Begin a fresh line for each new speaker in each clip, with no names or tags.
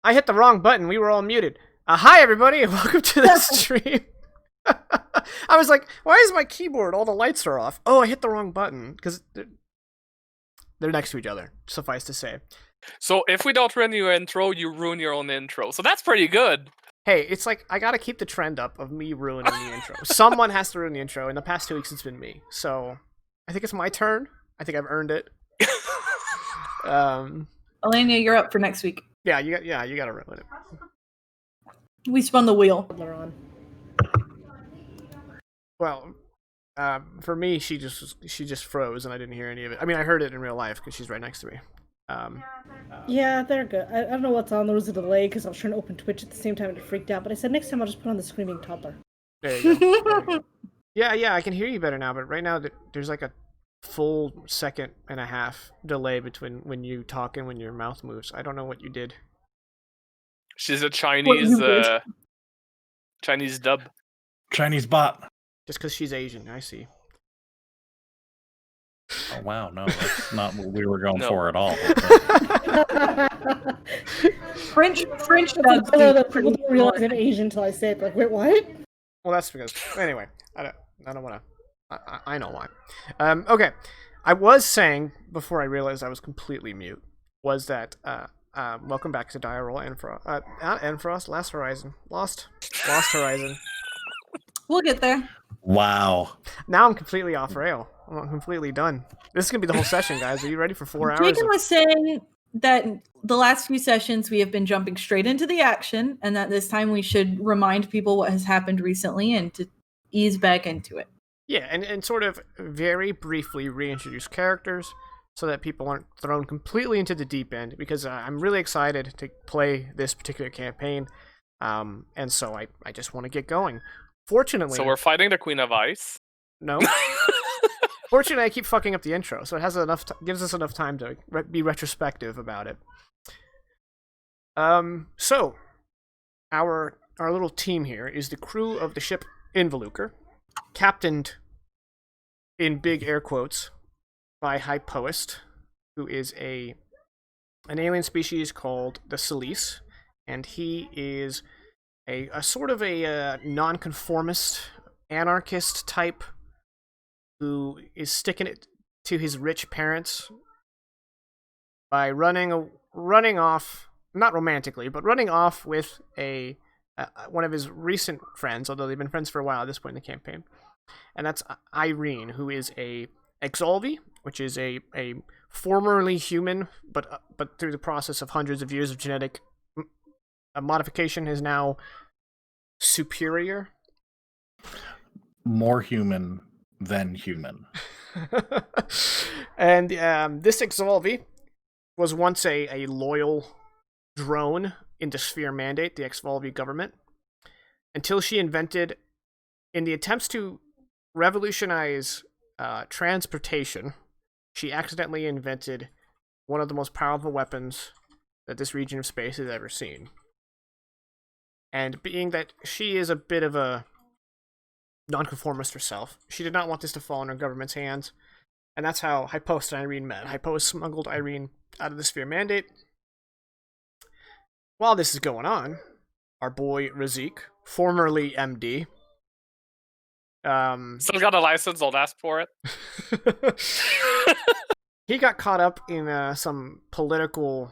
I hit the wrong button. We were all muted. Hi, everybody, and welcome to the stream. I was like, why is my keyboard, all the lights are off? Oh, I hit the wrong button. Because they're next to each other, suffice to say.
So if we don't ruin your intro, you ruin your own intro. So that's pretty good.
Hey, it's like, I gotta keep the trend up of me ruining the intro. Someone has to ruin the intro. In the past 2 weeks, it's been me. So, I think it's my turn. I think I've earned it.
Elena, you're up for next week.
Yeah, you gotta ruin it.
We spun the wheel.
Well, for me, she just froze, and I didn't hear any of it. I mean, I heard it in real life because she's right next to me.
Yeah, they're good. I don't know what's on. There was a delay because I was trying to open Twitch at the same time and it freaked out. But I said next time I'll just put on the screaming toddler.
There you go. There you go. Yeah, I can hear you better now. But right now, there's like a full 1.5 second delay between when you talk and when your mouth moves. I don't know what you did.
She's a Chinese dub.
Chinese bot.
Just because she's Asian, I see.
Oh wow, no, that's not what we were going for at all.
French
That's that people don't realize I'm Asian until I say it. Like, wait, what?
Well, that's because anyway, I don't want to. I know why. Okay, I was saying before I realized I was completely mute was that welcome back to Diaroll Enfrost, Lost Horizon.
We'll get there.
Wow.
Now I'm completely off rail. I'm completely done. This is gonna be the whole session, guys. Are you ready for 4 hours?
Jacob was saying that the last few sessions we have been jumping straight into the action, and that this time we should remind people what has happened recently and to ease back into it.
Yeah, and sort of very briefly reintroduce characters so that people aren't thrown completely into the deep end, because I'm really excited to play this particular campaign, and so I just want to get going. Fortunately...
So we're fighting the Queen of Ice?
No. Fortunately, I keep fucking up the intro, so it has gives us enough time to be retrospective about it. So, our little team here is the crew of the ship Involuker, captained, in big air quotes, by Hypoist, who is an alien species called the Silice, and he is a sort of a nonconformist, anarchist type who is sticking it to his rich parents by running off, not romantically, but running off with one of his recent friends, although they've been friends for a while at this point in the campaign, and that's Irene, who is a Exolvi, which is a formerly human, but through the process of hundreds of years of genetic modification is now superior.
More human than human.
And this Exolvi was once a loyal drone in the Sphere Mandate, the Exvolvi government, until she invented, in the attempts to revolutionize transportation, she accidentally invented one of the most powerful weapons that this region of space has ever seen. And being that she is a bit of a nonconformist herself, she did not want this to fall in her government's hands, and that's how Hypost and Irene met. Hypost smuggled Irene out of the Sphere Mandate. While this is going on, our boy Razik, formerly MD,
still got a license, don't ask for it.
he got caught up in some political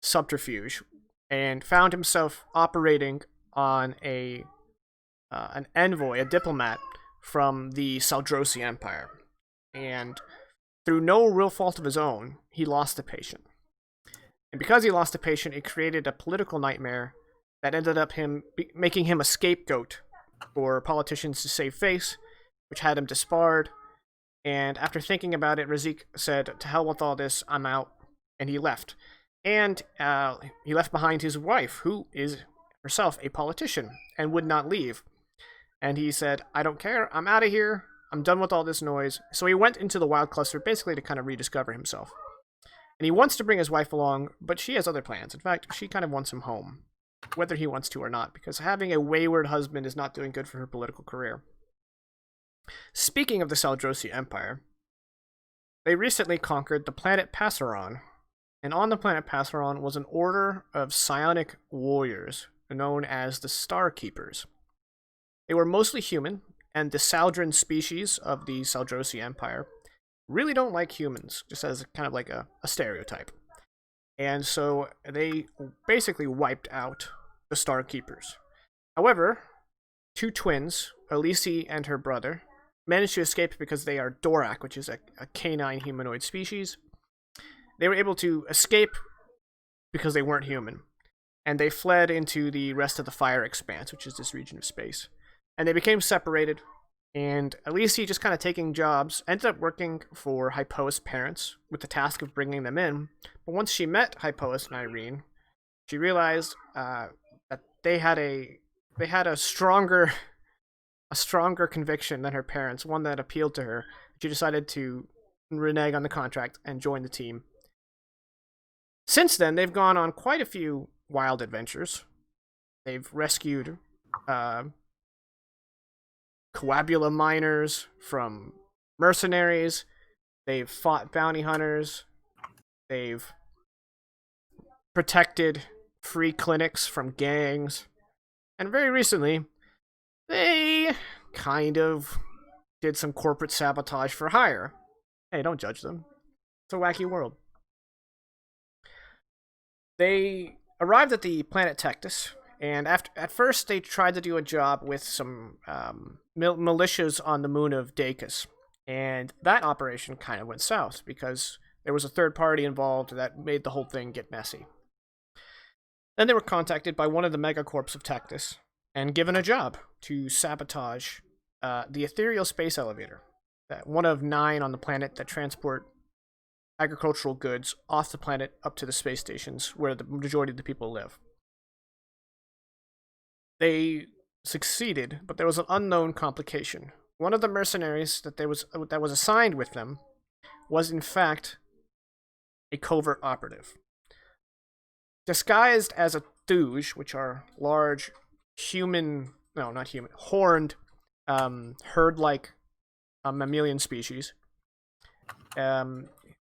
subterfuge and found himself operating on an envoy, a diplomat from the Saldrosi Empire. And through no real fault of his own, he lost the patient. And because he lost the patient, it created a political nightmare that ended up making him a scapegoat for politicians to save face, which had him disbarred. And after thinking about it, Razik said, "To hell with all this, I'm out," and he left. And he left behind his wife, who is herself a politician, and would not leave. And he said, "I don't care, I'm out of here, I'm done with all this noise." So he went into the Wild Cluster basically to kind of rediscover himself. And he wants to bring his wife along, but she has other plans. In fact, she kind of wants him home, whether he wants to or not, because having a wayward husband is not doing good for her political career. Speaking of the Saldrosi Empire, they recently conquered the planet Passeron, And on the planet Passeron was an order of psionic warriors known as the Star Keepers. They were mostly human, and the Saldran species of the Saldrosi Empire really don't like humans, just as kind of like a stereotype. And so they basically wiped out the Star Keepers. However, two twins, Elise and her brother, managed to escape because they are Dorak, which is a canine humanoid species. They were able to escape because they weren't human, and they fled into the rest of the Fire Expanse, which is this region of space. And they became separated, and Elise, just kind of taking jobs, ended up working for Hypoa's parents with the task of bringing them in. But once she met Hypoas and Irene, she realized that they had a stronger conviction than her parents, one that appealed to her. She decided to renege on the contract and join the team. Since then, they've gone on quite a few wild adventures. They've rescued Coabula miners from mercenaries. They've fought bounty hunters. They've protected free clinics from gangs. And very recently, they kind of did some corporate sabotage for hire. Hey, don't judge them. It's a wacky world. They arrived at the planet Tectus, and at first they tried to do a job with some militias on the moon of Dacus, and that operation kind of went south because there was a third party involved that made the whole thing get messy. Then they were contacted by one of the megacorps of Tectus and given a job to sabotage the ethereal space elevator, one of 9 on the planet that transport agricultural goods off the planet up to the space stations where the majority of the people live. They succeeded, but there was an unknown complication. One of the mercenaries that was assigned with them was in fact a covert operative. Disguised as a Thuj, which are large horned, herd-like mammalian species.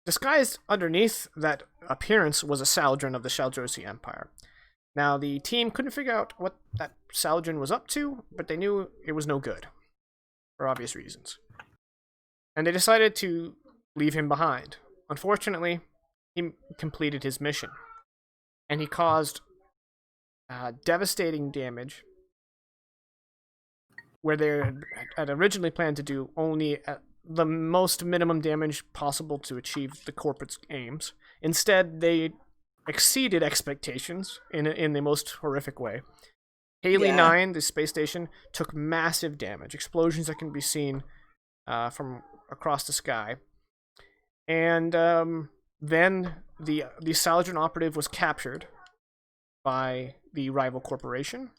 Disguised underneath that appearance was a Saldran of the Saldrosi Empire. Now, the team couldn't figure out what that Saldran was up to, but they knew it was no good, for obvious reasons. And they decided to leave him behind. Unfortunately, he completed his mission, and he caused devastating damage where they had originally planned to do only the most minimum damage possible to achieve the corporate's aims. Instead, they exceeded expectations in the most horrific way. Haley 9, the space station, took massive damage, explosions that can be seen from across the sky. And then the Saldran operative was captured by the rival corporation.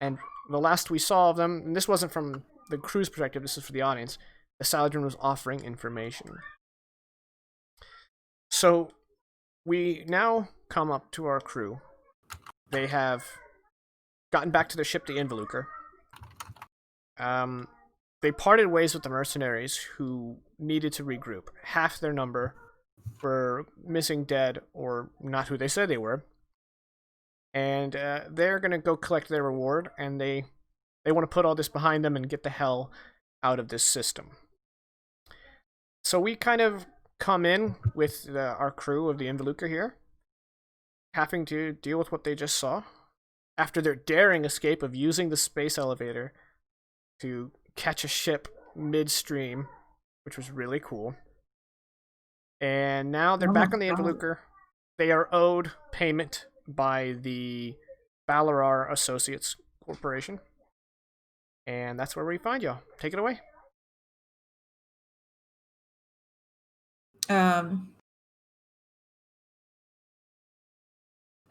And the last we saw of them, and this wasn't from the crew's perspective, this is for the audience, the Saldran was offering information. So we now come up to our crew. They have gotten back to their ship, the Involucre. They parted ways with the mercenaries who needed to regroup. Half their number were missing, dead, or not who they said they were. And they're going to go collect their reward, and they want to put all this behind them and get the hell out of this system. So we kind of come in with our crew of the Involucre here, having to deal with what they just saw. After their daring escape of using the space elevator to catch a ship midstream, which was really cool. And now they're back on the Involucre. They are owed payment by the Balarar Associates Corporation. And that's where we find y'all. Take it away.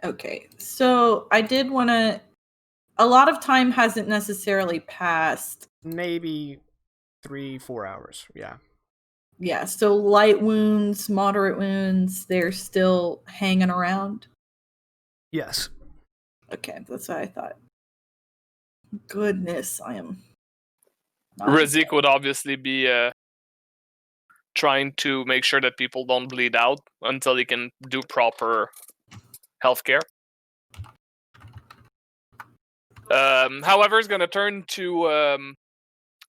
Okay, so I did want to... A lot of time hasn't necessarily passed.
Maybe 3-4 hours, yeah.
Yeah, so light wounds, moderate wounds, they're still hanging around?
Yes.
Okay, that's what I thought. Goodness, I am...
Razik would obviously be trying to make sure that people don't bleed out until he can do proper healthcare. However, he's gonna turn to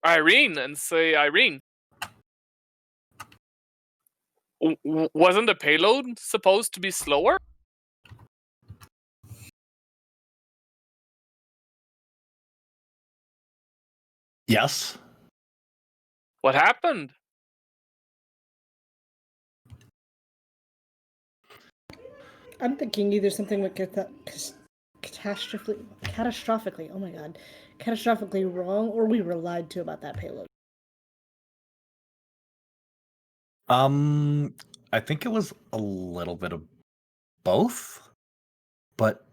Irene and say, Irene, wasn't the payload supposed to be slower?
Yes.
What happened?
I'm thinking either something would get that catastrophically, oh my god, catastrophically wrong, or we were lied to about that payload.
I think it was a little bit of both, but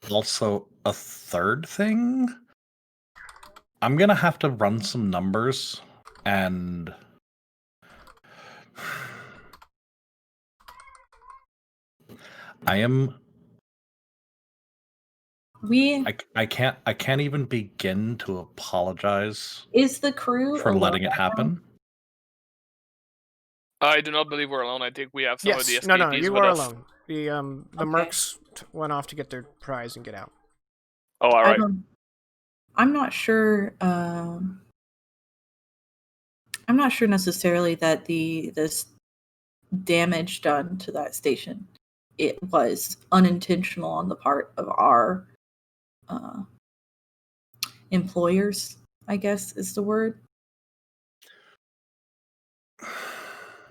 also a third thing. I'm gonna have to run some numbers, and I can't even begin to apologize
Is the crew
for
alone
letting it
right now?
happen.
I do not believe we're alone. I think we have some of the
Yes,
escapees
no, you
with
are
us.
alone. The
Okay.
mercs went off to get their prize and get out.
Oh, all right.
I'm not sure. I'm not sure necessarily that this damage done to that station, it was unintentional on the part of our employers, I guess is the word.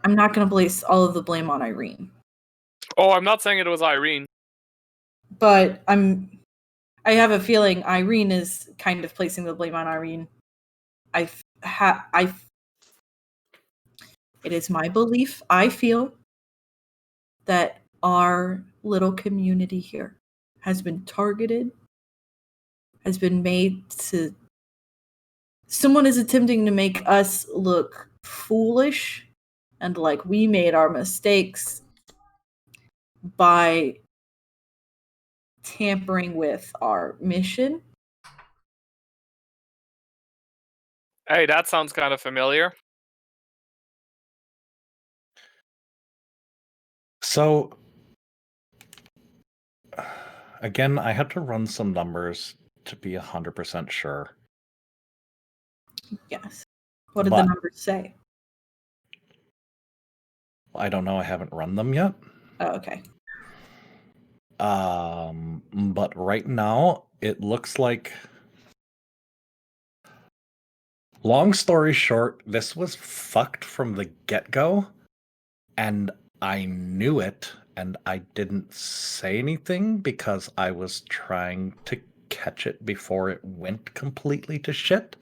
I'm not going to place all of the blame on Irene.
Oh, I'm not saying it was Irene.
But I have a feeling Irene is kind of placing the blame on Irene. It is my belief, I feel, that our little community here has been targeted, has been made to... Someone is attempting to make us look foolish and like we made our mistakes by tampering with our mission.
Hey, that sounds kind of familiar.
So, again, I had to run some numbers to be 100% sure.
Yes. What did the numbers say?
I don't know. I haven't run them yet.
Oh, okay.
But right now, it looks like... Long story short, this was fucked from the get-go, and I knew it, and I didn't say anything because I was trying to catch it before it went completely to shit,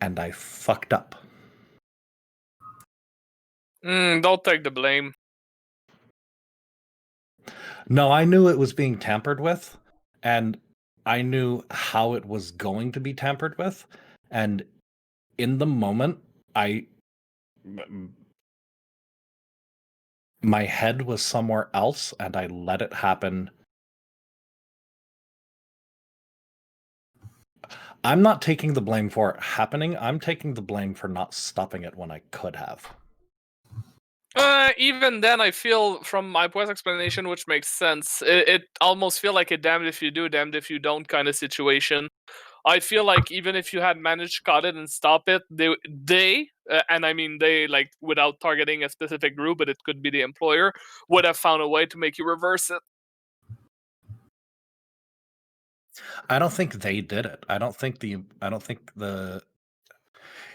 and I fucked up.
Don't take the blame.
No, I knew it was being tampered with, and I knew how it was going to be tampered with, and in the moment, my head was somewhere else, and I let it happen. I'm not taking the blame for it happening. I'm taking the blame for not stopping it when I could have.
Even then, I feel from my poet's explanation, which makes sense, it almost feel like a damned if you do, damned if you don't kind of situation. I feel like even if you had managed to cut it and stop it, they and I mean they, like, without targeting a specific group, but it could be the employer, would have found a way to make you reverse it.
I don't think they did it.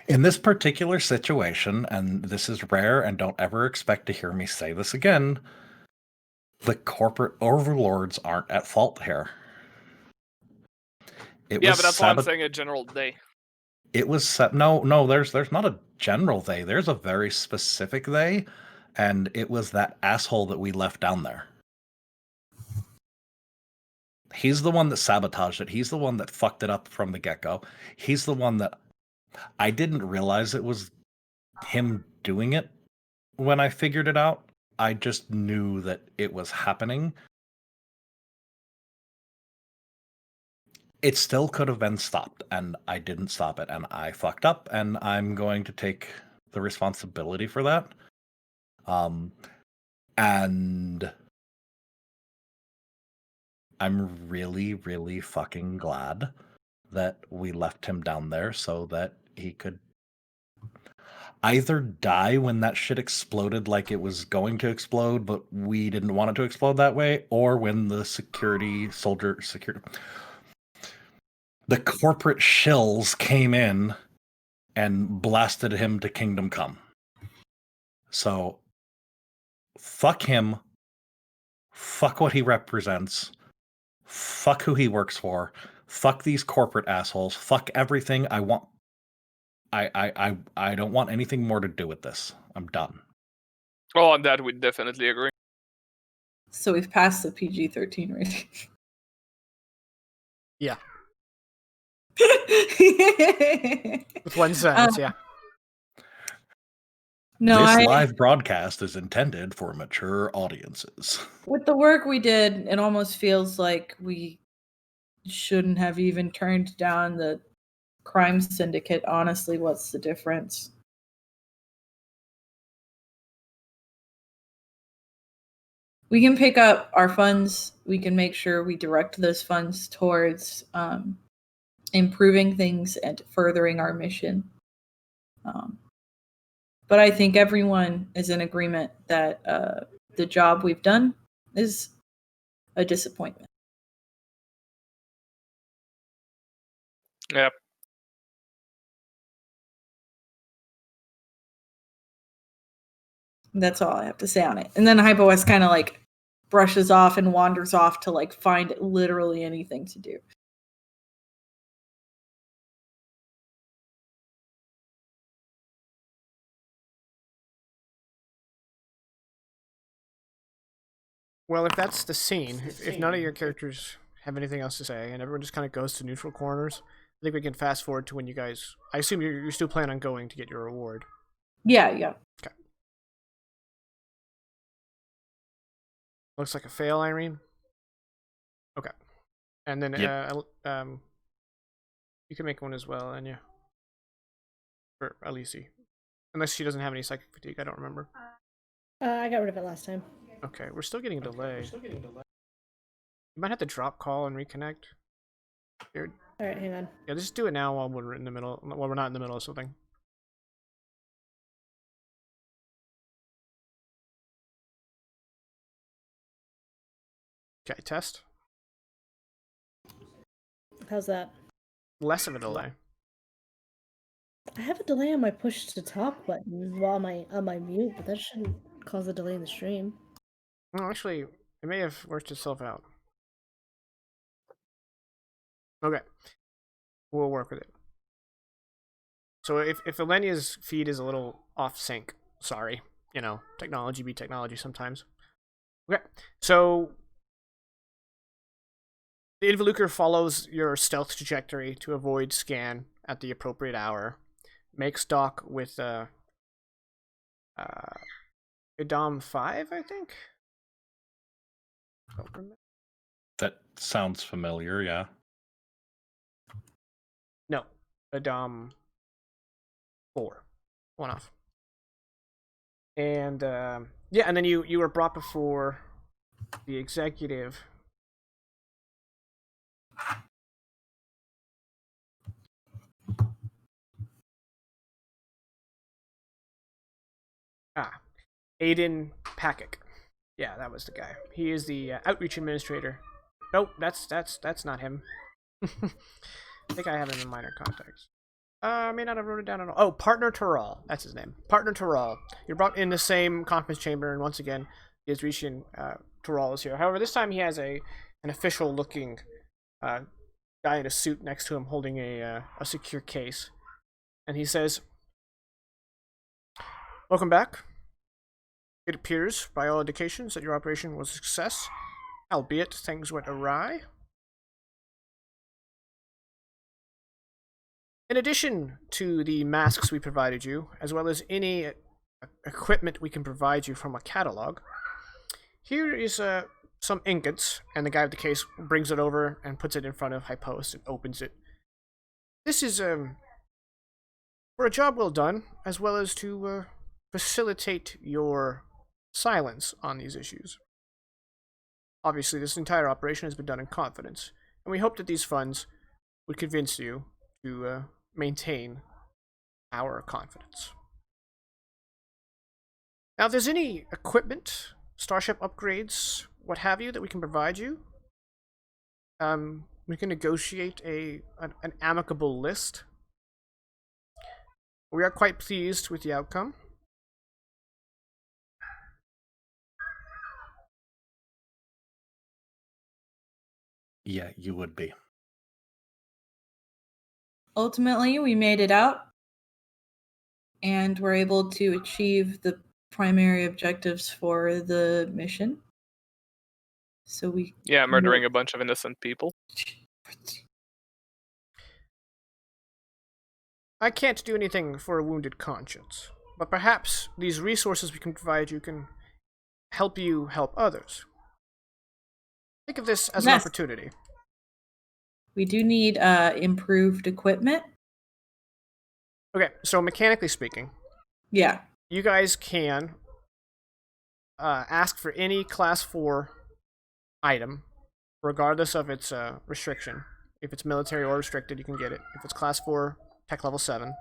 In this particular situation, and this is rare, and don't ever expect to hear me say this again, the corporate overlords aren't at fault here.
But that's why I'm saying a general they.
It was no. There's not a general they. There's a very specific they, and it was that asshole that we left down there. He's the one that sabotaged it. He's the one that fucked it up from the get-go. He's the one that I didn't realize it was him doing it when I figured it out. I just knew that it was happening. It still could have been stopped, and I didn't stop it, and I fucked up, and I'm going to take the responsibility for that. And I'm really, really fucking glad that we left him down there so that he could either die when that shit exploded like it was going to explode, but we didn't want it to explode that way, or when the the corporate shills came in and blasted him to Kingdom Come. So, fuck him. Fuck what he represents. Fuck who he works for. Fuck these corporate assholes. Fuck everything. I don't want anything more to do with this. I'm done.
Oh, on that we definitely agree.
So we've passed the PG-13 rating.
Yeah. With one sentence, yeah.
No,
this live broadcast is intended for mature audiences.
With the work we did, it almost feels like we shouldn't have even turned down the crime syndicate. Honestly, what's the difference? We can pick up our funds. We can make sure we direct those funds towards improving things and furthering our mission. But I think everyone is in agreement that the job we've done is a disappointment.
Yep.
That's all I have to say on it. And then Hypo West kind of like brushes off and wanders off to like find literally anything to do.
Well, if that's the scene, if none of your characters have anything else to say, and everyone just kind of goes to neutral corners, I think we can fast forward to when you guys... I assume you're still planning on going to get your reward.
Yeah.
Okay. Looks like a fail, Irene. Okay. And then, you can make one as well, and yeah. For Alisi. Unless she doesn't have any psychic fatigue, I don't remember.
I got rid of it last time.
Okay, we're still getting a delay. You might have to drop call and reconnect. Here.
All right, hang on.
Yeah, just do it now while we're in the middle. While we're not in the middle of something. Okay, test.
How's that?
Less of a delay.
I have a delay on my push to talk button while on my mute, but that shouldn't cause a delay in the stream.
No, actually, it may have worked itself out. Okay. We'll work with it. So if Elenia's feed is a little off sync, sorry. You know, technology be technology sometimes. Okay. So the Involucre follows your stealth trajectory to avoid scan at the appropriate hour. Makes dock with Idom 5, I think?
That sounds familiar, yeah.
No, Idom 4. One off. And yeah, and then you were brought before the executive. Aiden Pakic. Yeah, that was the guy. He is the outreach administrator. Nope, that's not him. I think I have him in minor contacts. I may not have wrote it down at all. Oh, Partner Terral. That's his name. Partner Terral. You're brought in the same conference chamber, and once again, he is reaching Terral is here. However, this time he has an official-looking guy in a suit next to him holding a secure case. And he says, "Welcome back. It appears, by all indications, that your operation was a success, albeit things went awry. In addition to the masks we provided you, as well as any equipment we can provide you from a catalog, here is some ingots," and the guy with the case brings it over and puts it in front of Hypost and opens it. "This is for a job well done, as well as to facilitate your silence on these issues. Obviously, this entire operation has been done in confidence, and we hope that these funds would convince you to maintain our confidence. Now, if there's any equipment, starship upgrades, what have you, that we can provide you, we can negotiate an amicable list. We are quite pleased with the outcome.
Yeah, you would be.
Ultimately, we made it out and were able to achieve the primary objectives for the mission. So
murdering a bunch of innocent people.
I can't do anything for a wounded conscience, but perhaps these resources we can provide you can help you help others. Think of this as an opportunity.
We do need improved equipment.
Okay, so mechanically speaking,
Yeah.
you guys can ask for any class 4 item, regardless of its restriction. If it's military or restricted, you can get it. If it's class 4, tech level 7.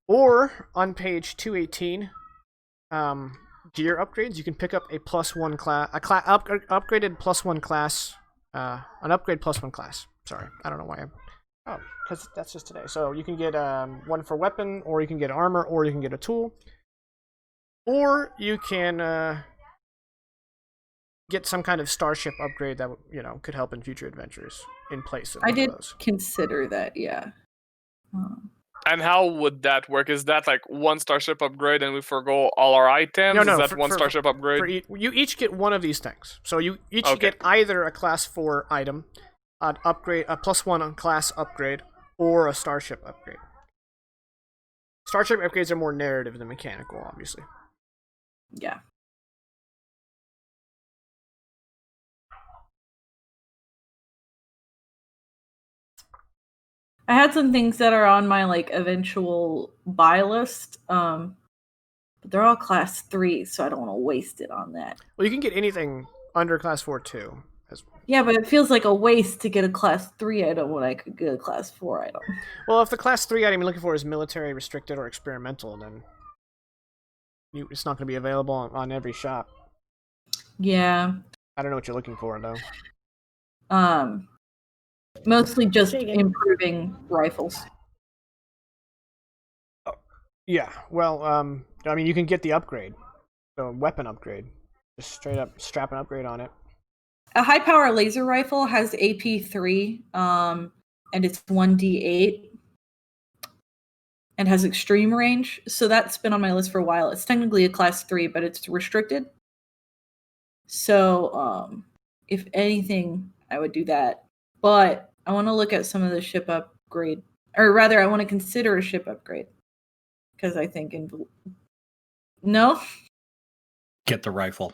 Or on page 218, gear upgrades, you can pick up a +1 class, upgraded +1 class, an upgrade +1 class. Sorry, I don't know why. Because that's just today. So you can get one for weapon, or you can get armor, or you can get a tool, or you can get some kind of starship upgrade that could help in future adventures in place of
I did
those.
consider that, yeah.
And how would that work? Is that like one starship upgrade and we forgo all our items?
No,
Is that one starship upgrade?
You each get one of these things. So you each
Okay.
get either a class 4 item, an upgrade, a +1 class upgrade, or a starship upgrade. Starship upgrades are more narrative than mechanical, obviously.
Yeah. I had some things that are on my eventual buy list, but they're all class 3, so I don't want to waste it on that.
Well, you can get anything under class 4 too.
Yeah, but it feels like a waste to get a class 3 item when I could get a class 4 item.
Well, if the class 3 item you're looking for is military, restricted, or experimental, then it's not going to be available on every shop.
Yeah.
I don't know what you're looking for, though.
Mostly just improving rifles.
Yeah, well, I mean, you can get the upgrade, the weapon upgrade. Just straight up strap an upgrade on it.
A high power laser rifle has AP3, and it's 1d8, and has extreme range. So that's been on my list for a while. It's technically a class 3, but it's restricted. So, if anything, I would do that. But I want to look at some of the ship upgrade, or rather, I want to consider a ship upgrade. Because I think no?
Get the rifle.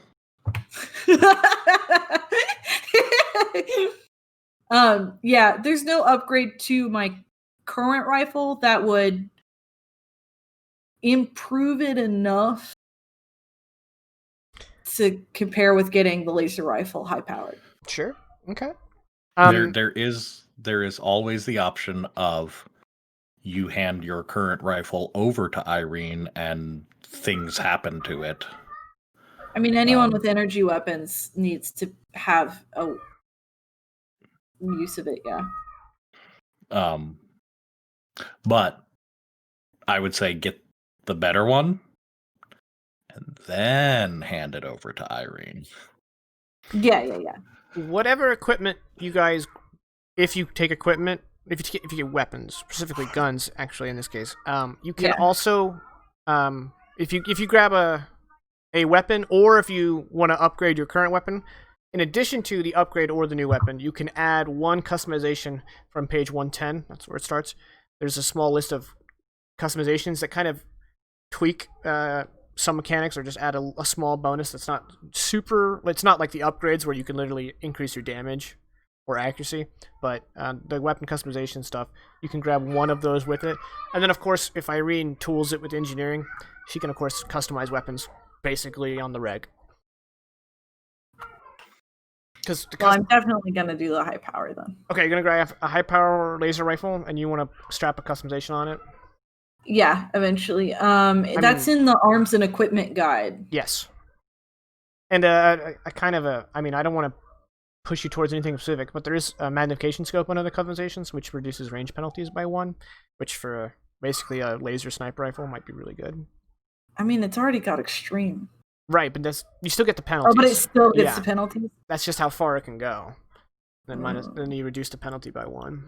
Yeah, there's no upgrade to my current rifle that would improve it enough to compare with getting the laser rifle high powered.
Sure. Okay.
There is always the option of you hand your current rifle over to Irene and things happen to it.
I mean, anyone with energy weapons needs to have a use of it, yeah.
But I would say get the better one and then hand it over to Irene.
Yeah.
Whatever equipment you guys, if you take equipment, if you get weapons, specifically guns, actually in this case, you can also, if you grab a weapon, or if you want to upgrade your current weapon, in addition to the upgrade or the new weapon, you can add one customization from page 110. That's where it starts. There's a small list of customizations that kind of tweak some mechanics, or just add a small bonus that's not super. It's not like the upgrades where you can literally increase your damage or accuracy. But the weapon customization stuff, you can grab one of those with it. And then, of course, if Irene tools it with engineering, she can, of course, customize weapons basically on the reg.
Well, I'm definitely going to do the high power then.
Okay, you're going to grab a high power laser rifle, and you want to strap a customization on it?
Yeah, eventually. That's in the arms and equipment guide.
Yes. And I don't want to push you towards anything specific, but there is a magnification scope under the customizations, which reduces range penalties by 1, which for basically a laser sniper rifle might be really good.
I mean, it's already got extreme.
Right, but you still get the penalties.
Oh, but it still gets the penalties?
That's just how far it can go. Then then you reduce the penalty by 1.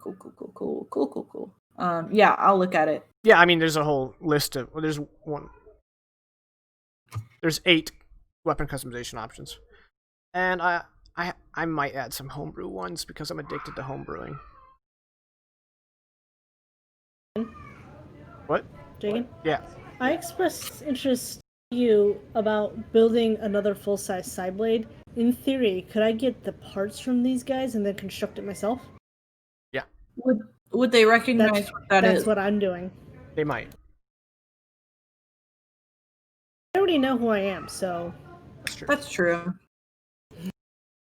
Cool. Yeah, I'll look at it.
Yeah, I mean, there's a whole list of... There's 8 weapon customization options. And I might add some homebrew ones because I'm addicted to homebrewing. What?
Jagan?
Yeah.
I expressed interest to you about building another full-size Cyblade. In theory, could I get the parts from these guys and then construct it myself?
Yeah.
Would they recognize what that is?
That's what I'm doing.
They might.
I already know who I am, so...
That's true.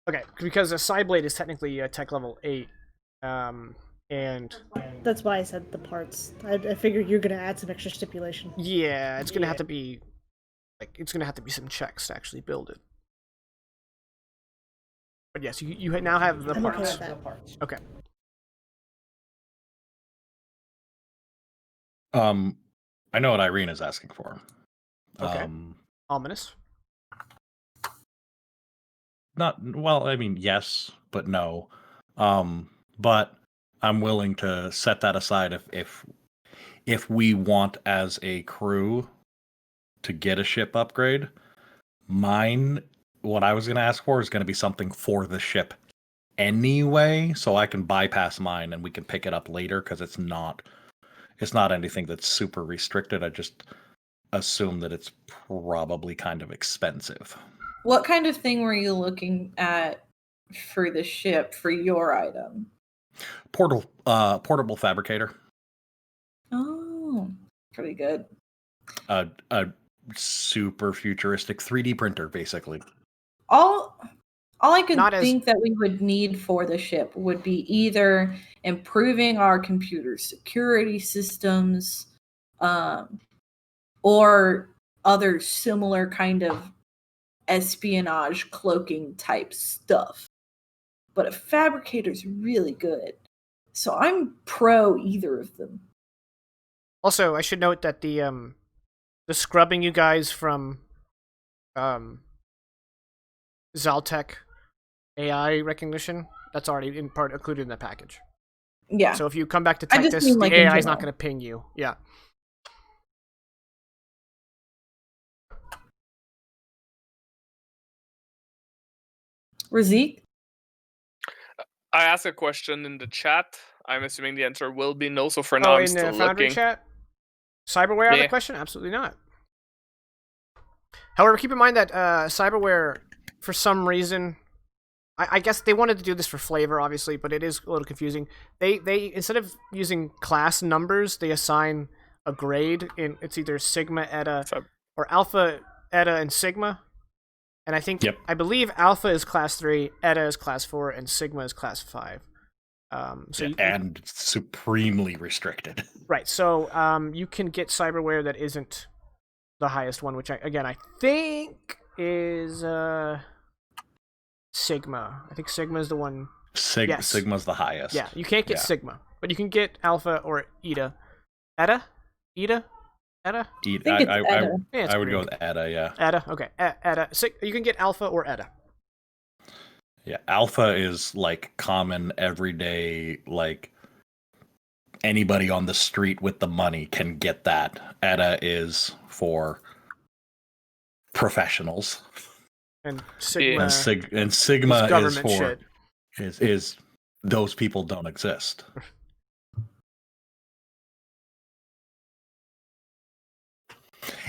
Okay, because a Cyblade is technically tech level 8, and...
That's why I said the parts. I figured you're going to add some extra stipulation.
Yeah, it's going to have to be... it's going to have to be some checks to actually build it. But yes, you now have the parts.
Okay with that.
Okay.
I know what Irene is asking for.
Okay. Ominous.
Yes, but no. But I'm willing to set that aside if we want as a crew to get a ship upgrade. What I was going to ask for is going to be something for the ship anyway, so I can bypass mine and we can pick it up later because it's not anything that's super restricted. I just assume that it's probably kind of expensive.
What kind of thing were you looking at for the ship for your item?
Portable fabricator.
Oh, pretty good.
A super futuristic 3D printer, basically.
All I could think that we would need for the ship would be either improving our computer security systems, or other similar kind of espionage cloaking type stuff. But a fabricator's really good. So I'm pro either of them.
Also, I should note that the scrubbing you guys from Zaltec AI recognition, that's already in part included in the package.
Yeah.
So if you come back to Tectis, the AI is not going to ping you. Yeah.
Razik?
I asked a question in the chat. I'm assuming the answer will be no, so for now I'm still
in the Foundry
looking.
Chat? Cyberware had a question? Absolutely not. However, keep in mind that Cyberware, for some reason, I guess they wanted to do this for flavor, obviously, but it is a little confusing. They instead of using class numbers, they assign a grade. It's either Sigma, Eta, or Alpha, Eta, and Sigma. And I believe Alpha is class 3, Eta is class 4, and Sigma is class 5.
And supremely restricted.
Right, so you can get cyberware that isn't the highest one, which I think is Sigma. I think Sigma is the one.
Yes. Sigma's the highest.
Yeah, you can't get Sigma, but you can get Alpha or Eta. Eta? Eta? Eta?
I would go with Eta, yeah.
Eta, okay. Eta. You can get Alpha or Eta.
Yeah, Alpha is like common, everyday, like anybody on the street with the money can get that. Eta is for professionals.
And Sigma,
and Sigma is for
shit.
is those people don't exist.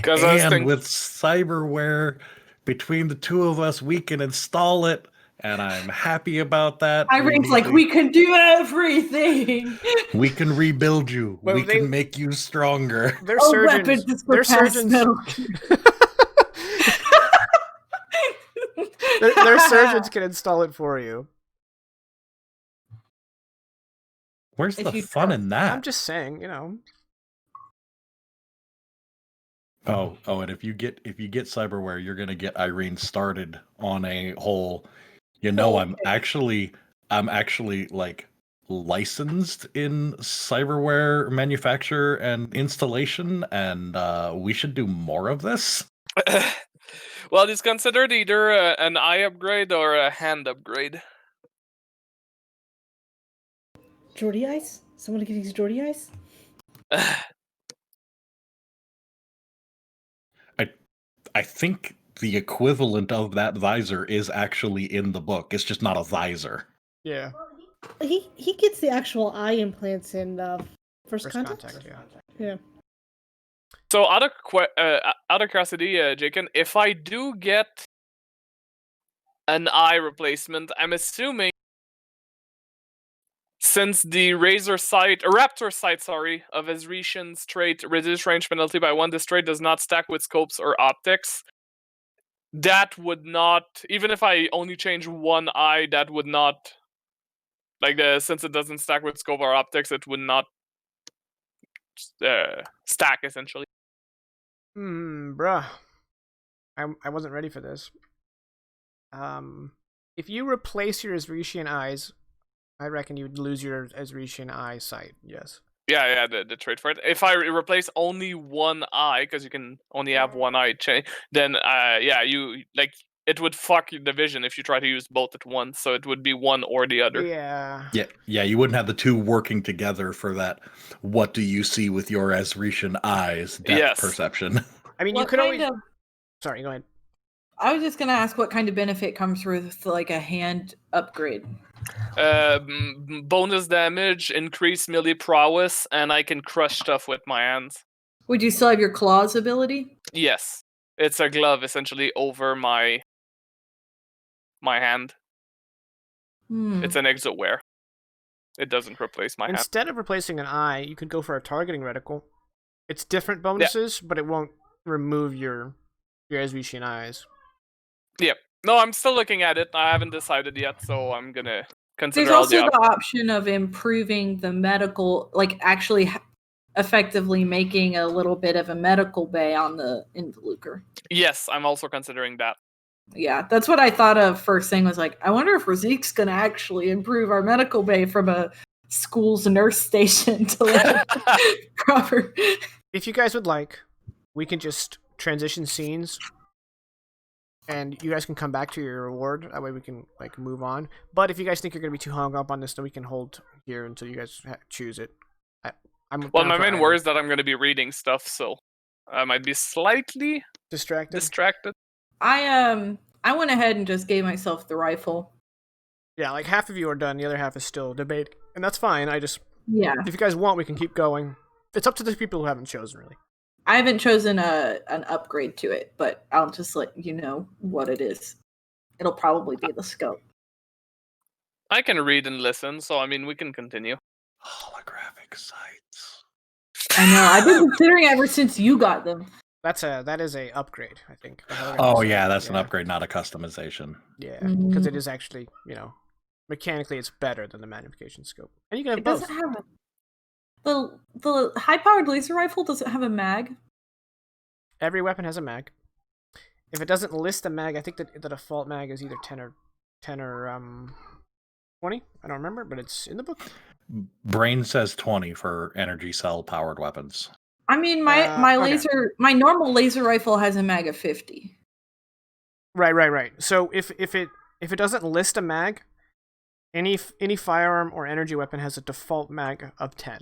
And
with cyberware, between the two of us, we can install it and I'm happy about that.
Irene's like, we can do everything.
We can rebuild you.
Well,
we can make you stronger.
They're
Oh,
surgeons.
weapons
They're
surpass
surgeons.
metal.
Their surgeons can install it for you.
Where's
If
the
you
fun
try-
in that?
I'm just saying, you know.
Oh, and if you get cyberware, you're gonna get Irene started on a whole. I'm actually like licensed in cyberware manufacture and installation, and we should do more of this.
Well, it's considered either an eye upgrade or a hand upgrade.
Jordy eyes? Someone can use Jordy eyes?
I think the equivalent of that visor is actually in the book. It's just not a visor.
Yeah.
He gets the actual eye implants in first contact. Yeah.
So out of curiosity, Jaken, if I do get an eye replacement, I'm assuming since the raptor sight, of Ezretian's trait reduce range penalty by 1, this trait does not stack with scopes or optics. That would not, even if I only change one eye, that would not, since it doesn't stack with scope or optics, it would not stack essentially.
Bruh. I wasn't ready for this. If you replace your Ezretian eyes, I reckon you'd lose your Ezretian eye sight. Yes.
Yeah, the trait for it. If I replace only one eye, because you can only have one eye change, then you it would fuck the vision if you try to use both at once. So it would be one or the other.
Yeah.
Yeah. You wouldn't have the two working together for that. What do you see with your Ezretian eyes? Depth perception.
I mean,
What
you could
kind
always.
of-
Sorry, go ahead.
I was just gonna ask what kind of benefit comes with like a hand upgrade.
Bonus damage, increased melee prowess, and I can crush stuff with my hands.
Would you still have your claws ability?
Yes, it's a glove essentially over my hand. It's an exo wear. It doesn't replace my hand.
Instead of replacing an eye, you could go for a targeting reticle. It's different bonuses, but it won't remove your Ezretian eyes.
Yep. No, I'm still looking at it. I haven't decided yet, so I'm gonna consider
There's
all
also
the
the option of improving the medical, like actually effectively making a little bit of a medical bay on the Involucre.
Yes, I'm also considering that.
Yeah, that's what I thought of first thing was like, I wonder if Raziq's gonna actually improve our medical bay from a school's nurse station to like proper.
If you guys would like, we can just transition scenes and you guys can come back to your reward. That way we can like move on. But if you guys think you're gonna be too hung up on this, then we can hold here until you guys choose it.
Well, my main worry is that I'm gonna be reading stuff, so I might be slightly
distracted.
I went ahead and just gave myself the rifle.
Yeah, like half of you are done, the other half is still debating, and that's fine. If
Yeah,
you guys want, we can keep going. It's up to the people who haven't chosen, really.
I haven't chosen an upgrade to it, but I'll just let you know what it is. It'll probably be the scope.
I can read and listen, so I mean we can continue.
Holographic sights.
I know. I've been considering it ever since you got them.
That is a upgrade, I think.
Oh yeah, that's an upgrade, not a customization.
Yeah, because it is actually, mechanically it's better than the magnification scope, and you can have both.
Doesn't have the high-powered laser rifle doesn't have a mag.
Every weapon has a mag. If it doesn't list a mag, I think that the default mag is either 10 or 20. I don't remember, but it's in the book.
Brain says 20 for energy cell powered weapons.
I mean, my normal laser rifle has a mag of 50.
Right. So if it doesn't list a mag, any firearm or energy weapon has a default mag of 10.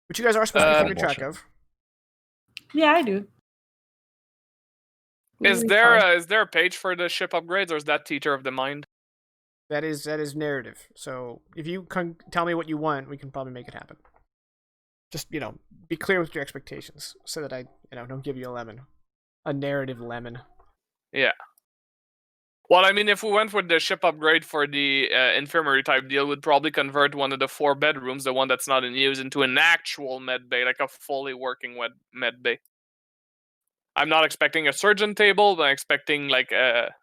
Which you guys are supposed to be keeping track of.
Yeah, I do.
Is there a page for the ship upgrades, or is that Teacher of the Mind?
That is narrative. So if you can tell me what you want, we can probably make it happen. Just be clear with your expectations, so that I don't give you a lemon, a narrative lemon.
Yeah. Well, I mean, if we went with the ship upgrade for the infirmary type deal, we'd probably convert one of the 4 bedrooms, the one that's not in use, into an actual med bay, like a fully working med bay. I'm not expecting a surgeon table, but I'm expecting like a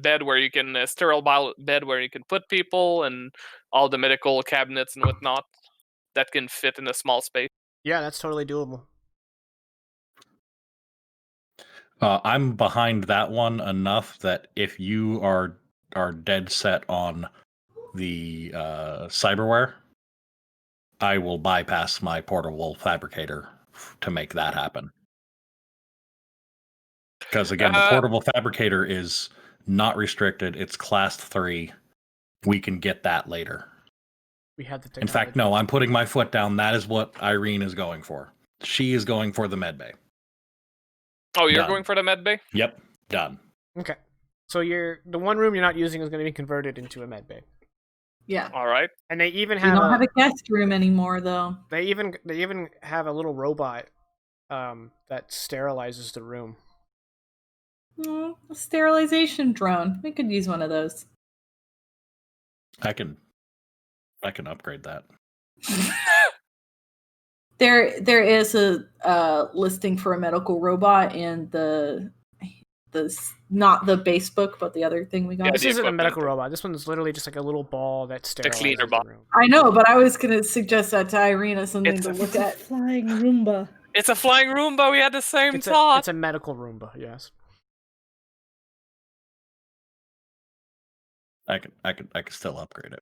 bed where you can sterile bed where you can put people and all the medical cabinets and whatnot that can fit in a small space.
Yeah, that's totally doable.
I'm behind that one enough that if you are dead set on the cyberware, I will bypass my portable fabricator to make that happen. Because again, the portable fabricator is not restricted. It's class 3. We can get that later.
We had the
In fact, no, I'm putting my foot down. That is what Irene is going for. She is going for the med bay.
Oh, you're
Done.
going for the med bay?
Yep, done.
Okay. So the one room you're not using is going to be converted into a med bay.
Yeah.
All right.
And they even
We
have
don't have a guest room anymore, though.
They even have a little robot that sterilizes the room.
A sterilization drone. We could use one of those.
I can upgrade that.
There is a listing for a medical robot in the not the base book, but the other thing we got.
Yeah,
This
the
isn't a
equipment.
medical robot. This one's literally just like a little ball that sterilizes
cleaner
the
bot.
room.
I know, but I was gonna suggest that to Irene as something
It's
to
a
look
It's a
at.
flying Roomba.
It's a flying Roomba. We had the same
It's
thought.
a medical Roomba. Yes.
I can still upgrade it.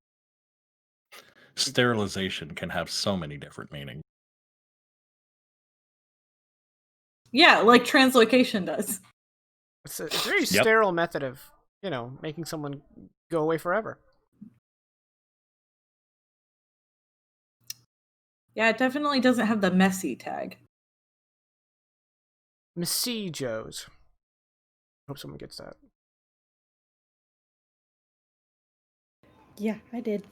Sterilization can have so many different meanings.
Yeah, like translocation does.
It's a very sterile method of, making someone go away forever.
Yeah, it definitely doesn't have the messy tag.
Missy Joes. Hope someone gets that.
Yeah, I did.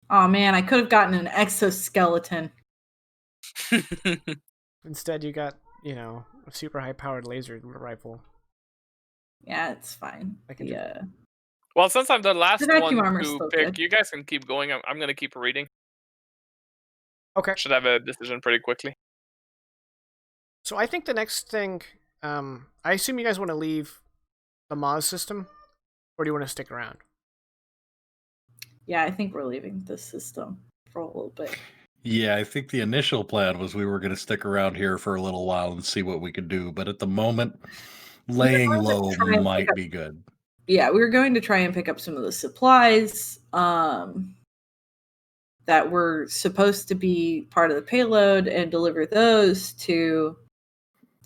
Oh man, I could have gotten an exoskeleton.
Instead, you got, a super high-powered laser rifle.
Yeah, it's fine.
Well, since I'm the last
vacuum
one
armor's
to
still
pick,
good.
you guys can keep going. I'm going to keep reading.
Okay.
Should have a decision pretty quickly.
So I think the next thing, I assume you guys want to leave the Maz system, or do you want to stick around?
Yeah, I think we're leaving this system for a little bit.
Yeah, I think the initial plan was we were going to stick around here for a little while and see what we could do. But at the moment, laying low might be good.
Yeah, we were going to try and pick up some of the supplies that were supposed to be part of the payload and deliver those to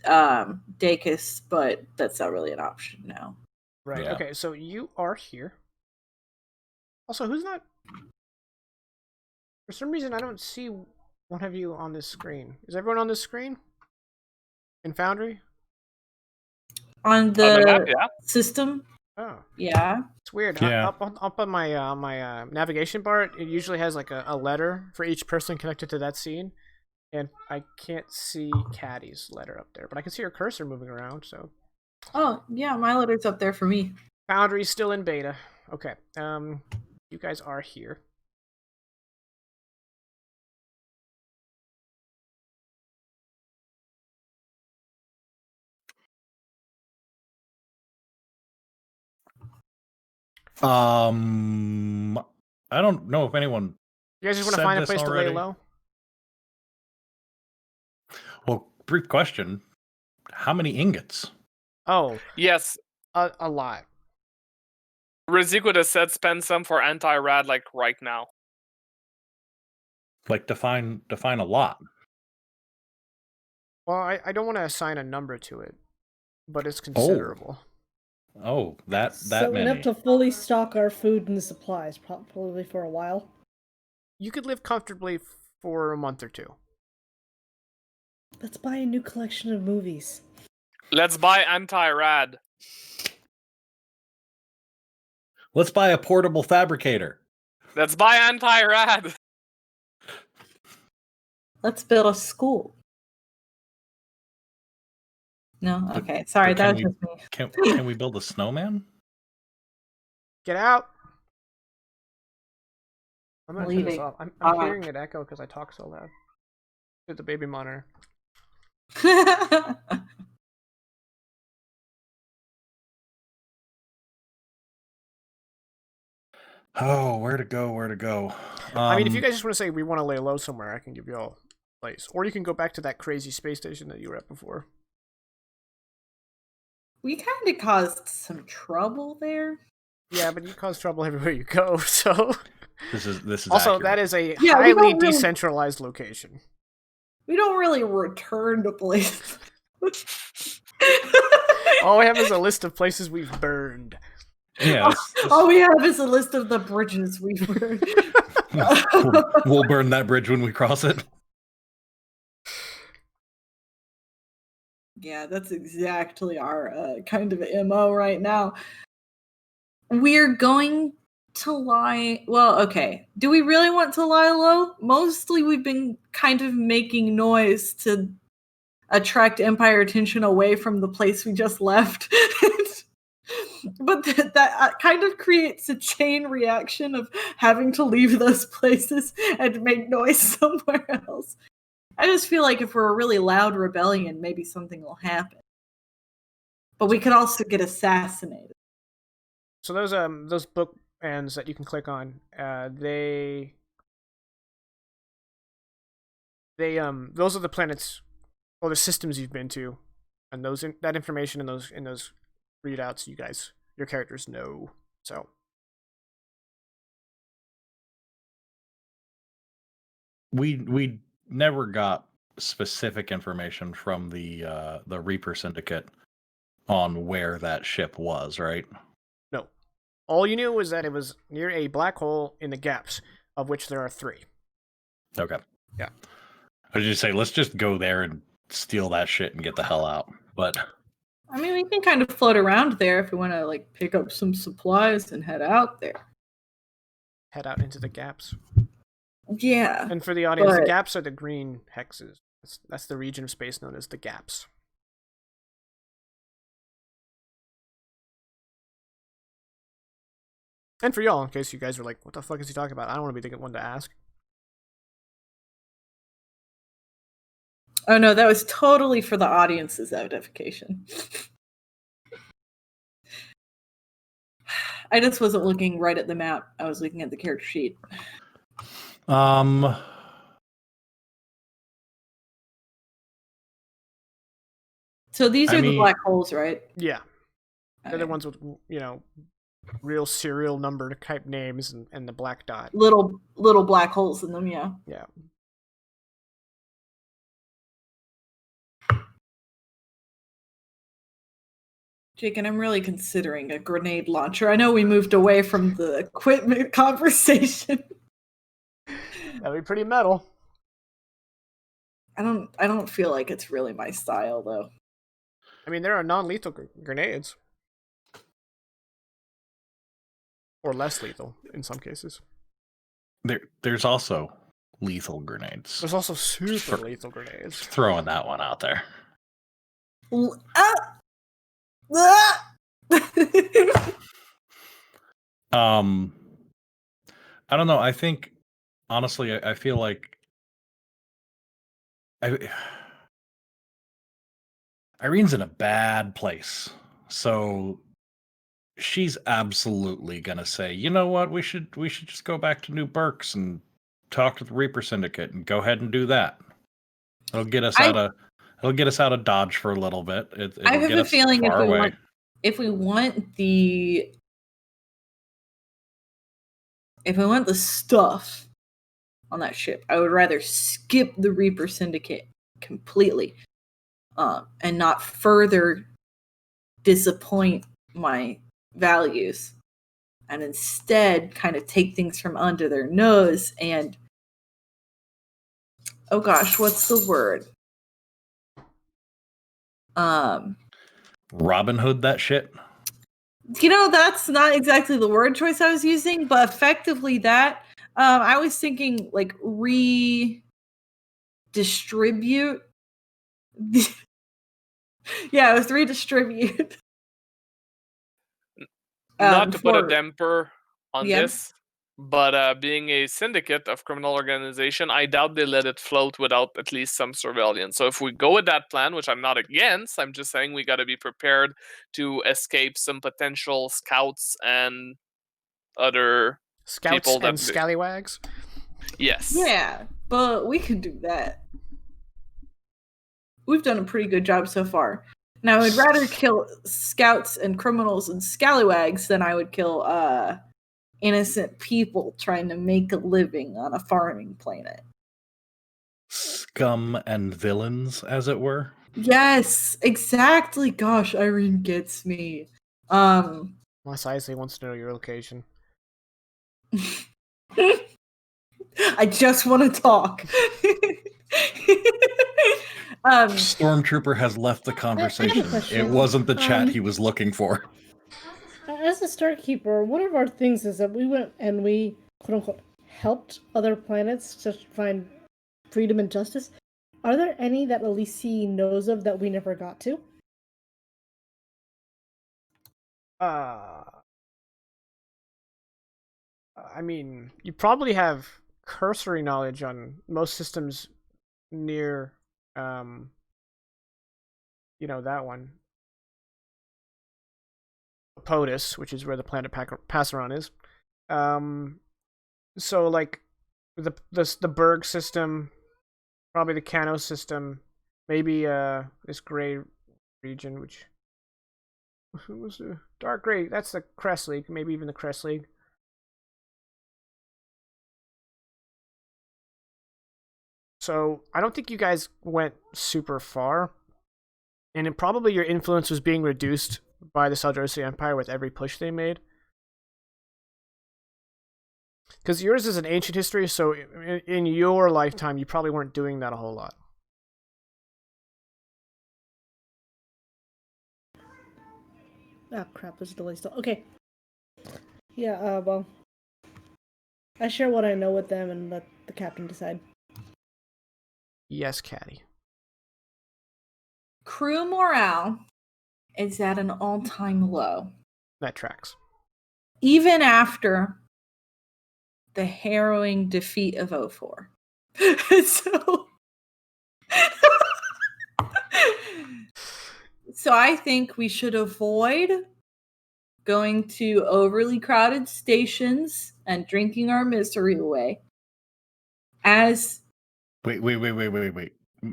Dacus, but that's not really an option now.
Right.
Yeah.
Okay, so you are here. Also, who's not... For some reason, I don't see one of you on this screen. Is everyone on this screen? In Foundry?
On the
map, yeah.
system?
Oh.
Yeah.
It's weird.
Yeah.
Up on my navigation bar, it usually has like a letter for each person connected to that scene. And I can't see Caddy's letter up there, but I can see her cursor moving around, so...
Oh, yeah, my letter's up there for me.
Foundry's still in beta. Okay. You guys are here.
I don't know if anyone.
You guys just want to
said
find a
this
place to
already.
lay low?
Well, brief question. How many ingots?
Oh,
Yes.
a lot.
Rizik would have said spend some for anti-rad like right now.
Like define a lot.
Well, I don't want to assign a number to it, but it's considerable.
Oh, that
So
many.
enough to fully stock our food and supplies, probably for a while.
You could live comfortably for a month or two.
Let's buy a new collection of movies.
Let's buy anti-rad.
Let's buy a portable fabricator.
Let's buy anti-rad.
Let's build a school. No? Okay. Sorry,
But
that was just me.
can we build a snowman?
Get out! I'm gonna turn this
Leaving.
off. I'm
Alright.
hearing it echo because I talk so loud. It's the baby monitor.
Oh, where to go? Where to go?
I mean, if you guys just want to say we want to lay low somewhere, I can give you all a place. Or you can go back to that crazy space station that you were at before.
We kind of caused some trouble there.
Yeah, but you cause trouble everywhere you go, so...
This is
Also,
accurate.
that is a
Yeah, we
highly
don't really-
decentralized location.
We don't really return to places.
All we have is a list of places we've burned.
Yeah,
All we have is a list of the bridges we've burned.
we'll burn that bridge when we cross it.
Yeah, that's exactly our kind of MO right now. We're going to lie. Well, okay. Do we really want to lie low? Mostly we've been kind of making noise to attract Empire attention away from the place we just left. But that kind of creates a chain reaction of having to leave those places and make noise somewhere else. I just feel like if we're a really loud rebellion, maybe something will happen. But we could also get assassinated.
So those bookends that you can click on, those are the planets or the systems you've been to, and that information in those readouts, your characters know. So
We never got specific information from the Reaper Syndicate on where that ship was, right?
no, all you knew was that it was near a black hole in the gaps, of which there are 3.
Okay.
Yeah.
I was just say let's just go there and steal that shit and get the hell out. But
I mean, we can kind of float around there if we want to, like, pick up some supplies and head out there.
Head out into the gaps.
Yeah.
And for the audience, the
but-
gaps are the green hexes. That's the region of space known as the gaps. And for y'all, in case you guys are like, what the fuck is he talking about? I don't want to be the one to ask.
Oh no, that was totally for the audience's edification. I just wasn't looking right at the map. I was looking at the character sheet. So these are the black holes, right?
Yeah. They're the
Okay.
ones with, real serial number type names and the black dot.
Little black holes in them, yeah.
Yeah.
Jake, and I'm really considering a grenade launcher. I know we moved away from the equipment conversation.
That'd be pretty metal.
I don't feel like it's really my style though.
I mean, there are non-lethal grenades. Or less lethal, in some cases.
there's also lethal grenades.
There's also super lethal grenades.
Just throwing that one out there. I don't know. I think honestly, I feel like Irene's in a bad place. So she's absolutely gonna say, you know what, we should just go back to New Berks and talk to the Reaper Syndicate and go ahead and do that. It'll get us out of Dodge for a little bit. It'll
I have
get
a
us
feeling
far away.
if we want the stuff on that ship, I would rather skip the Reaper Syndicate completely, and not further disappoint my values, and instead kind of take things from under their nose and, oh gosh, what's the word?
Robin Hood that shit.
That's not exactly the word choice I was using, but effectively that. I was thinking like redistribute Yeah, it was redistribute.
Not to put a
for-
damper on
Yeah.
this, but being a syndicate of criminal organization, I doubt they let it float without at least some surveillance. So if we go with that plan, which I'm not against, I'm just saying we got to be prepared to escape some potential scouts and other
Scouts
people that
and scallywags.
yes.
Yeah, but we can do that. We've done a pretty good job so far. Now, I would rather kill scouts and criminals and scallywags than I would kill innocent people trying to make a living on a farming planet.
Scum and villains, as it were.
Yes, exactly. Gosh, Irene gets me.
Unless Isley wants to know your location.
I just want to talk.
Stormtrooper has left the conversation.
question.
It wasn't the chat he was looking for.
As a Starkeeper, one of our things is that we went and we, quote unquote, helped other planets to find freedom and justice. Are there any that Elise knows of that we never got to?
I mean, you probably have cursory knowledge on most systems near, that one. POTUS, which is where the planet Passeron is. So like the Berg system, probably the Cano system, maybe this gray region, which was the dark gray. That's the Crest League, maybe even the Crest League. So I don't think you guys went super far, and probably your influence was being reduced by the Saldrosi Empire with every push they made. Because yours is an ancient history, so in your lifetime, you probably weren't doing that a whole lot.
Ah, crap, there's a delay still. Okay. Yeah, well, I share what I know with them and let the captain decide.
Yes, Caddy.
Crew morale is at an all-time low.
That tracks.
Even after the harrowing defeat of 04. So I think we should avoid going to overly crowded stations and drinking our misery away.
Wait.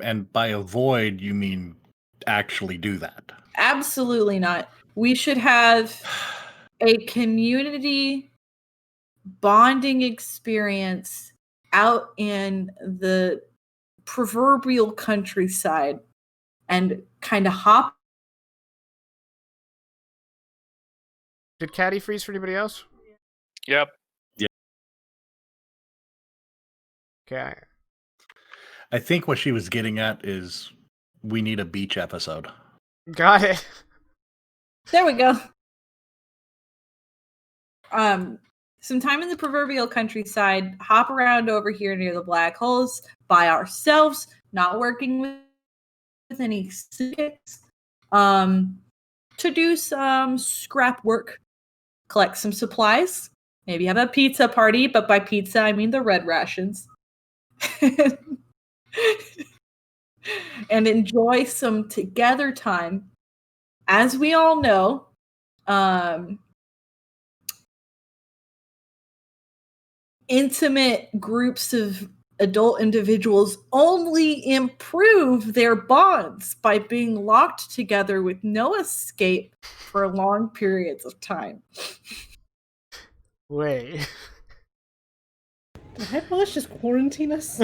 And by avoid, you mean actually do that?
Absolutely not. We should have a community bonding experience out in the proverbial countryside and kind of hop.
Did Caddy freeze for anybody else?
Yep.
Okay.
I think what she was getting at is we need a beach episode.
Got it.
There we go. Some time in the proverbial countryside, hop around over here near the black holes by ourselves, not working with any syndicates, to do some scrap work, collect some supplies, maybe have a pizza party, but by pizza I mean the red rations. And enjoy some together time. As we all know, intimate groups of adult individuals only improve their bonds by being locked together with no escape for long periods of time.
Wait.
Did Hyperlish just quarantine us?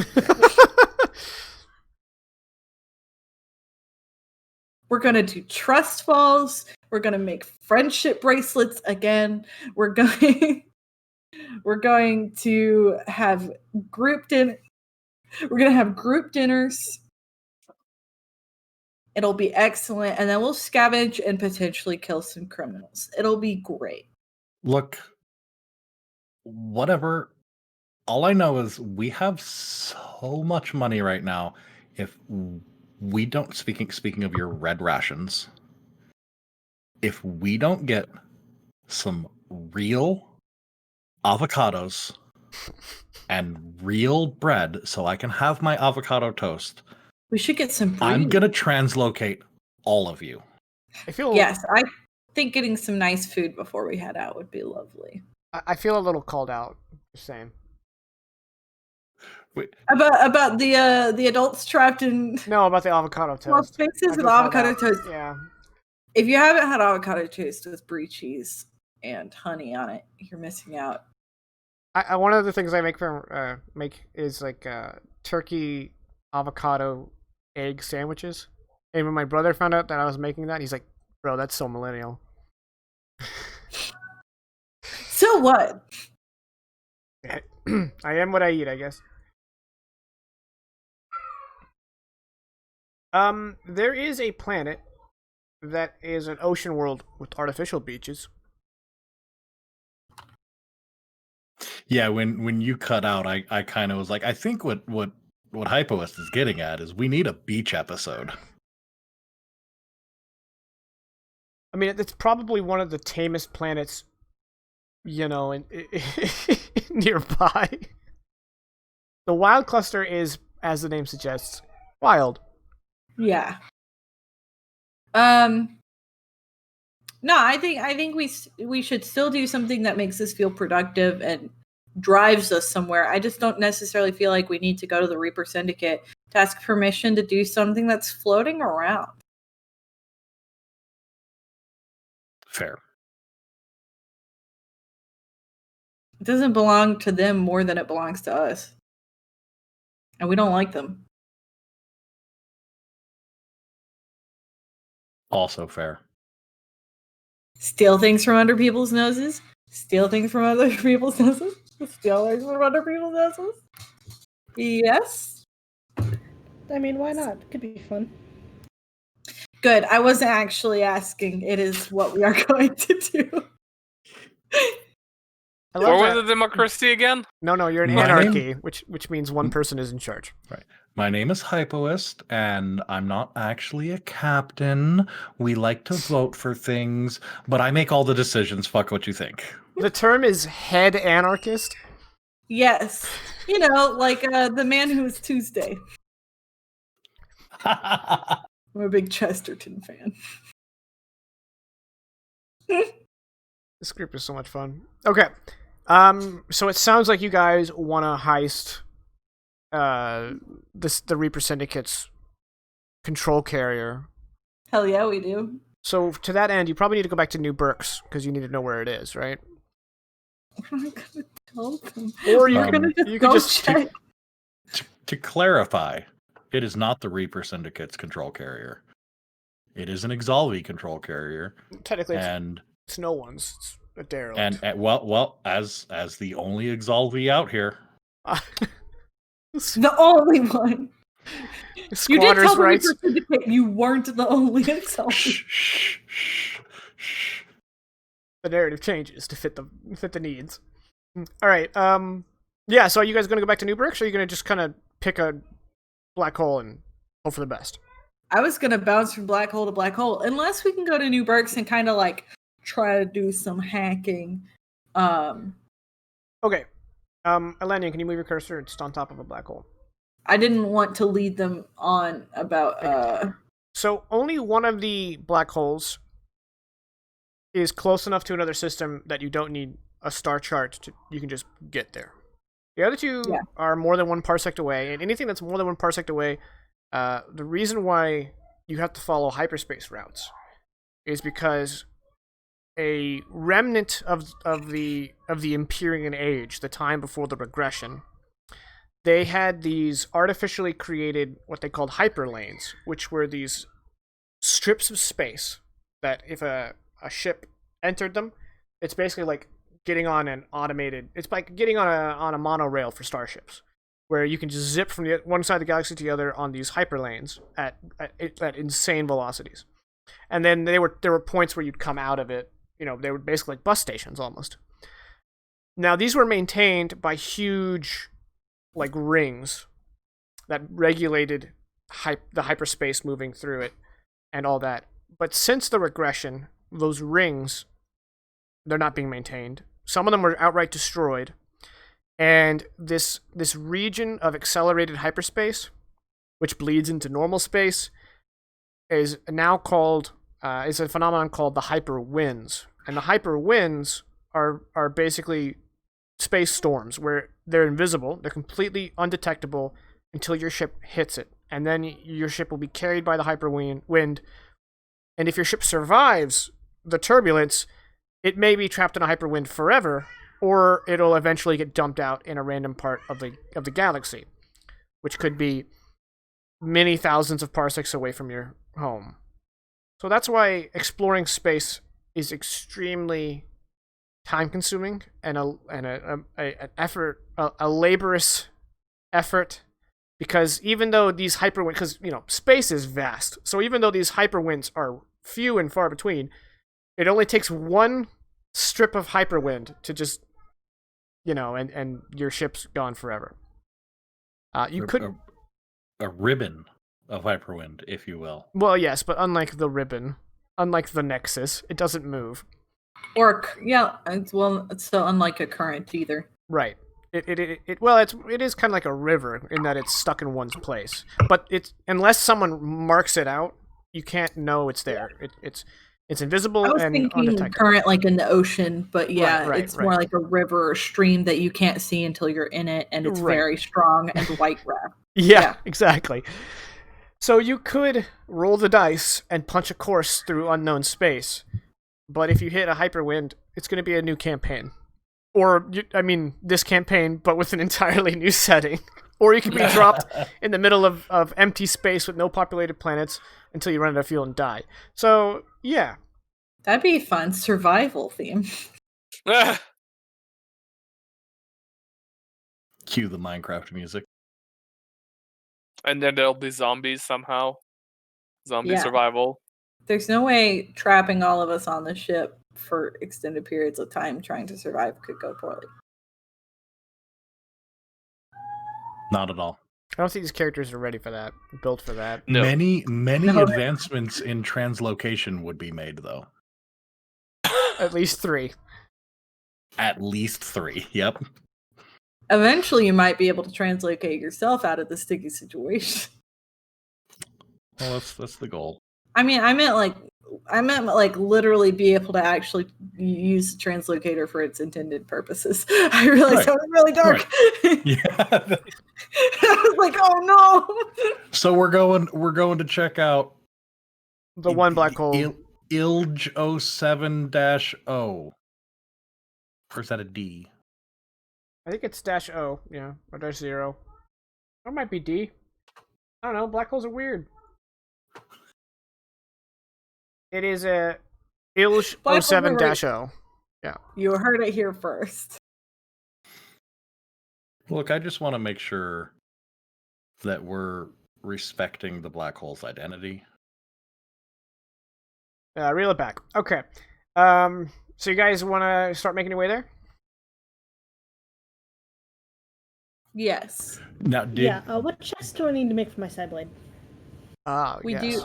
We're going to do trust falls. We're going to make friendship bracelets again. We're going to have group dinner. We're going to have group dinners. It'll be excellent. And then we'll scavenge and potentially kill some criminals. It'll be great.
Look, whatever. All I know is we have so much money right now. If we don't speaking of your red rations, if we don't get some real avocados and real bread so I can have my avocado toast,
We should get some
I'm
breed.
gonna translocate all of you.
I feel
Yes, I think getting some nice food before we head out would be lovely.
I feel a little called out. Just saying.
Wait,
About the adults trapped in
No, about the avocado
small
toast.
spaces
I
with
feel called
avocado
out.
toast.
Yeah.
If you haven't had avocado toast with brie cheese and honey on it, you're missing out.
One of the things I make is like turkey avocado egg sandwiches. And when my brother found out that I was making that, he's like, "Bro, that's so millennial."
So what?
I am what I eat, I guess. There is a planet that is an ocean world with artificial beaches.
Yeah, when you cut out, I kind of was like, I think what Hypoist is getting at is we need a beach episode.
I mean, it's probably one of the tamest planets, in nearby. The wild cluster is, as the name suggests, wild.
Yeah. No, I think we should still do something that makes us feel productive and drives us somewhere. I just don't necessarily feel like we need to go to the Reaper Syndicate to ask permission to do something that's floating around.
Fair.
It doesn't belong to them more than it belongs to us. And we don't like them.
Also fair.
Steal things from under people's noses. Steal things from other people's noses. Steal things from other people's noses. Yes.
I mean, why not? It could be fun.
Good. I wasn't actually asking. It is what we are going to do.
I
Or
love
was
that.
it democracy again?
No, you're in
My
anarchy, which means one person is in charge.
My name is Hypoist, and I'm not actually a captain. We like to vote for things, but I make all the decisions. Fuck what you think.
The term is head anarchist.
Yes. Like the man who was Tuesday. I'm a big Chesterton fan.
This group is so much fun. Okay. So it sounds like you guys want to heist the Reaper Syndicate's control carrier.
Hell yeah, we do.
So to that end, you probably need to go back to New Berks because you need to know where it is, right?
We're not gonna tell them.
Or you
We're gonna
you
go
could just
check.
To clarify, it is not the Reaper Syndicate's control carrier. It is an Exalvi control carrier,
technically
and
it's no one's. It's a derelict.
and well, as the only Exalvi out here,
The only one. You did
Squatters'
tell the
rights.
Reaper Syndicate you weren't the only exalted.
shh.
The narrative changes to fit the needs. All right. Yeah. So are you guys going to go back to New Berks, or are you going to just kind of pick a black hole and hope for the best?
I was gonna bounce from black hole to black hole, unless we can go to New Berks and kind of like try to do some hacking.
Okay. Elenian, can you move your cursor? It's on top of a black hole.
I didn't want to lead them on about.
So only one of the black holes is close enough to another system that you don't need a star chart you can just get there. The other two are more than 1 parsec away, and anything that's more than 1 parsec away, the reason why you have to follow hyperspace routes is because a remnant of the Empyrean Age, the time before the regression, they had these artificially created what they called hyperlanes, which were these strips of space that if a ship entered them, it's basically like getting on an automated. It's like getting on a monorail for starships, where you can just zip from the one side of the galaxy to the other on these hyperlanes at insane velocities. And then there were points where you'd come out of it. They were basically like bus stations almost. Now these were maintained by huge, like, rings that regulated the hyperspace moving through it and all that. But since the regression, those rings, they're not being maintained. Some of them were outright destroyed. And this region of accelerated hyperspace, which bleeds into normal space, is now called is a phenomenon called the hyperwinds. And the hyperwinds are basically space storms where they're invisible, they're completely undetectable until your ship hits it. And then your ship will be carried by the hyperwind. And if your ship survives the turbulence, it may be trapped in a hyperwind forever, or it'll eventually get dumped out in a random part of the galaxy, which could be many thousands of parsecs away from your home. So that's why exploring space is extremely time-consuming and an effort, a laborious effort, because even though these hyperwinds, because space is vast, so even though these hyperwinds are few and far between, it only takes one strip of hyperwind to just and your ship's gone forever. You could
a ribbon of hyperwind, if you will.
Well, yes, but unlike the ribbon, unlike the Nexus, it doesn't move.
Or it's so unlike a current either.
Right. It is kind of like a river in that it's stuck in one's place. But it's unless someone marks it out, you can't know it's there. It's invisible
I was
and
thinking
undetectable.
current like in the ocean, but yeah,
Right,
it's more like a river or stream that you can't see until you're in it, and it's
Right.
very strong and white wrapped.
Yeah, exactly. So you could roll the dice and punch a course through unknown space, but if you hit a hyperwind, it's going to be a new campaign. Or, this campaign, but with an entirely new setting. Or you can be dropped in the middle of empty space with no populated planets until you run out of fuel and die. So, yeah.
That'd be fun. Survival theme.
Cue the Minecraft music.
And then there'll be zombies somehow. Zombie
Yeah.
survival.
There's no way trapping all of us on the ship for extended periods of time trying to survive could go poorly.
Not at all.
I don't think these characters are ready for that, built for that.
No.
Many
No.
advancements in translocation would be made, though.
At least 3.
At least 3. Yep.
Eventually, you might be able to translocate yourself out of the sticky situation.
Well, that's the goal.
I meant like literally be able to actually use the translocator for its intended purposes. I realized that was really dark.
Right. Yeah.
I was like, oh no.
So we're going to check out
The one black hole.
Ilge 07-0. Or is that a D?
I think it's -O, yeah, or -0. Or it might be D. I don't know, black holes are weird. It is a Ilge
Black holes are
07-O. Yeah.
You heard it here first.
Look, I just want to make sure that we're respecting the black hole's identity.
Reel it back. Okay. So you guys want to start making your way there?
Yes.
Now,
what chest do I need to make for my side blade?
We
yes.
do.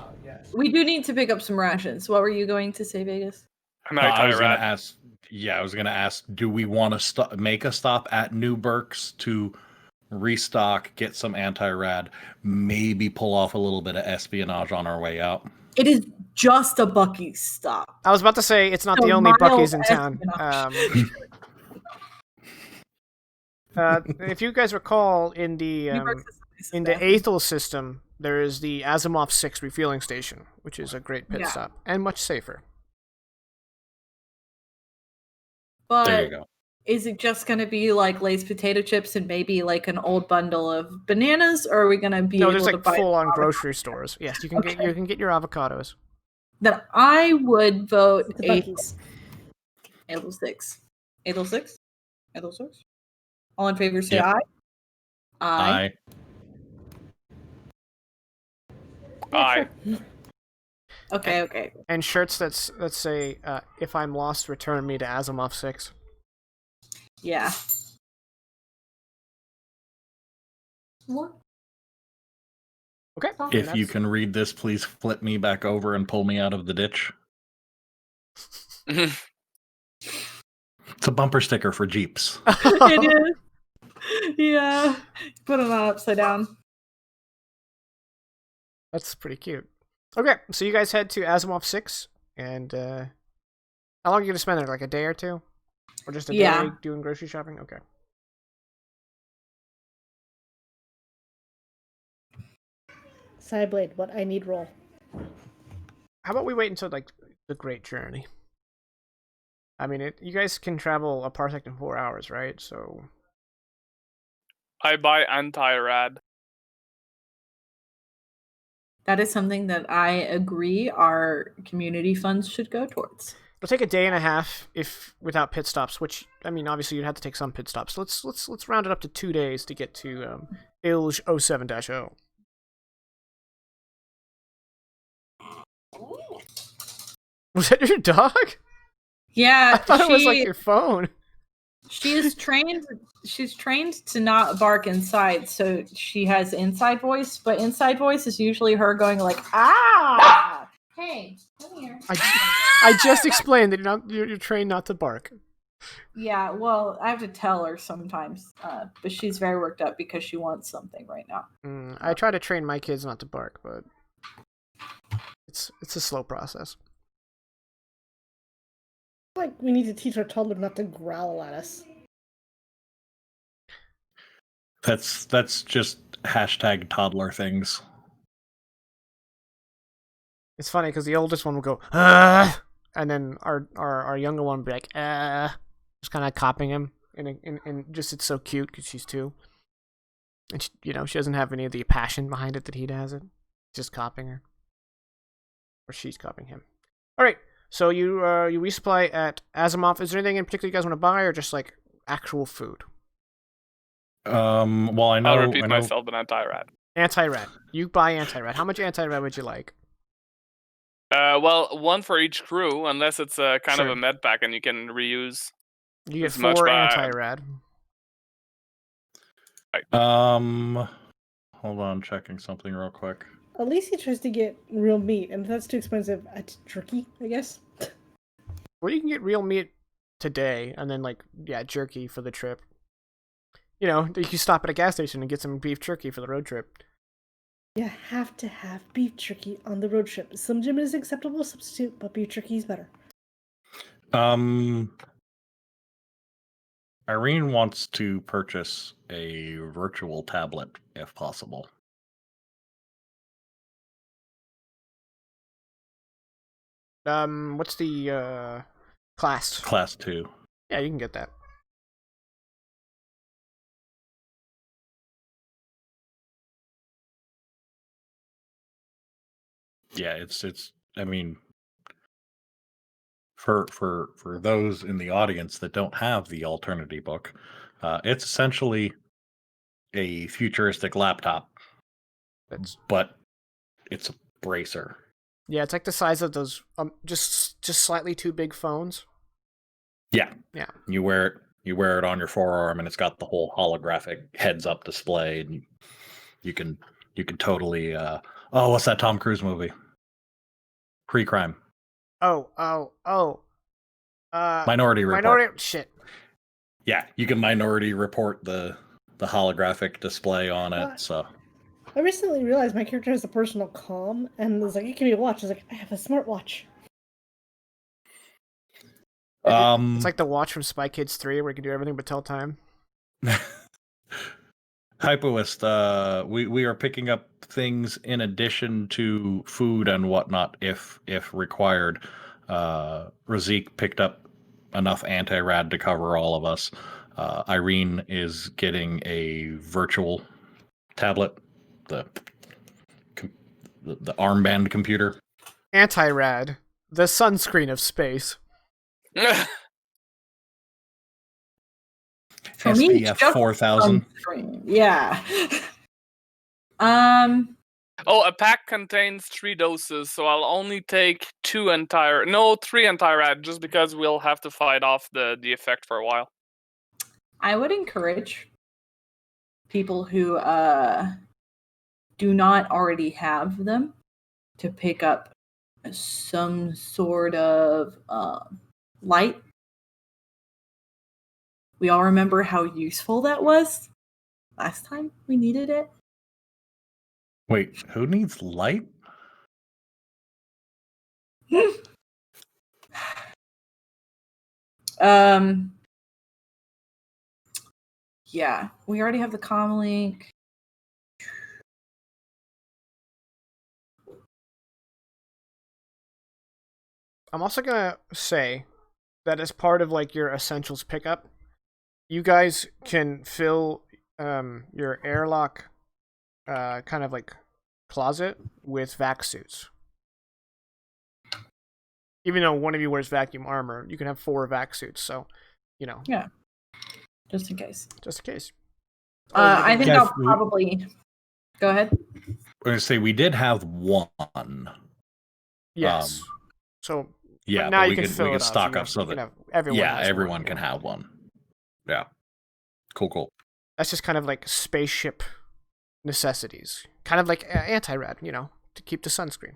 We do need to pick up some rations. What were you going to say, Vegas?
I was going to ask. Yeah, I was going to ask. Do we want to make a stop at New Berks to restock, get some anti-rad, maybe pull off a little bit of espionage on our way out?
It is just a Buc-ee's stop.
I was about to say it's not
So
the only
mild
Buc-ee's in town. If you guys recall, in the Aethel system, there is the Asimov 6 refueling station, which is a great pit stop and much safer.
But
There you go.
is it just going to be like Lay's potato chips and maybe like an old bundle of bananas, or are we going to be
No,
able
there's
to
like
buy
full-on
avocados?
grocery stores. Yes, you can get your avocados.
Then I would vote
The Buc-ee's.
Aethel 6. Aethel 6? Aethel 6? All in favor say
Yep.
aye.
Aye.
Okay.
And shirts that say, if I'm lost, return me to Asimov 6.
Yeah. What?
Okay.
If you can read this, please flip me back over and pull me out of the ditch. It's a bumper sticker for Jeeps.
It is. Yeah. Put it on upside down.
That's pretty cute. Okay, so you guys head to Asimov 6, and how long are you going to spend there? Like a day or two? Or just a day doing grocery shopping? Okay.
Sideblade, what I need roll.
How about we wait until, like, the Great Journey? I mean, you guys can travel a parsec in 4 hours, right? So...
I buy anti-rad.
That is something that I agree our community funds should go towards.
It'll take a day and a half if without pit stops, which, I mean, obviously you'd have to take some pit stops. Let's round it up to 2 days to get to Ilge 07-0. Was that your dog?
Yeah,
I thought it was like your phone.
She's trained to not bark inside, so she has inside voice, but inside voice is usually her going like, ah! Hey, come here.
I just explained that you're trained not to bark.
Yeah, well, I have to tell her sometimes, but she's very worked up because she wants something right now.
I try to train my kids not to bark, but it's a slow process.
Like we need to teach our toddler not to growl at us.
That's just hashtag toddler things.
It's funny because the oldest one will go, ah! And then our younger one will be like, just kind of copying him, and just it's so cute because she's 2, and she doesn't have any of the passion behind it that he has. Just copying her, or she's copying him. All right, so you resupply at Asimov. Is there anything in particular you guys want to buy, or just like actual food?
Well,
I'll repeat myself, but anti-rad.
Anti-rad. You buy anti-rad. How much anti-rad would you like?
Well, 1 for each crew, unless it's a kind of
Sure.
a med pack and you can reuse.
You get
as much
4
by-
anti-rad.
Hold on, checking something real quick.
Alicia tries to get real meat, and if that's too expensive, jerky, I guess.
Well, you can get real meat today, and then jerky for the trip. You can stop at a gas station and get some beef jerky for the road trip.
You have to have beef jerky on the road trip. Some gym is acceptable substitute, but beef jerky is better.
Irene wants to purchase a virtual tablet, if possible.
What's the class?
Class 2.
Yeah, you can get that.
Yeah, it's I mean, for those in the audience that don't have the Alternity book, it's essentially a futuristic laptop. But it's a bracer.
Yeah, it's like the size of those just slightly too big phones.
Yeah.
Yeah.
You wear it on your forearm, and it's got the whole holographic heads-up display, and you can totally what's that Tom Cruise movie? Pre-Crime. Minority Report.
Shit.
Yeah, you can Minority Report the holographic display on it. So
I recently realized my character has a personal comm, and was like, "It can be a watch." I was like, "I have a smartwatch."
It's like the watch from Spy Kids 3, where you can do everything but tell time.
Hypoist, we are picking up things in addition to food and whatnot if required. Razik picked up enough anti-rad to cover all of us. Irene is getting a virtual tablet, the armband computer.
Anti-rad, the sunscreen of space.
For me,
SPF 4000.
Yeah.
Oh, a pack contains 3 doses, so I'll only take 3 anti-rad, just because we'll have to fight off the effect for a while.
I would encourage people who do not already have them, to pick up some sort of light. We all remember how useful that was last time we needed it.
Wait, who needs light?
Yeah, we already have the comm link.
I'm also gonna say that as part of like your essentials pickup, you guys can fill your airlock kind of like closet with vac suits. Even though one of you wears vacuum armor, you can have 4 vac suits. So, you know.
Yeah, just in case.
Just in case.
I think
Yeah,
I'll probably go ahead.
I'm going to say we did have one.
Yes. So
yeah,
now
but
you
we
can
could
fill it
stock
up
up so that
everyone
can have one. Yeah. Cool.
That's just kind of like spaceship necessities. Kind of like anti-rad, to keep the sunscreen.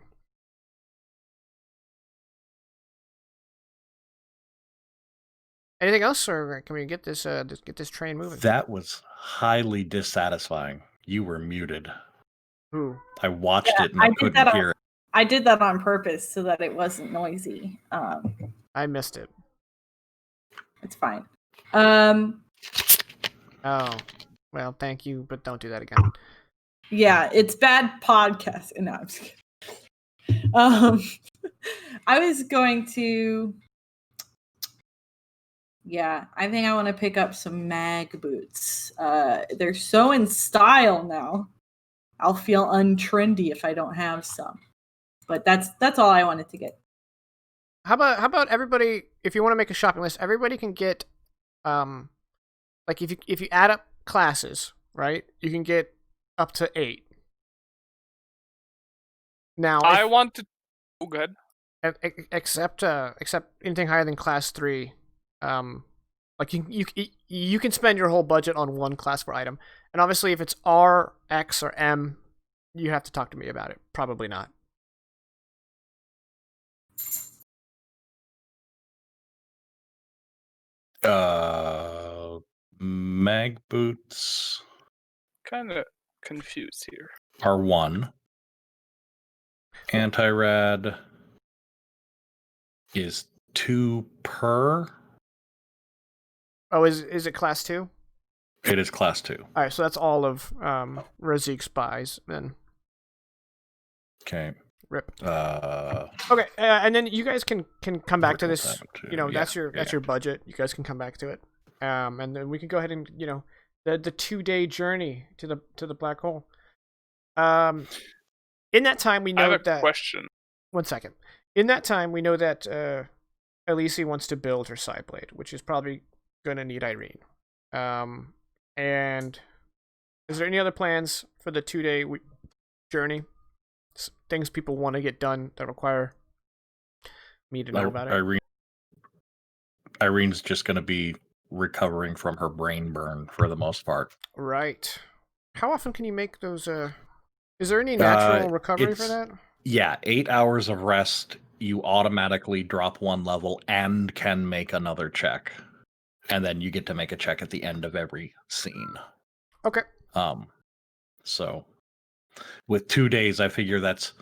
Anything else, or can we get this train moving?
That was highly dissatisfying. You were muted.
Who?
I watched it and I couldn't hear it.
I did that on purpose so that it wasn't noisy.
I missed it.
It's fine.
Oh, well, thank you, but don't do that again.
Yeah, it's bad podcasting. No, I'm just kidding. I was going to. Yeah, I think I want to pick up some mag boots. They're so in style now. I'll feel untrendy if I don't have some. But that's all I wanted to get.
How about everybody? If you want to make a shopping list, everybody can get, like if you add up classes, right? You can get up to 8. Now,
I want to. Oh, good.
Except anything higher than class 3, like you can spend your whole budget on one class 4 item, and obviously if it's R, X, or M, you have to talk to me about it. Probably not.
Mag boots
Kind of confused here.
are 1. Anti-rad is 2 per.
Oh, is it class 2?
It is class 2.
All right, so that's all of Razik's buys then.
Okay.
Rip.
Okay,
and then you guys can come back to this. That's your budget. You guys can come back to it. And then we can go ahead and the 2-day journey to the black hole. In that time we know
I have a
that.
Question.
1 second. In that time we know that Elise wants to build her side blade, which is probably gonna need Irene. And is there any other plans for the 2-day journey? Things people want to get done that require me to know about it?
Irene's just going to be recovering from her brain burn for the most part.
Right. How often can you make those? Is there any natural recovery for that?
Yeah, 8 hours of rest. You automatically drop 1 level and can make another check, and then you get to make a check at the end of every scene.
Okay.
So with 2 days, I figure that's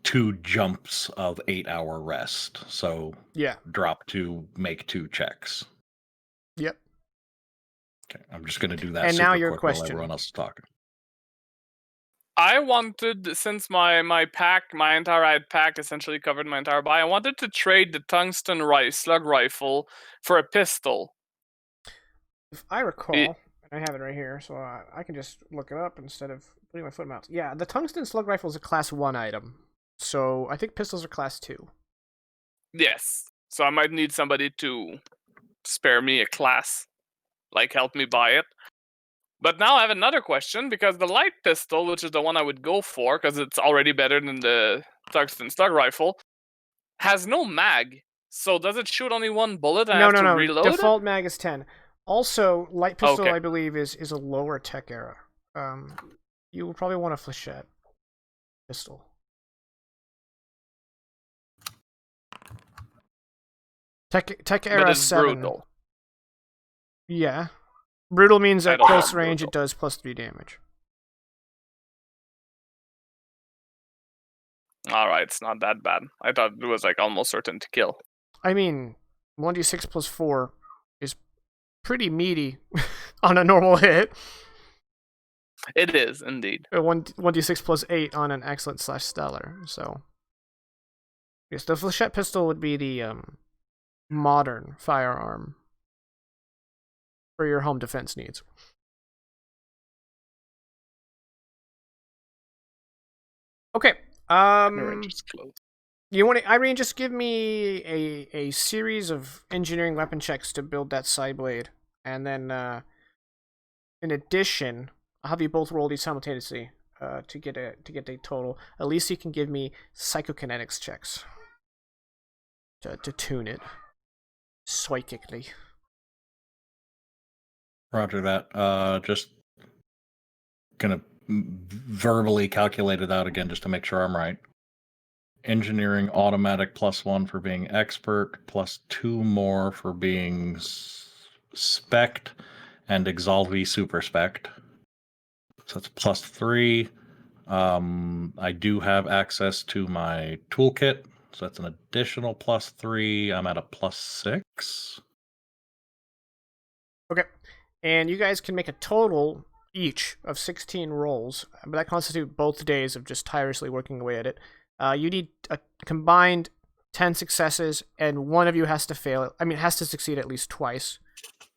2 jumps of 8-hour rest. So
yeah,
drop 2, make 2 checks.
Yep.
Okay, I'm just gonna do that.
And
super
now your
quick
question.
While everyone else is talking.
I wanted, since my anti-rad pack essentially covered my entire buy, I wanted to trade the tungsten slug rifle for a pistol.
If I recall, I have it right here, so I can just look it up instead of putting my foot in my mouth. Yeah, the tungsten slug rifle is a class 1 item, so I think pistols are class 2.
Yes, so I might need somebody to spare me a class, like help me buy it. But now I have another question, because the light pistol, which is the one I would go for, because it's already better than the tungsten slug rifle, has no mag. So does it shoot only 1 bullet and I have to reload?
Default mag is 10. Also, light pistol,
Okay.
I believe, is a lower tech era. You will probably want a flechette. pistol. Tech
But
era
it's
7.
brutal.
Yeah. Brutal means
I
at
don't
close
want
range
brutal.
it does +3 damage.
Alright, it's not that bad. I thought it was like almost certain to kill.
I mean, 1d6 + 4 is pretty meaty on a normal hit.
It is, indeed.
1d6 + 8 on an excellent/stellar. So, yes, the flechette pistol would be the modern firearm for your home defense needs. Okay.
Range is close.
You want to, Irene? Just give me a series of engineering weapon checks to build that side blade, and then in addition, I'll have you both roll these simultaneously to get a total. At least you can give me psychokinetics checks to tune it psychically.
Roger that. Just gonna verbally calculate it out again just to make sure I'm right. Engineering automatic +1 for being expert, +2 more for being spect, and Exalvi super spect. So that's +3. I do have access to my toolkit, so that's an additional +3. I'm at a +6.
Okay, and you guys can make a total each of 16 rolls, but that constitutes both days of just tirelessly working away at it. You need a combined 10 successes, and one of you has to fail. I mean, has to succeed at least twice.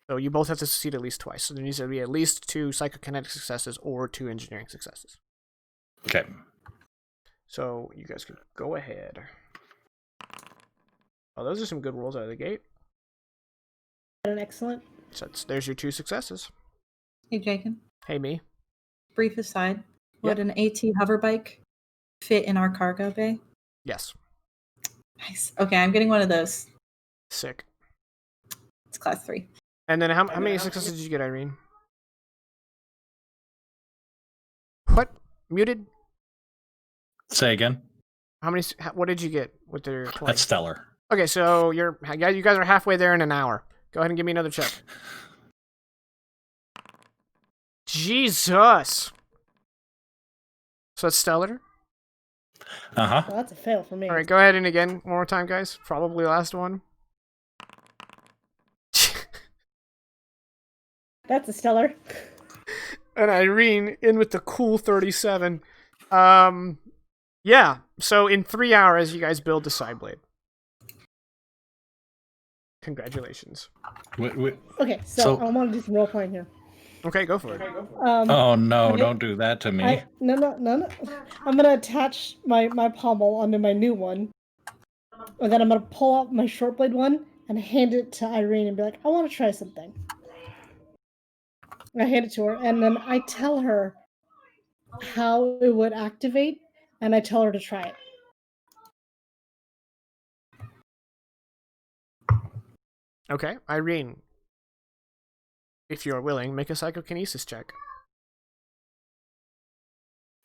So you both have to succeed at least twice. So there needs to be at least 2 psychokinetic successes or 2 engineering successes.
Okay.
So you guys can go ahead. Oh, those are some good rolls out of the gate.
An excellent.
So there's your 2 successes.
Hey, Jacob.
Hey, me.
Brief aside. Would
Yep.
an AT hover bike fit in our cargo bay?
Yes.
Nice. Okay, I'm getting one of those.
Sick.
It's class 3.
And then how many successes did you get, Irene? What? Muted?
Say again.
What did you get with your 20?
That's stellar.
Okay, so you guys are halfway there in an hour. Go ahead and give me another check. Jesus. So that's stellar.
Uh-huh.
Well, that's a fail for me.
All right, go ahead and again one more time, guys. Probably last one.
That's a stellar.
And Irene in with the cool 37. Yeah. So in 3 hours, you guys build the side blade. Congratulations.
Okay, so I want to do some role playing here.
Okay, go for it.
Oh no!
okay.
Don't do that to me.
No. I'm gonna attach my pommel onto my new one, and then I'm gonna pull out my short blade one and hand it to Irene and be like, "I want to try something." I hand it to her, and then I tell her how it would activate, and I tell her to try it.
Okay, Irene. If you're willing, make a psychokinesis check.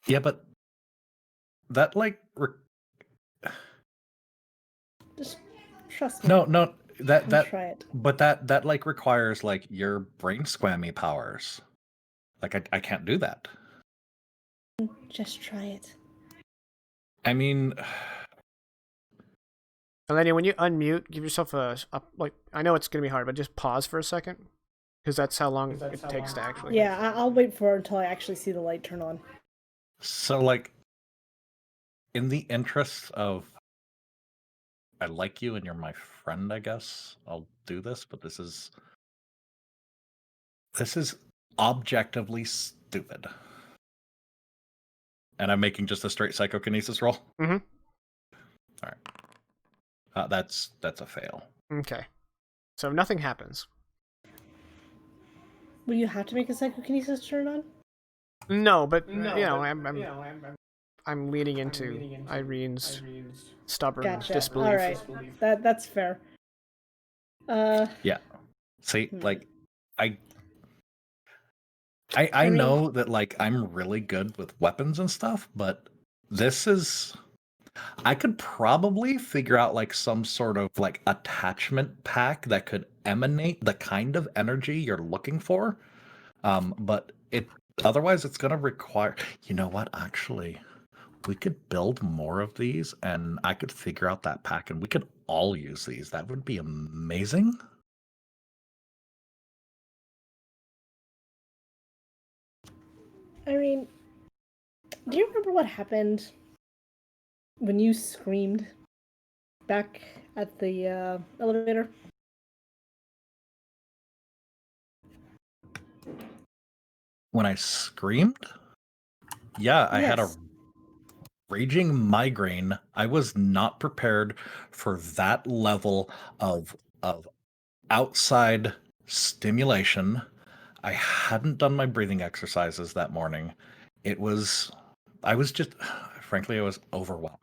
Yeah, but that
Just trust me.
no that
Try it.
but that requires your brain squammy powers. I can't do that.
Just try it.
I mean,
Elenia, when you unmute, give yourself I know it's gonna be hard, but just pause for a second, because that's how long it takes to actually.
Yeah, I'll wait for it until I actually see the light turn on.
so in the interest of I like you and you're my friend, I guess I'll do this, but this is objectively stupid. And I'm making just a straight psychokinesis roll.
Mm-hmm.
All right. That's a fail.
Okay. So nothing happens.
Will you have to make a psychokinesis turn on?
No, but I'm leaning into Irene's stubborn disbelief.
All right, that's fair.
Yeah. See, I know that I'm really good with weapons and stuff, but this is. I could probably figure out like some sort of like attachment pack that could emanate the kind of energy you're looking for. But otherwise it's gonna require. You know what? Actually, we could build more of these, and I could figure out that pack, and we could all use these. That would be amazing.
I mean, do you remember what happened when you screamed back at the elevator?
When I screamed, yeah, I had a
Yes.
raging migraine. I was not prepared for that level of outside stimulation. I hadn't done my breathing exercises that morning. I was just, frankly, I was overwhelmed.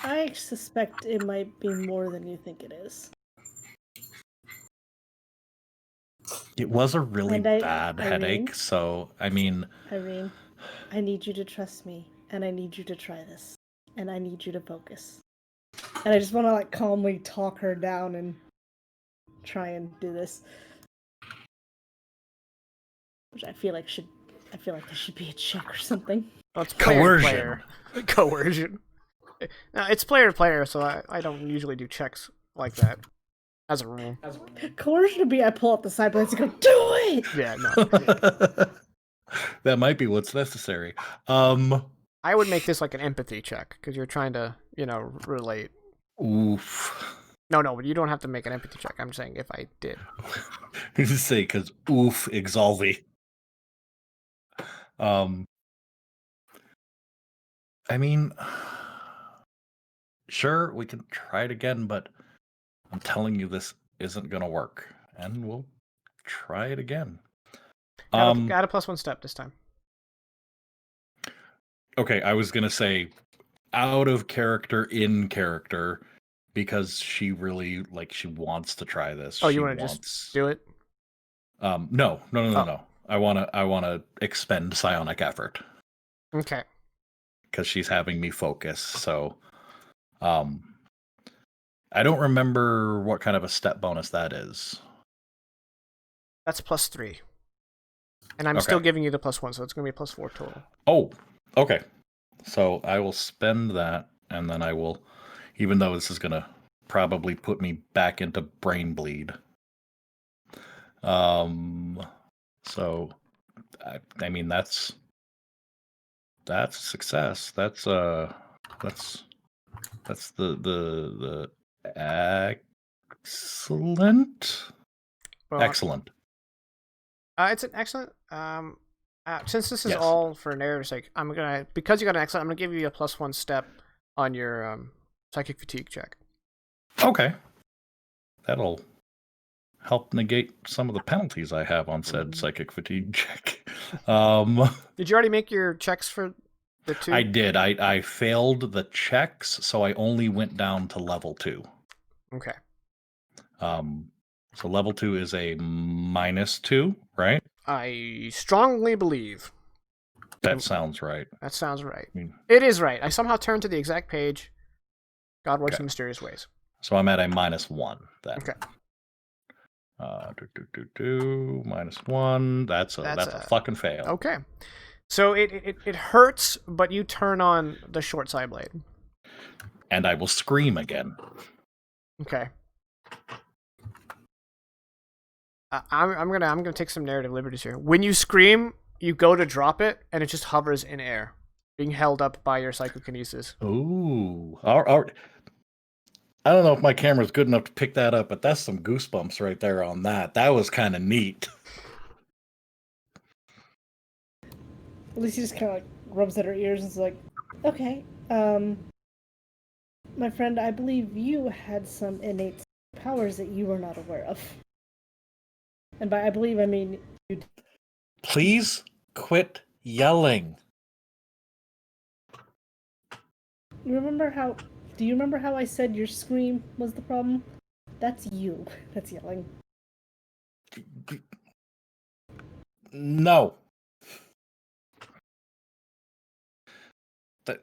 I suspect it might be more than you think it is.
It was a really
And
bad
Irene?
headache, so I mean,
Irene, I need you to trust me, and I need you to try this, and I need you to focus. And I just want to like calmly talk her down and try and do this, which I feel like there should be a check or something.
Well, it's player to
Coercion.
player. Coercion. Now, it's player to player, so I don't usually do checks like that. As a rule.
Coercion would be I pull up the side blades and go, do it!
Yeah, no.
That might be what's necessary.
I would make this like an empathy check, because you're trying to, relate.
Oof.
No, you don't have to make an empathy check. I'm saying if I did.
You just say because oof, Exalvi. I mean, sure, we can try it again, but I'm telling you, this isn't gonna work, and we'll try it again.
Add a +1 step this time.
Okay, I was gonna say out of character, in character, because she really she wants to try this.
Oh, you want to just do it?
No. I wanna expend psionic effort.
Okay.
Because she's having me focus. So, I don't remember what kind of a step bonus that is.
That's +3. And I'm still giving you the +1, so it's going to be a +4 total.
Oh, okay. So I will spend that, and then I will, even though this is going to probably put me back into brain bleed. So, I mean, that's success. That's the excellent.
Well,
Excellent.
It's an excellent. Since this is all for narrative's sake, because you got an excellent, I'm gonna give you a +1 step on your psychic fatigue check.
Okay, that'll help negate some of the penalties I have on said psychic fatigue check.
Did you already make your checks for the 2?
I did. I failed the checks, so I only went down to level 2.
Okay.
So level 2 is a -2, right?
I strongly believe.
That sounds right.
That sounds right. It is right. I somehow turned to the exact page. God works in mysterious ways.
So I'm at a -1 then.
Okay.
-1. That's a fucking fail.
Okay. So it hurts, but you turn on the short side blade.
And I will scream again.
Okay. I'm gonna take some narrative liberties here. When you scream, you go to drop it, and it just hovers in air, being held up by your psychokinesis.
Ooh. I don't know if my camera's good enough to pick that up, but that's some goosebumps right there on that. That was kind of neat.
At least he just kind of like rubs at her ears and is like, okay, my friend, I believe you had some innate powers that you were not aware of. And by I believe, I mean you.
Please quit yelling.
Do you remember how I said your scream was the problem? That's you that's yelling.
No. That...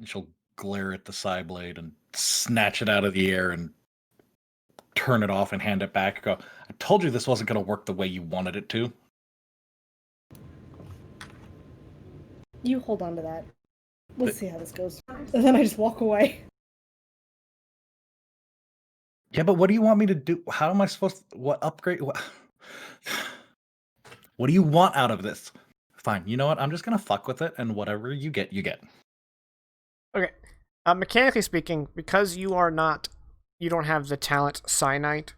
She'll glare at the Psyblade and snatch it out of the air and turn it off and hand it back. Go, I told you this wasn't going to work the way you wanted it to.
You hold on to that. Let's see how this goes. And then I just walk away.
Yeah, but what do you want me to do? How am I supposed to... What upgrade... What do you want out of this? Fine, you know what? I'm just going to fuck with it, and whatever you get, you get.
Okay. Mechanically speaking, because you don't have the talent Cyanite,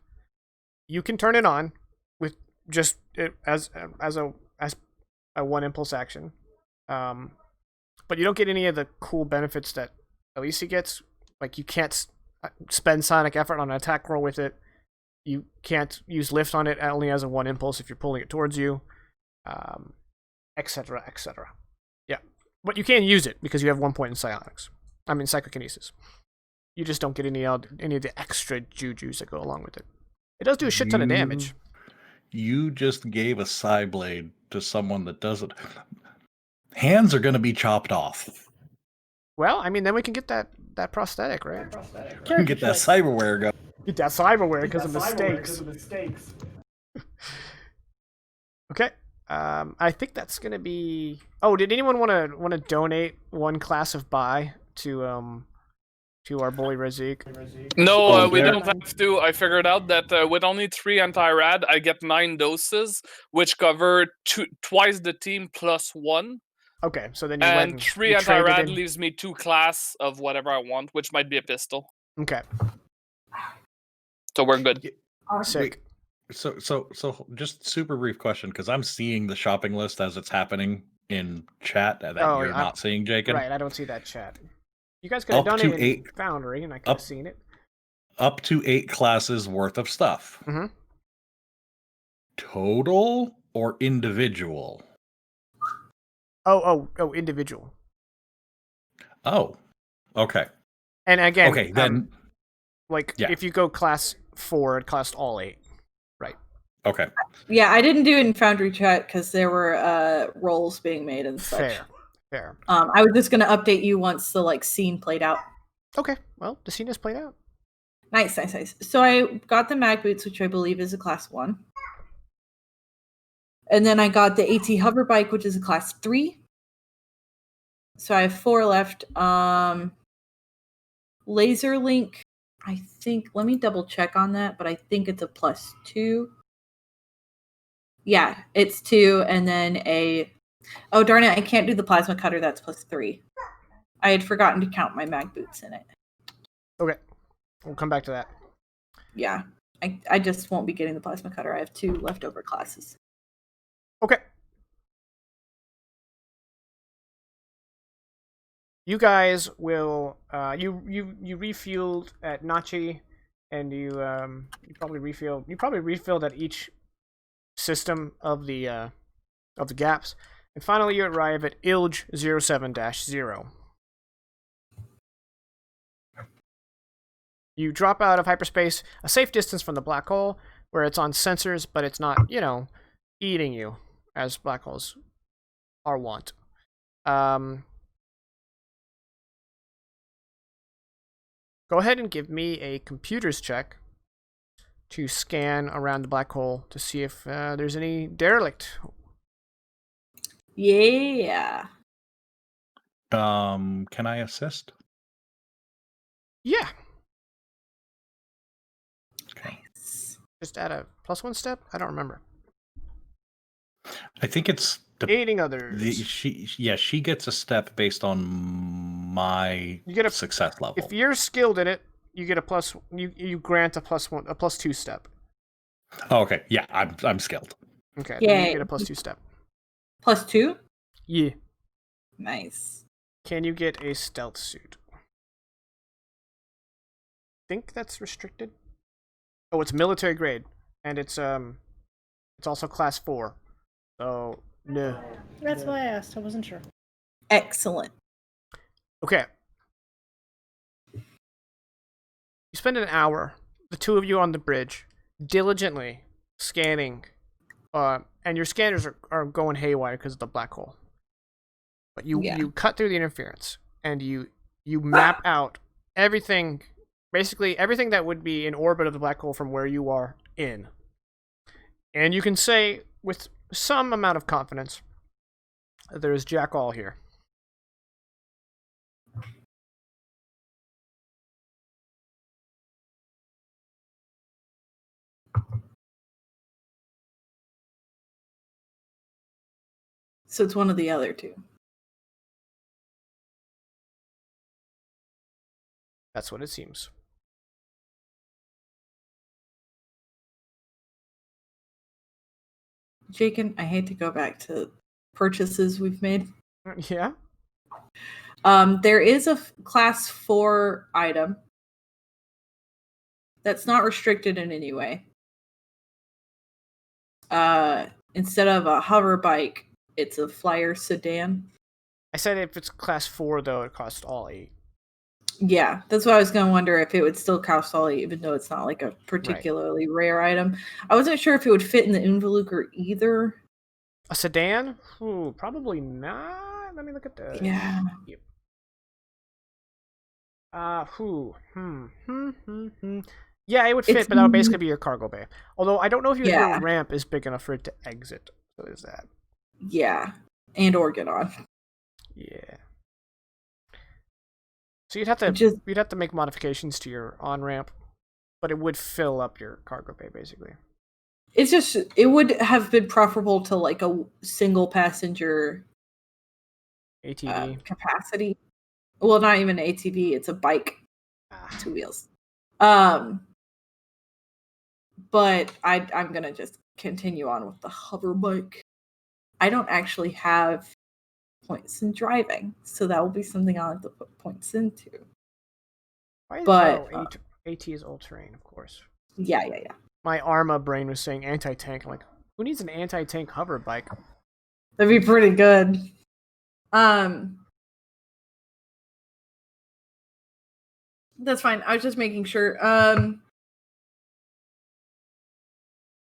you can turn it on with just as a one impulse action. But you don't get any of the cool benefits that Alicia gets. Like, you can't spend sonic effort on an attack roll with it. You can't use lift on it. It only has a one impulse if you're pulling it towards you, etc., etc. Yeah, but you can use it because you have 1 point in psionics. I mean psychokinesis. You just don't get any of the extra jujus that go along with it. It does do a shit ton of damage.
You just gave a Psyblade to someone that doesn't. Hands are going to be chopped off.
Well, I mean, then we can get that prosthetic, right?
You can get that cyberware going.
Get that cyberware because of mistakes. Okay. I think that's gonna be. Oh, did anyone want to donate one class of buy to our boy Razik?
No, we don't have to. I figured out that with only 3 anti-rad, I get 9 doses, which cover twice the team plus 1.
Okay, so then you went
and 3 anti-rad leaves me 2 class of whatever I want, which might be a pistol.
Okay.
So we're good.
Sick.
So just super brief question, because I'm seeing the shopping list as it's happening in chat that you're not seeing, Jacob.
Right, I don't see that chat. You guys could have done it in Foundry, and I could have seen it.
Up to 8 classes worth of stuff.
Mm-hmm.
Total or individual?
Oh, individual.
Oh, okay.
And again,
okay, then,
if you go class 4, it costs all 8, right?
Okay.
Yeah, I didn't do it in Foundry chat because there were rolls being made and such.
Fair.
I was just gonna update you once the scene played out.
Okay, well, the scene has played out.
Nice. So I got the mag boots, which I believe is a class 1. And then I got the AT hover bike, which is a class 3. So I have 4 left. Laser link, I think, let me double check on that, but I think it's a plus 2. Yeah, it's 2, and then oh darn it, I can't do the plasma cutter, that's plus 3. I had forgotten to count my mag boots in it.
Okay, we'll come back to that.
Yeah, I just won't be getting the plasma cutter. I have 2 leftover classes.
Okay. You guys will you refueled at Nachi, and you probably refilled at each system of the gaps, and finally you arrive at Ilge 07-0. You drop out of hyperspace a safe distance from the black hole, where it's on sensors, but it's not, eating you, as black holes are wont. Go ahead and give me a computers check to scan around the black hole to see if there's any derelict.
Yeah.
Can I assist?
Yeah.
Okay.
Nice.
Just add a +1 step? I don't remember.
I think it's
aiding others.
She gets a step based on my success level.
If you're skilled in it, you get a plus. You grant a +1, a +2 step.
Oh, okay. Yeah, I'm skilled.
Okay. Then you get a +2 step.
+2?
Yeah.
Nice.
Can you get a stealth suit? Think that's restricted. Oh, it's military grade, and it's also class 4. So no.
That's why I asked. I wasn't sure.
Excellent.
Okay. You spend an hour, the two of you on the bridge, diligently scanning, and your scanners are going haywire because of the black hole. But you cut through the interference, and you map out everything, basically everything that would be in orbit of the black hole from where you are in. And you can say with some amount of confidence that there is jack all here.
So it's one of the other two.
That's what it seems.
Jacob, I hate to go back to purchases we've made.
Yeah?
There is a class 4 item that's not restricted in any way. Instead of a hover bike, it's a flyer sedan.
I said if it's class 4, though, it costs all 8.
Yeah, that's what I was going to wonder, if it would still cost all 8, even though it's not like a particularly rare item. I wasn't sure if it would fit in the Involucre either.
A sedan? Ooh, probably not. Let me look at the...
Yeah.
Yep. Yeah, it would fit, but that would basically be your cargo bay. Although I don't know if your ramp is big enough for it to exit. So there's that.
Yeah, and or get on.
Yeah. So you'd have to make modifications to your on ramp, but it would fill up your cargo bay basically.
It's just, it would have been preferable to like a single passenger
ATV
capacity. Well, not even an ATV, it's a bike, 2 wheels. But I'm gonna just continue on with the hover bike. I don't actually have points in driving, so that will be something I'll have to put points into.
AT is all terrain, of course.
Yeah.
My Arma brain was saying anti-tank. I'm like, who needs an anti-tank hover bike?
That'd be pretty good. That's fine. I was just making sure.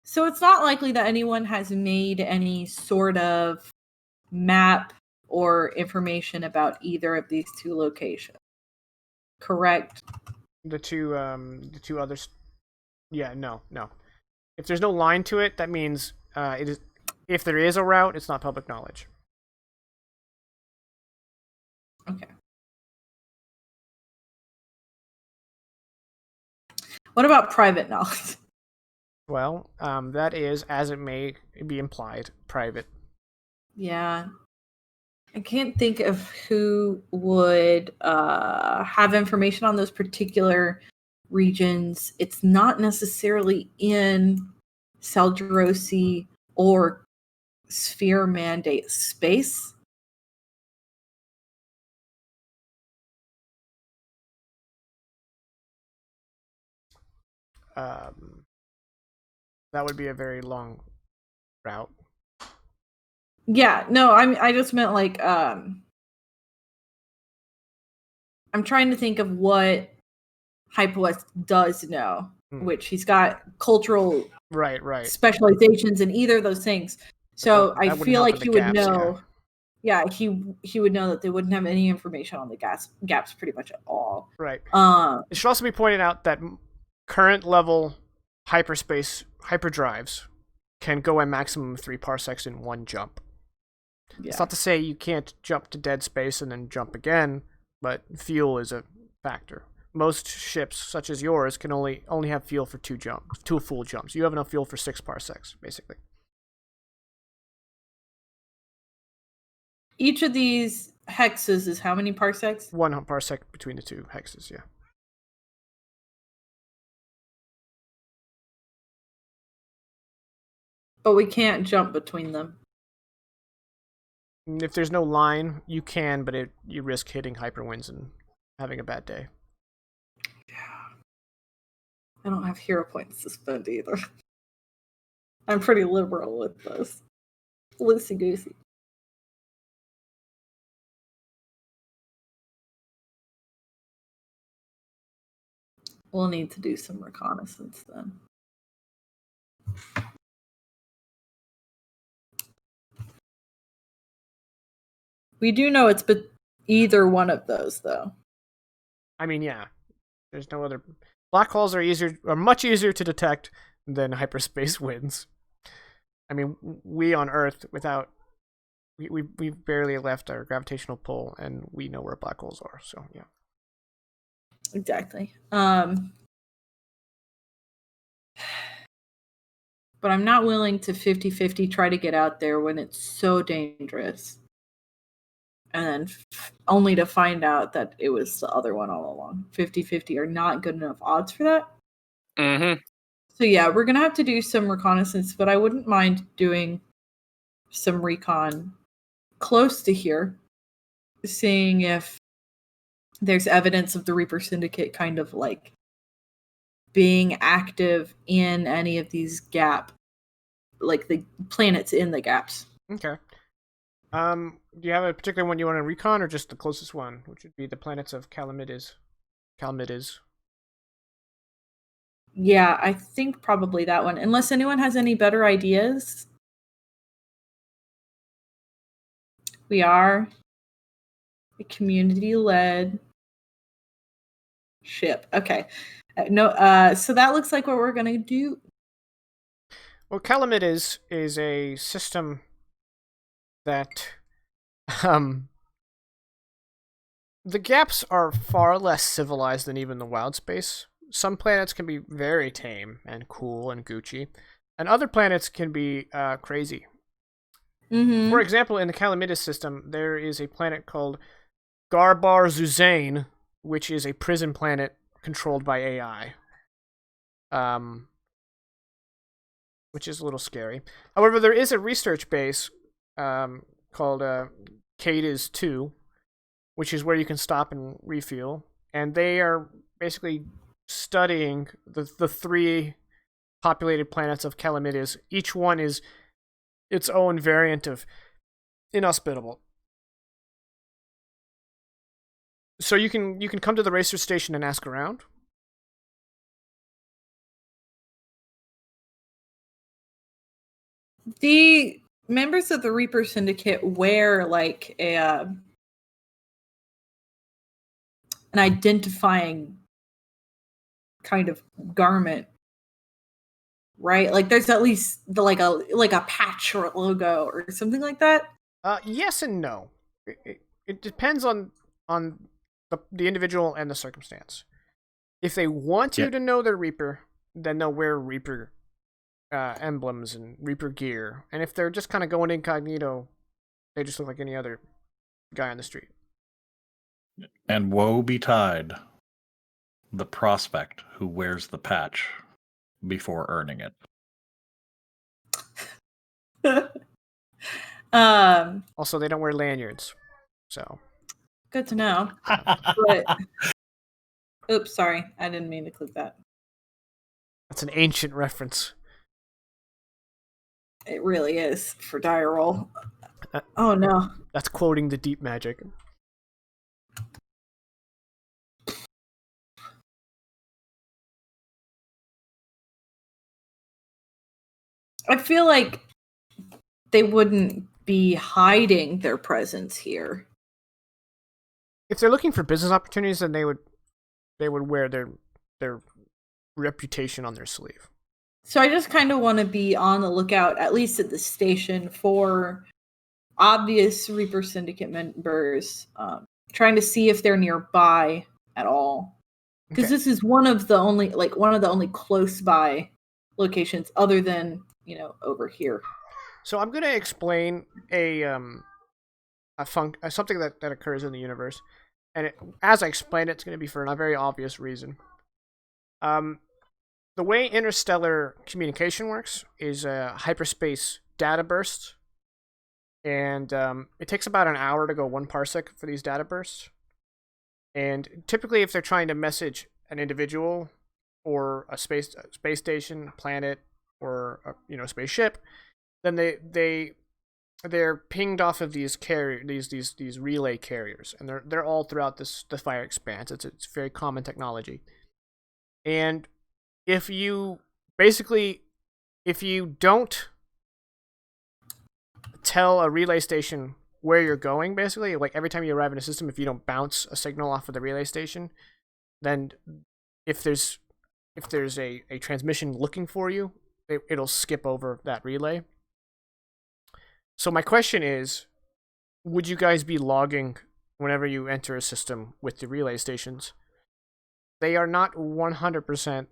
So it's not likely that anyone has made any sort of map or information about either of these two locations. Correct?
The two others. Yeah, no. If there's no line to it, that means it is. If there is a route, it's not public knowledge.
Okay. What about private knowledge?
Well, that is, as it may be implied, private.
Yeah. I can't think of who would have information on those particular regions. It's not necessarily in Saldrosi or Sphere Mandate space.
That would be a very long route.
Yeah, no, I just meant like I'm trying to think of what Hypewest does know, which he's got cultural
right
specializations in either of those things. So I feel like he would know. Yeah, he would know that they wouldn't have any information on the gaps pretty much at all.
Right. It should also be pointed out that current level hyperdrives can go a maximum of 3 parsecs in one jump. Yeah. It's not to say you can't jump to dead space and then jump again, but fuel is a factor. Most ships, such as yours, can only have fuel for 2 full jumps. You have enough fuel for 6 parsecs, basically.
Each of these hexes is how many parsecs?
1 parsec between the 2 hexes, yeah.
But we can't jump between them.
If there's no line, you can, but you risk hitting hyperwinds and having a bad day.
Yeah. I don't have hero points to spend either. I'm pretty liberal with this. Loosey-goosey. We'll need to do some reconnaissance then. We do know it's either one of those, though.
I mean, yeah. There's no other. Black holes are much easier to detect than hyperspace winds. I mean, we on Earth, without we barely left our gravitational pull, and we know where black holes are. So yeah.
Exactly. But I'm not willing to 50-50 try to get out there when it's so dangerous. And then only to find out that it was the other one all along. 50-50 are not good enough odds for that.
Mm-hmm.
So yeah, we're going to have to do some reconnaissance, but I wouldn't mind doing some recon close to here, seeing if there's evidence of the Reaper Syndicate kind of like being active in any of these like the planets in the gaps.
Okay. Do you have a particular one you want to recon, or just the closest one, which would be the planets of Calamides?
Yeah, I think probably that one. Unless anyone has any better ideas. We are a community-led ship. Okay. So that looks like what we're going to do.
Well, Calamides is a system that the gaps are far less civilized than even the wild space. Some planets can be very tame and cool and Gucci, and other planets can be crazy.
Mm-hmm.
For example, in the Calamides system, there is a planet called Garbar Zuzane, which is a prison planet controlled by AI. Which is a little scary. However, there is a research base called Cadiz 2, which is where you can stop and refuel, and they are basically studying the 3 populated planets of Calamides. Each one is its own variant of inhospitable. So you can come to the racer station and ask around.
The members of the Reaper Syndicate wear like an identifying kind of garment, right? Like there's at least like a patch or a logo or something like that.
Yes and no. It depends on the individual and the circumstance. If they want you to know they're Reaper, then they'll wear Reaper emblems and Reaper gear. And if they're just kind of going incognito, they just look like any other guy on the street.
And woe betide the prospect who wears the patch before earning it.
Also, they don't wear lanyards, so
good to know. But oops, sorry, I didn't mean to click that.
That's an ancient reference.
It really is for die roll. Oh no,
that's quoting the deep magic.
I feel like they wouldn't be hiding their presence here.
If they're looking for business opportunities, then they would wear their reputation on their sleeve.
So I just kind of want to be on the lookout, at least at the station, for obvious Reaper Syndicate members, trying to see if they're nearby at all. Because this is one of the only close by locations other than, over here.
So I'm going to explain something that occurs in the universe, and as I explain it, it's going to be for a very obvious reason. The way interstellar communication works is a hyperspace data burst, and it takes about an hour to go 1 parsec for these data bursts. And typically, if they're trying to message an individual or a space station, a planet, or a spaceship, then they're pinged off of these these relay carriers, and they're all throughout the fire expanse. It's very common technology. And if you don't tell a relay station where you're going, basically. Like every time you arrive in a system, if you don't bounce a signal off of the relay station, then if there's a transmission looking for you, it'll skip over that relay. So my question is, would you guys be logging whenever you enter a system with the relay stations? They are not 100%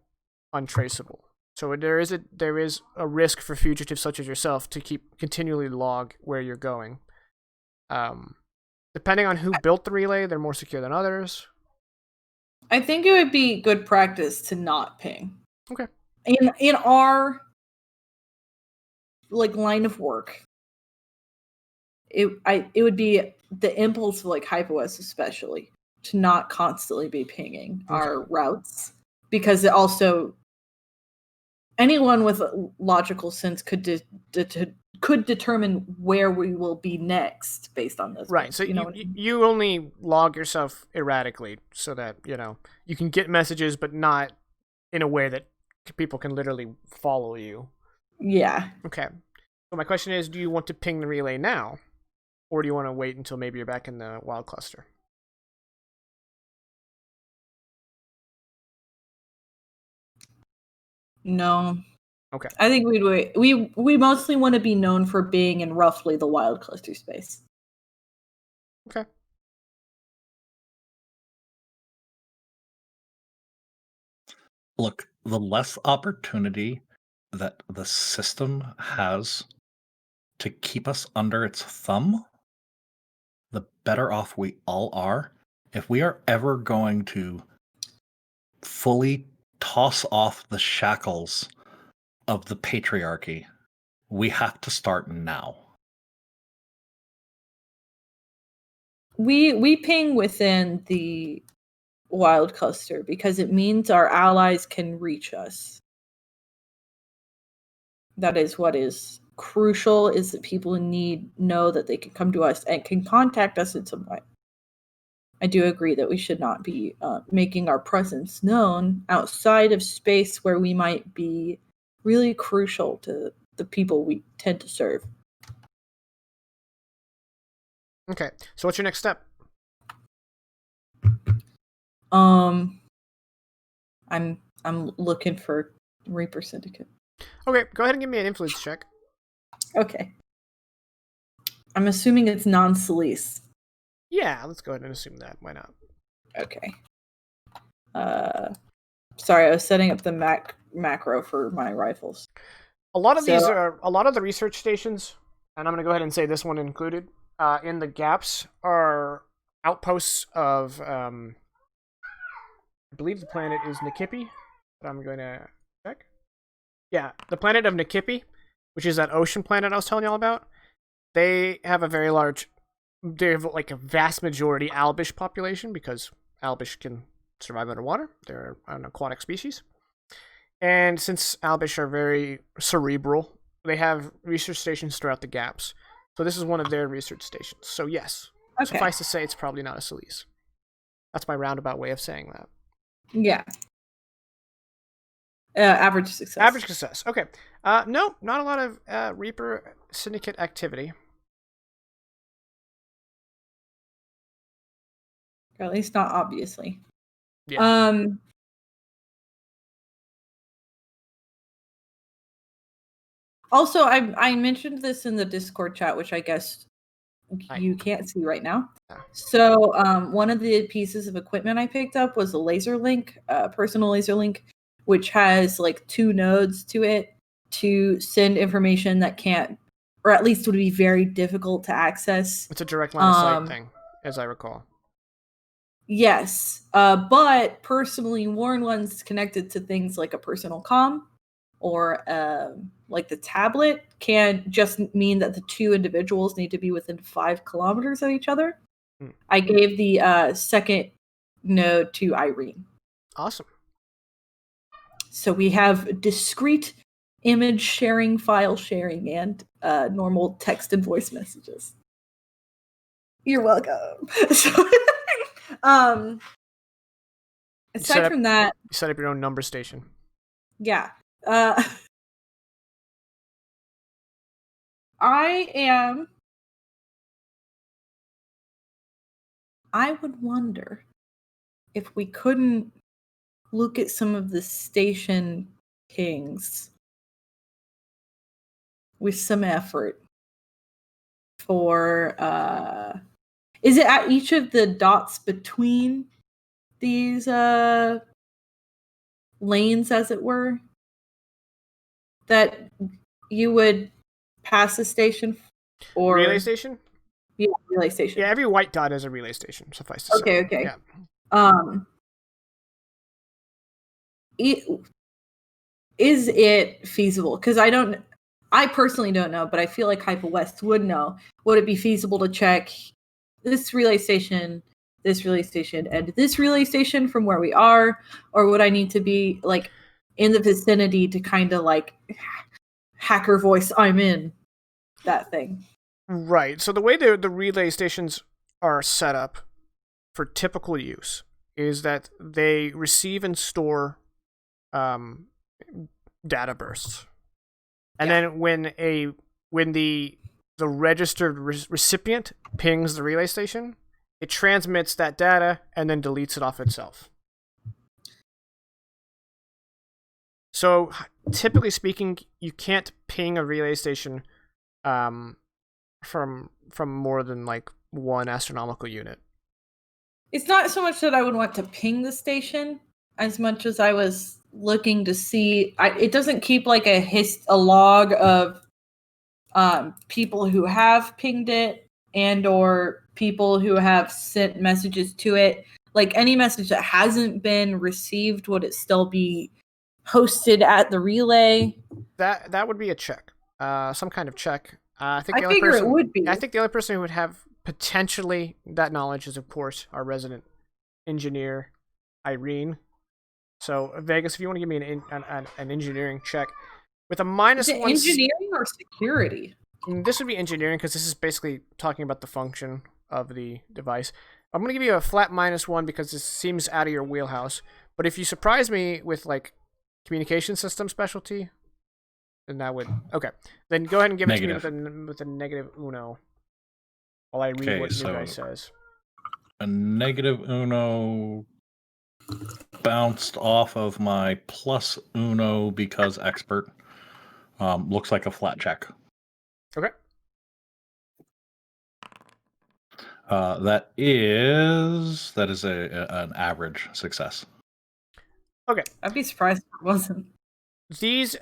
untraceable. So there is a risk for fugitives such as yourself to continually log where you're going. Depending on who built the relay, they're more secure than others.
I think it would be good practice to not ping.
Okay.
In our line of work, it would be the impulse of HyperOS especially to not constantly be pinging our routes, because it also anyone with a logical sense could determine where we will be next based on this.
Right. So you only log yourself erratically so that, you can get messages, but not in a way that people can literally follow you.
Yeah.
Okay. So my question is, do you want to ping the relay now? Or do you want to wait until maybe you're back in the wild cluster?
No.
Okay.
I think we'd wait. We mostly want to be known for being in roughly the wild cluster space.
Okay.
Look, the less opportunity that the system has to keep us under its thumb, the better off we all are. If we are ever going to fully toss off the shackles of the patriarchy, we have to start now.
We ping within the wild cluster because it means our allies can reach us. That is what is crucial, is that people in need know that they can come to us and can contact us in some way. I do agree that we should not be making our presence known outside of space where we might be really crucial to the people we tend to serve.
Okay. So what's your next step?
I'm looking for Reaper Syndicate.
Okay, go ahead and give me an influence check.
Okay. I'm assuming it's non-Selice.
Yeah, let's go ahead and assume that. Why not?
Okay. Sorry, I was setting up the macro for my rifles.
A lot of the research stations, and I'm going to go ahead and say this one included, in the gaps are outposts of, I believe the planet is Nikipi, but I'm going to check. Yeah, the planet of Nikipi, which is that ocean planet I was telling y'all about. They have a a vast majority Albish population because Albish can survive underwater. They're an aquatic species. And since Albish are very cerebral, they have research stations throughout the gaps. So this is one of their research stations. So yes, Suffice to say, it's probably not a Selice. That's my roundabout way of saying that.
Yeah. Average success.
Average success. Okay. No, not a lot of Reaper Syndicate activity.
Or at least not obviously.
Yeah.
Also, I mentioned this in the Discord chat, which I guess you can't see right now.
Yeah.
So one of the pieces of equipment I picked up was a laser link, personal laser link, which has like 2 nodes to it to send information that can't, or at least would be very difficult to access.
It's a direct line of sight thing, as I recall.
Yes, but personally worn ones connected to things like a personal comm or like the tablet can just mean that the 2 individuals need to be within 5 kilometers of each other. I gave the second node to Irene.
Awesome.
So we have discrete image sharing, file sharing, and normal text and voice messages. You're welcome. Aside from that,
you set up your own number station.
Yeah. I am I would wonder if we couldn't look at some of the station pings with some effort for is it at each of the dots between these lanes, as it were, that you would pass a station or
relay station?
Yeah, relay station.
Yeah, every white dot is a relay station, suffice to say.
Okay.
Yeah.
Is it feasible? Because I personally don't know, but I feel like Hyper West would know. Would it be feasible to check this relay station, and this relay station from where we are? Or would I need to be like in the vicinity to kind of like hacker voice, I'm in that thing?
Right. So the way the relay stations are set up for typical use is that they receive and store data bursts, and then when the registered recipient pings the relay station, it transmits that data and then deletes it off itself. So typically speaking, you can't ping a relay station from more than like one astronomical unit.
It's not so much that I would want to ping the station as much as I was looking to see. It doesn't keep like a log of people who have pinged it and or people who have sent messages to it. Like any message that hasn't been received, would it still be posted at the relay?
That would be a check, some kind of check. I think
I figure it would be.
I think the only person who would have potentially that knowledge is, of course, our resident engineer, Irene. So Vegas, if you want to give me an engineering check with a minus
is it
one.
Engineering or security?
This would be engineering because this is basically talking about the function of the device. I'm going to give you a flat -1 because this seems out of your wheelhouse. But if you surprise me with like communication system specialty, then that would Then go ahead and give it to me with a -1 while I read what your guy says.
A -1 bounced off of my +1 because expert. Looks like a flat check.
Okay.
That is an average success.
Okay.
I'd be surprised if it wasn't.
These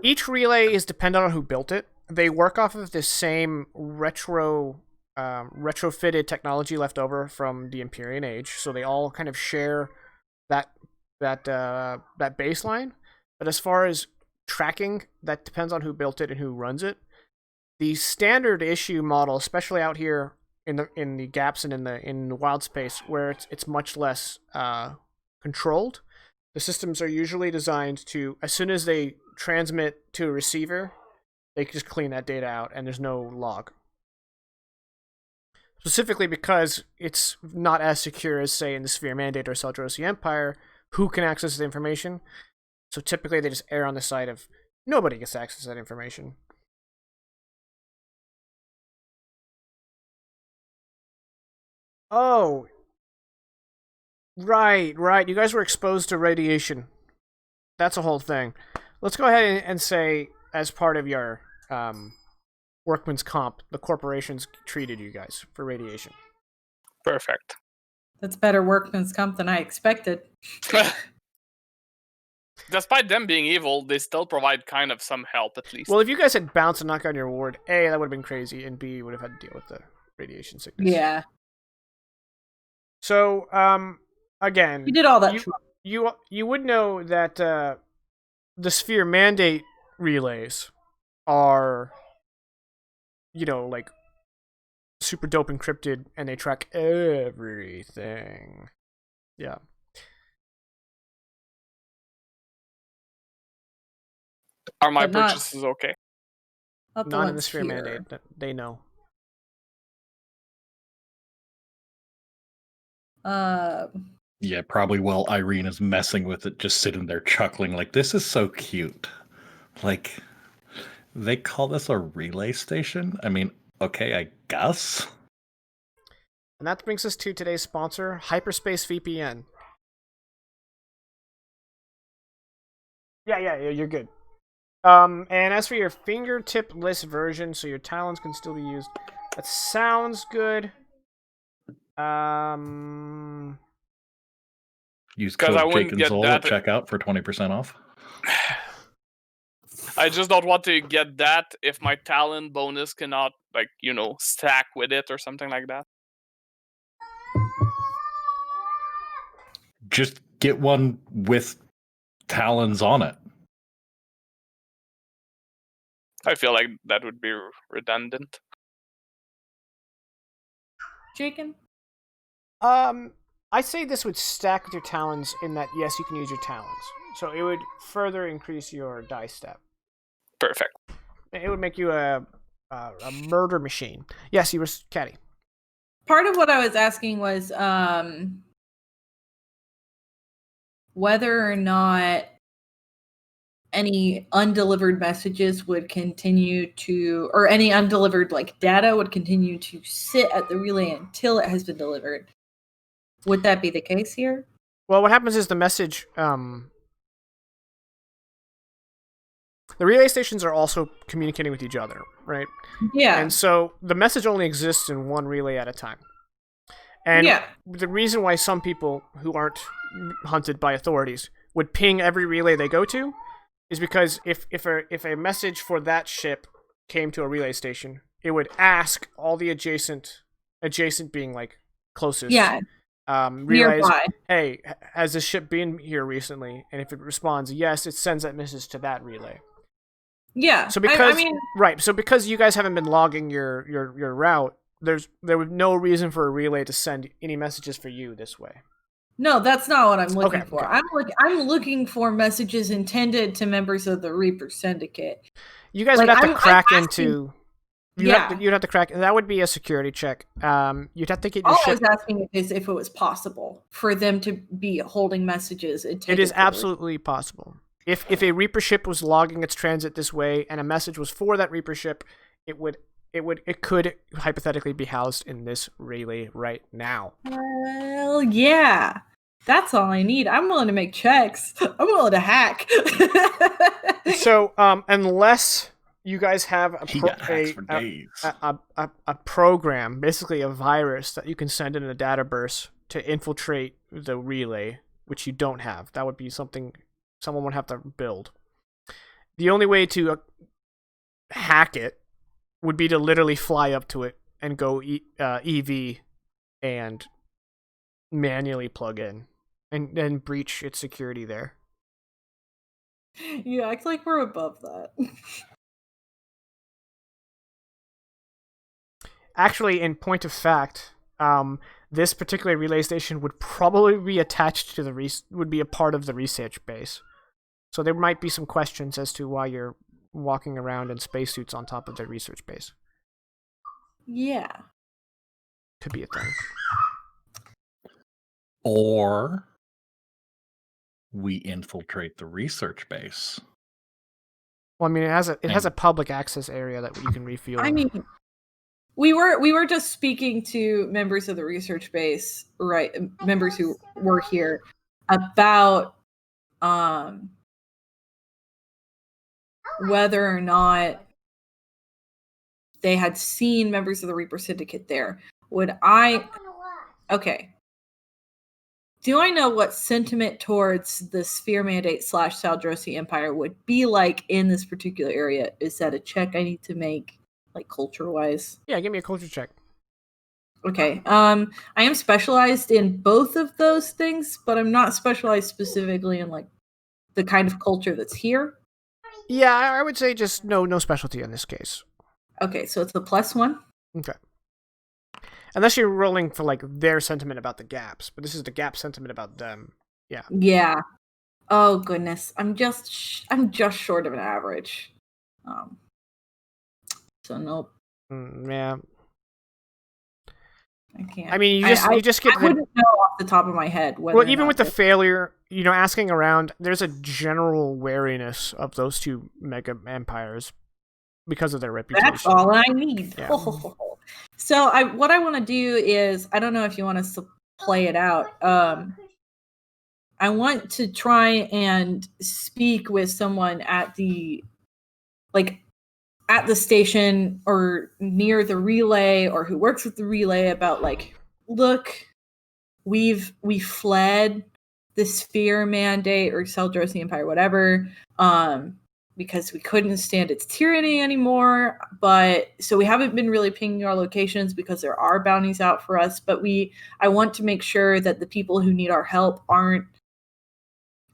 each relay is dependent on who built it. They work off of the same retrofitted technology left over from the Empyrean Age, so they all kind of share that baseline. But as far as tracking, that depends on who built it and who runs it. The standard issue model, especially out here in the gaps and in the wild space where it's much less controlled, the systems are usually designed to, as soon as they transmit to a receiver, they can just clean that data out and there's no log. Specifically because it's not as secure as, say, in the Sphere Mandate or Seldrosi Empire, who can access the information. So typically they just err on the side of nobody gets access to that information. Oh, right. You guys were exposed to radiation. That's a whole thing. Let's go ahead and say, as part of your workman's comp, the corporations treated you guys for radiation.
Perfect.
That's better workman's comp than I expected.
Despite them being evil, they still provide kind of some help, at least.
Well, if you guys had bounced and knocked on your ward, A, that would have been crazy, and B, you would have had to deal with the radiation sickness.
Yeah.
So, again,
You did all that.
You would know that the Sphere Mandate relays are, like super dope encrypted, and they track everything. Yeah.
Are my purchases okay?
Not in the Sphere Mandate. They know.
Yeah, probably while Irene is messing with it, just sitting there chuckling like, this is so cute. Like, they call this a relay station? I mean, okay, I guess.
And that brings us to today's sponsor, Hyperspace VPN. Yeah, you're good. And as for your fingertip-less version, so your talons can still be used, that sounds good.
Use
'Cause
code
I
Jake
wouldn't
and
get
Soul
that.
at checkout for 20% off.
I just don't want to get that if my talent bonus cannot, like, stack with it or something like that.
Just get one with talons on it.
I feel like that would be redundant.
Jacob?
I say this would stack with your talons in that, yes, you can use your talons. So it would further increase your die step.
Perfect.
It would make you a murder machine. Yes, you were Caddy.
Part of what I was asking was whether or not any undelivered messages would continue to, or any undelivered data would continue to sit at the relay until it has been delivered. Would that be the case here?
Well, what happens is the message, the relay stations are also communicating with each other, right?
Yeah.
And so the message only exists in one relay at a time. And the reason why some people who aren't hunted by authorities would ping every relay they go to is because if a message for that ship came to a relay station, it would ask all the adjacent being closest.
Yeah.
Realize,
nearby.
Hey, has this ship been here recently? And if it responds yes, it sends that message to that relay.
Yeah.
So because
I mean,
so because you guys haven't been logging your route, there was no reason for a relay to send any messages for you this way.
No, that's not what I'm looking
Okay,
for.
okay.
I'm looking for messages intended to members of the Reaper Syndicate.
You guys would have to crack into. You'd have to crack. That would be a security check. You'd have to get your
All
ship.
I was asking is if it was possible for them to be holding messages.
It is absolutely possible. If a Reaper ship was logging its transit this way and a message was for that Reaper ship, it could hypothetically be housed in this relay right now.
Well, yeah. That's all I need. I'm willing to make checks. I'm willing to hack.
So, unless you guys have a program, basically a virus that you can send in a data burst to infiltrate the relay, which you don't have, that would be something someone would have to build. The only way to hack it would be to literally fly up to it and go EV and manually plug in and then breach its security there.
You act like we're above that.
Actually, in point of fact, this particular relay station would probably be attached to would be a part of the research base. So there might be some questions as to why you're walking around in spacesuits on top of the research base.
Yeah.
Could be a thing.
Or we infiltrate the research base.
Well, I mean, it has a public access area that you can refuel.
I mean, we were just speaking to members of the research base, right? Members who were here about whether or not they had seen members of the Reaper Syndicate there. Okay. Do I know what sentiment towards the Sphere Mandate / Saldrosi Empire would be like in this particular area? Is that a check I need to make, culture-wise?
Yeah, give me a culture check.
Okay. I am specialized in both of those things, but I'm not specialized specifically in, the kind of culture that's here.
Yeah, I would say just no specialty in this case.
Okay, so it's a +1.
Okay. Unless you're rolling for their sentiment about the gaps, but this is the gap sentiment about them. Yeah.
Yeah. Oh goodness, I'm just short of an average. So nope.
Yeah.
I can't.
I mean, you just get.
I wouldn't know off the top of my head.
Well, even with the failure, asking around, there's a general wariness of those two mega empires because of their reputation.
That's all I need.
Yeah.
So what I want to do is, I don't know if you want us to play it out. I want to try and speak with someone at the station or near the relay, or who works with the relay, about like, look, we fled the Sphere mandate or Seldrosi Empire, whatever, because we couldn't stand its tyranny anymore. But so we haven't been really pinging our locations because there are bounties out for us. But I want to make sure that the people who need our help are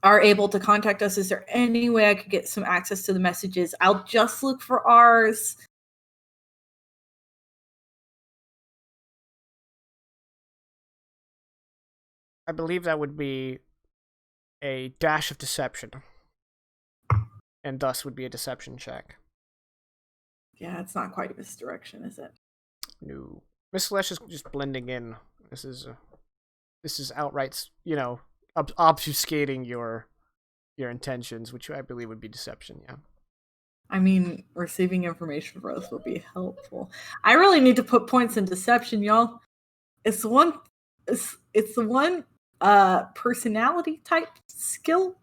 able to contact us. Is there any way I could get some access to the messages? I'll just look for ours.
I believe that would be a dash of deception, and thus would be a deception check.
Yeah, it's not quite misdirection, is it?
No, Miss Celeste is just blending in. This is outright, obfuscating your intentions, which I believe would be deception. Yeah.
I mean, receiving information for us would be helpful. I really need to put points in deception, y'all. It's the one personality type skill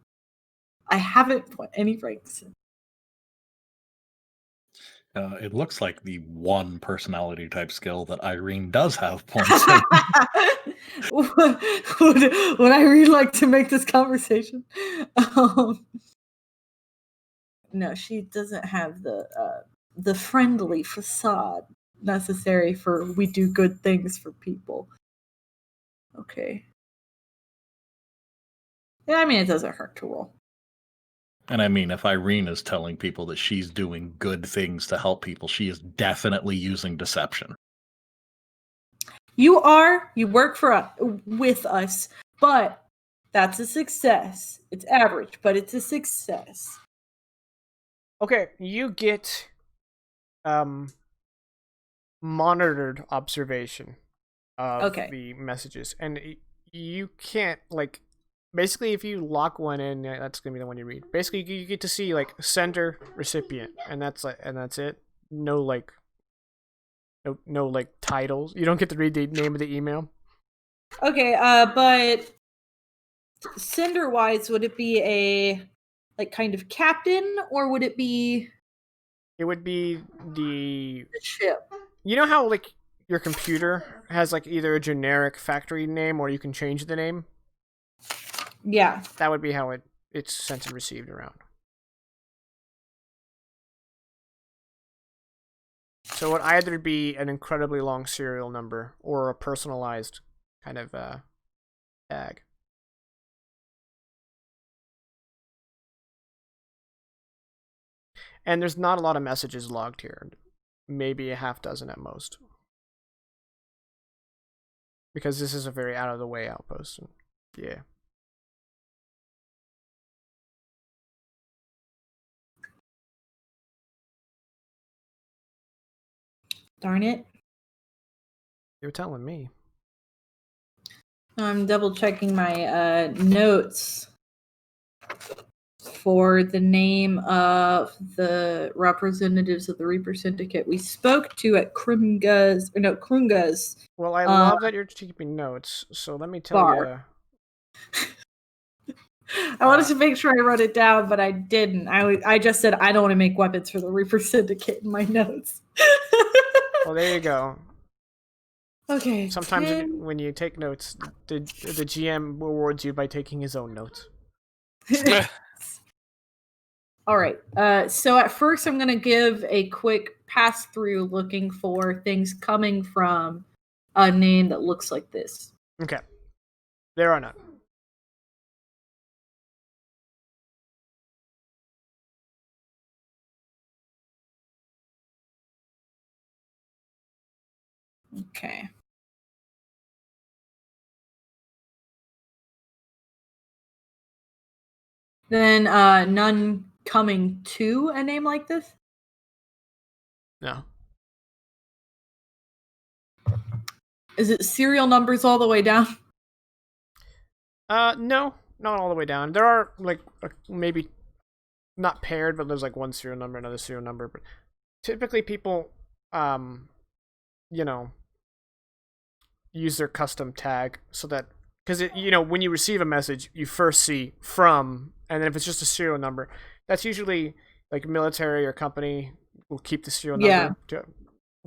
I haven't put any ranks in.
It looks like the one personality type skill that Irene does have points in.
Would Irene like to make this conversation? No, she doesn't have the friendly facade necessary for we do good things for people. Okay. Yeah, I mean, it doesn't hurt to roll.
And I mean, if Irene is telling people that she's doing good things to help people, she is definitely using deception.
You work with us, but that's a success. It's average, but it's a success.
Okay, you get monitored observation of the messages, and you can't, like, basically if you lock one in, that's gonna be the one you read. Basically, you get to see like sender, recipient, and that's it. No like titles. You don't get to read the name of the email.
Okay, but sender wise, would it be a like kind of captain, or would it be?
It would be the
ship.
You know how like your computer has like either a generic factory name or you can change the name?
Yeah.
That would be how it's sent and received around. So it would either be an incredibly long serial number or a personalized kind of tag. And there's not a lot of messages logged here. Maybe a half dozen at most. Because this is a very out-of-the-way outpost. Yeah.
Darn it.
You're telling me.
I'm double checking my notes for the name of the representatives of the Reaper Syndicate we spoke to at Krunga's.
Well, I love that you're keeping notes, so let me tell you.
I wanted to make sure I wrote it down, but I didn't. I just said I don't want to make weapons for the Reaper Syndicate in my notes.
Well, there you go.
Okay.
Sometimes when you take notes, the GM rewards you by taking his own notes.
All right. So at first, I'm going to give a quick pass through looking for things coming from a name that looks like this.
Okay. There are none.
Okay. Then none coming to a name like this?
No.
Is it serial numbers all the way down?
No, not all the way down. There are like maybe not paired, but there's like one serial number, another serial number. But typically people use their custom tag so that, because when you receive a message, you first see from, and then if it's just a serial number, that's usually like military or company will keep the serial number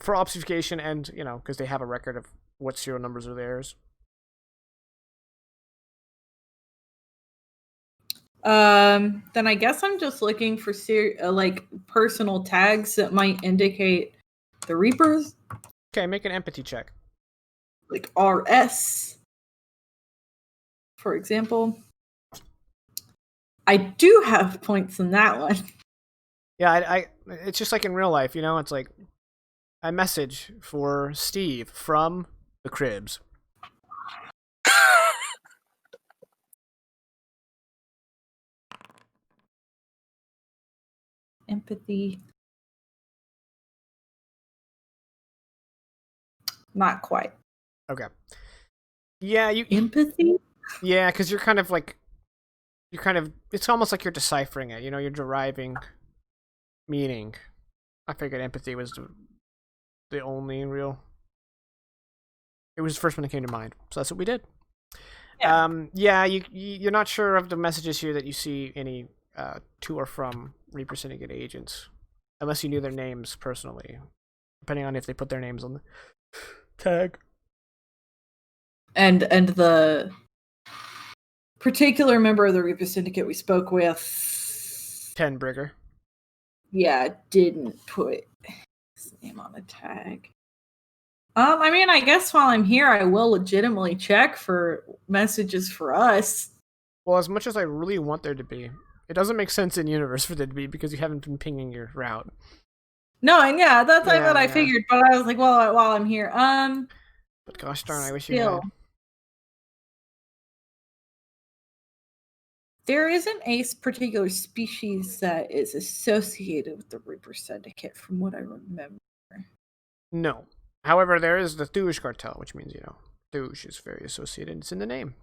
for obfuscation, and because they have a record of what serial numbers are theirs.
Then I guess I'm just looking for like personal tags that might indicate the Reapers.
Okay, make an empathy check.
Like RS, for example. I do have points in that one.
Yeah, I it's just like in real life, it's like a message for Steve from the Cribs.
Empathy. Not quite.
Okay. Yeah,
empathy?
Yeah, because you're kind of it's almost like you're deciphering it, you're deriving meaning. I figured empathy was the only real. It was the first one that came to mind, so that's what we did. Yeah. You're not sure of the messages here that you see any to or from Reaper Syndicate agents, unless you knew their names personally, depending on if they put their names on the tag.
And the particular member of the Reaper Syndicate we spoke with,
Tenbrigger.
Yeah, didn't put his name on the tag. I mean, I guess while I'm here, I will legitimately check for messages for us.
Well, as much as I really want there to be, it doesn't make sense in universe for there to be because you haven't been pinging your route.
No, and that's what I figured. But I was like, well, while I'm here,
But gosh darn, I wish you had.
There isn't a particular species that is associated with the Reaper Syndicate, from what I remember.
No. However, there is the Thuj cartel, which means, Thuj is very associated. It's in the name.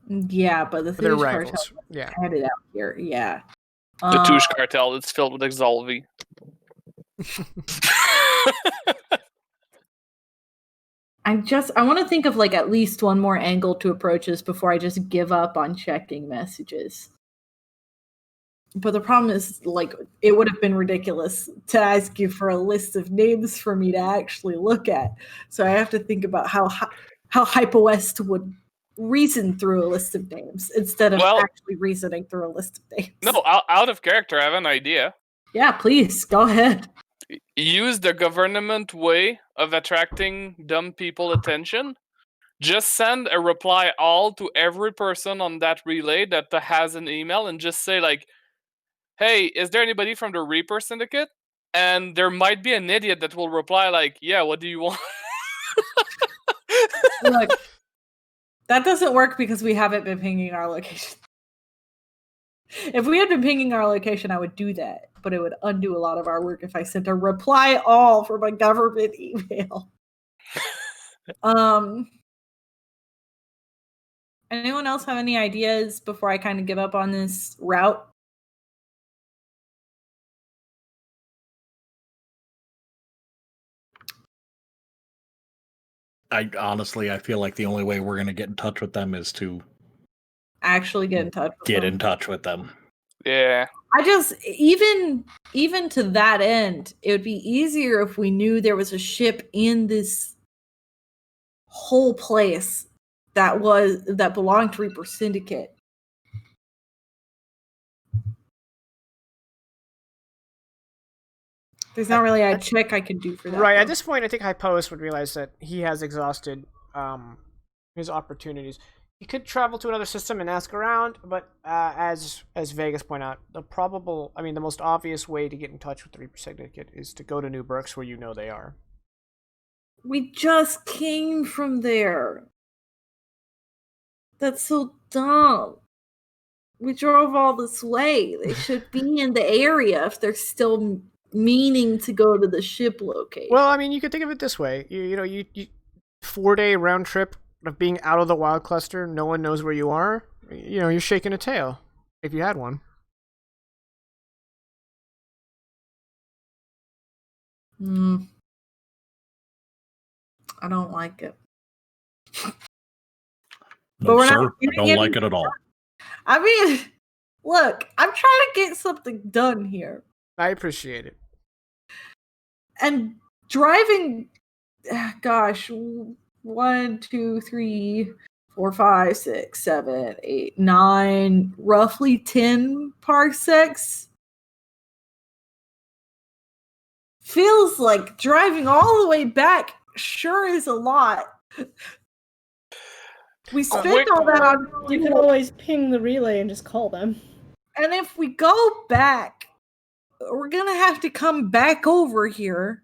Yeah, but the Thuj cartel is headed out here. Yeah.
The Thuj cartel is filled with Exolvi.
I want to think of like at least one more angle to approach this before I just give up on checking messages. But the problem is, like, it would have been ridiculous to ask you for a list of names for me to actually look at. So I have to think about how HyperWest would reason through a list of names instead of actually reasoning through a list of names.
No, out of character, I have an idea.
Yeah, please, go ahead.
Use the government way of attracting dumb people attention. Just send a reply all to every person on that relay that has an email and just say, like, hey, is there anybody from the Reaper Syndicate? And there might be an idiot that will reply like, yeah, what do you want?
Look, that doesn't work because we haven't been pinging our location. If we had been pinging our location, I would do that, but it would undo a lot of our work if I sent a reply all from a government email. Anyone else have any ideas before I kind of give up on this route?
I feel like the only way we're going to get in touch with them is to
actually get in touch with
them.
Yeah.
I just, even to that end, it would be easier if we knew there was a ship in this whole place that belonged to Reaper Syndicate. There's not really a check I can do for that.
Right, though. At this point, I think Hypois would realize that he has exhausted his opportunities. He could travel to another system and ask around, but as Vegas pointed out, the most obvious way to get in touch with the Reaper Syndicate is to go to New Berks, where you know they are.
We just came from there. That's so dumb. We drove all this way. They should be in the area if they're still meaning to go to the ship location.
Well, I mean, you could think of it this way. You 4-day round trip of being out of the wild cluster, no one knows where you are. You're shaking a tail if you had one.
I don't like it.
No,
But we're not
sir, I
giving
don't
him-
like it at all.
I mean, look, I'm trying to get something done here.
I appreciate it.
And driving, gosh, 1, 2, 3, 4, 5, 6, 7, 8, 9, roughly 10 parsecs feels like driving all the way back sure is a lot. We spent all that on
You could always ping the relay and just call them.
and if we go back, we're gonna have to come back over here,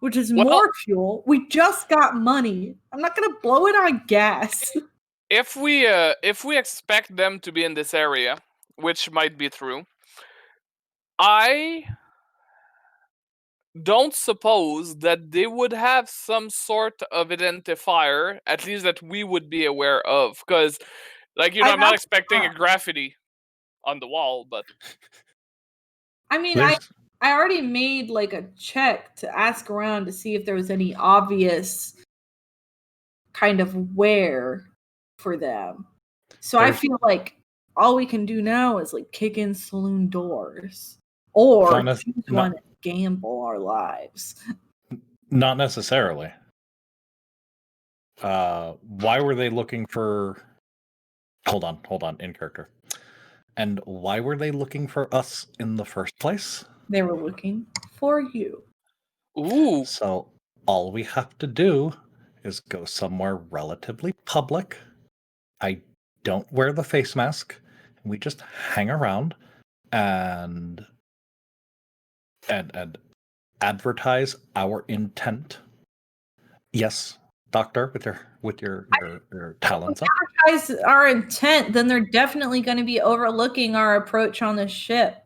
which is more fuel. We just got money. I'm not gonna blow it on gas.
If we expect them to be in this area, which might be true, I don't suppose that they would have some sort of identifier, at least that we would be aware of. Because, like, you know, I'm not expecting a graffiti on the wall, but
I mean,
There's-
I already made like a check to ask around to see if there was any obvious kind of wear for them. So I
There's-
feel like all we can do now is like kick in saloon doors or
Not
choose
nec-
one and gamble our lives.
Not necessarily. Why were they looking for... Hold on, in character. And why were they looking for us in the first place?
They were looking for you.
ooh,
So all we have to do is go somewhere relatively public. I don't wear the face mask. We just hang around and advertise our intent. Yes, doctor, with your talents up.
Guys, our intent, then they're definitely going to be overlooking our approach on the ship.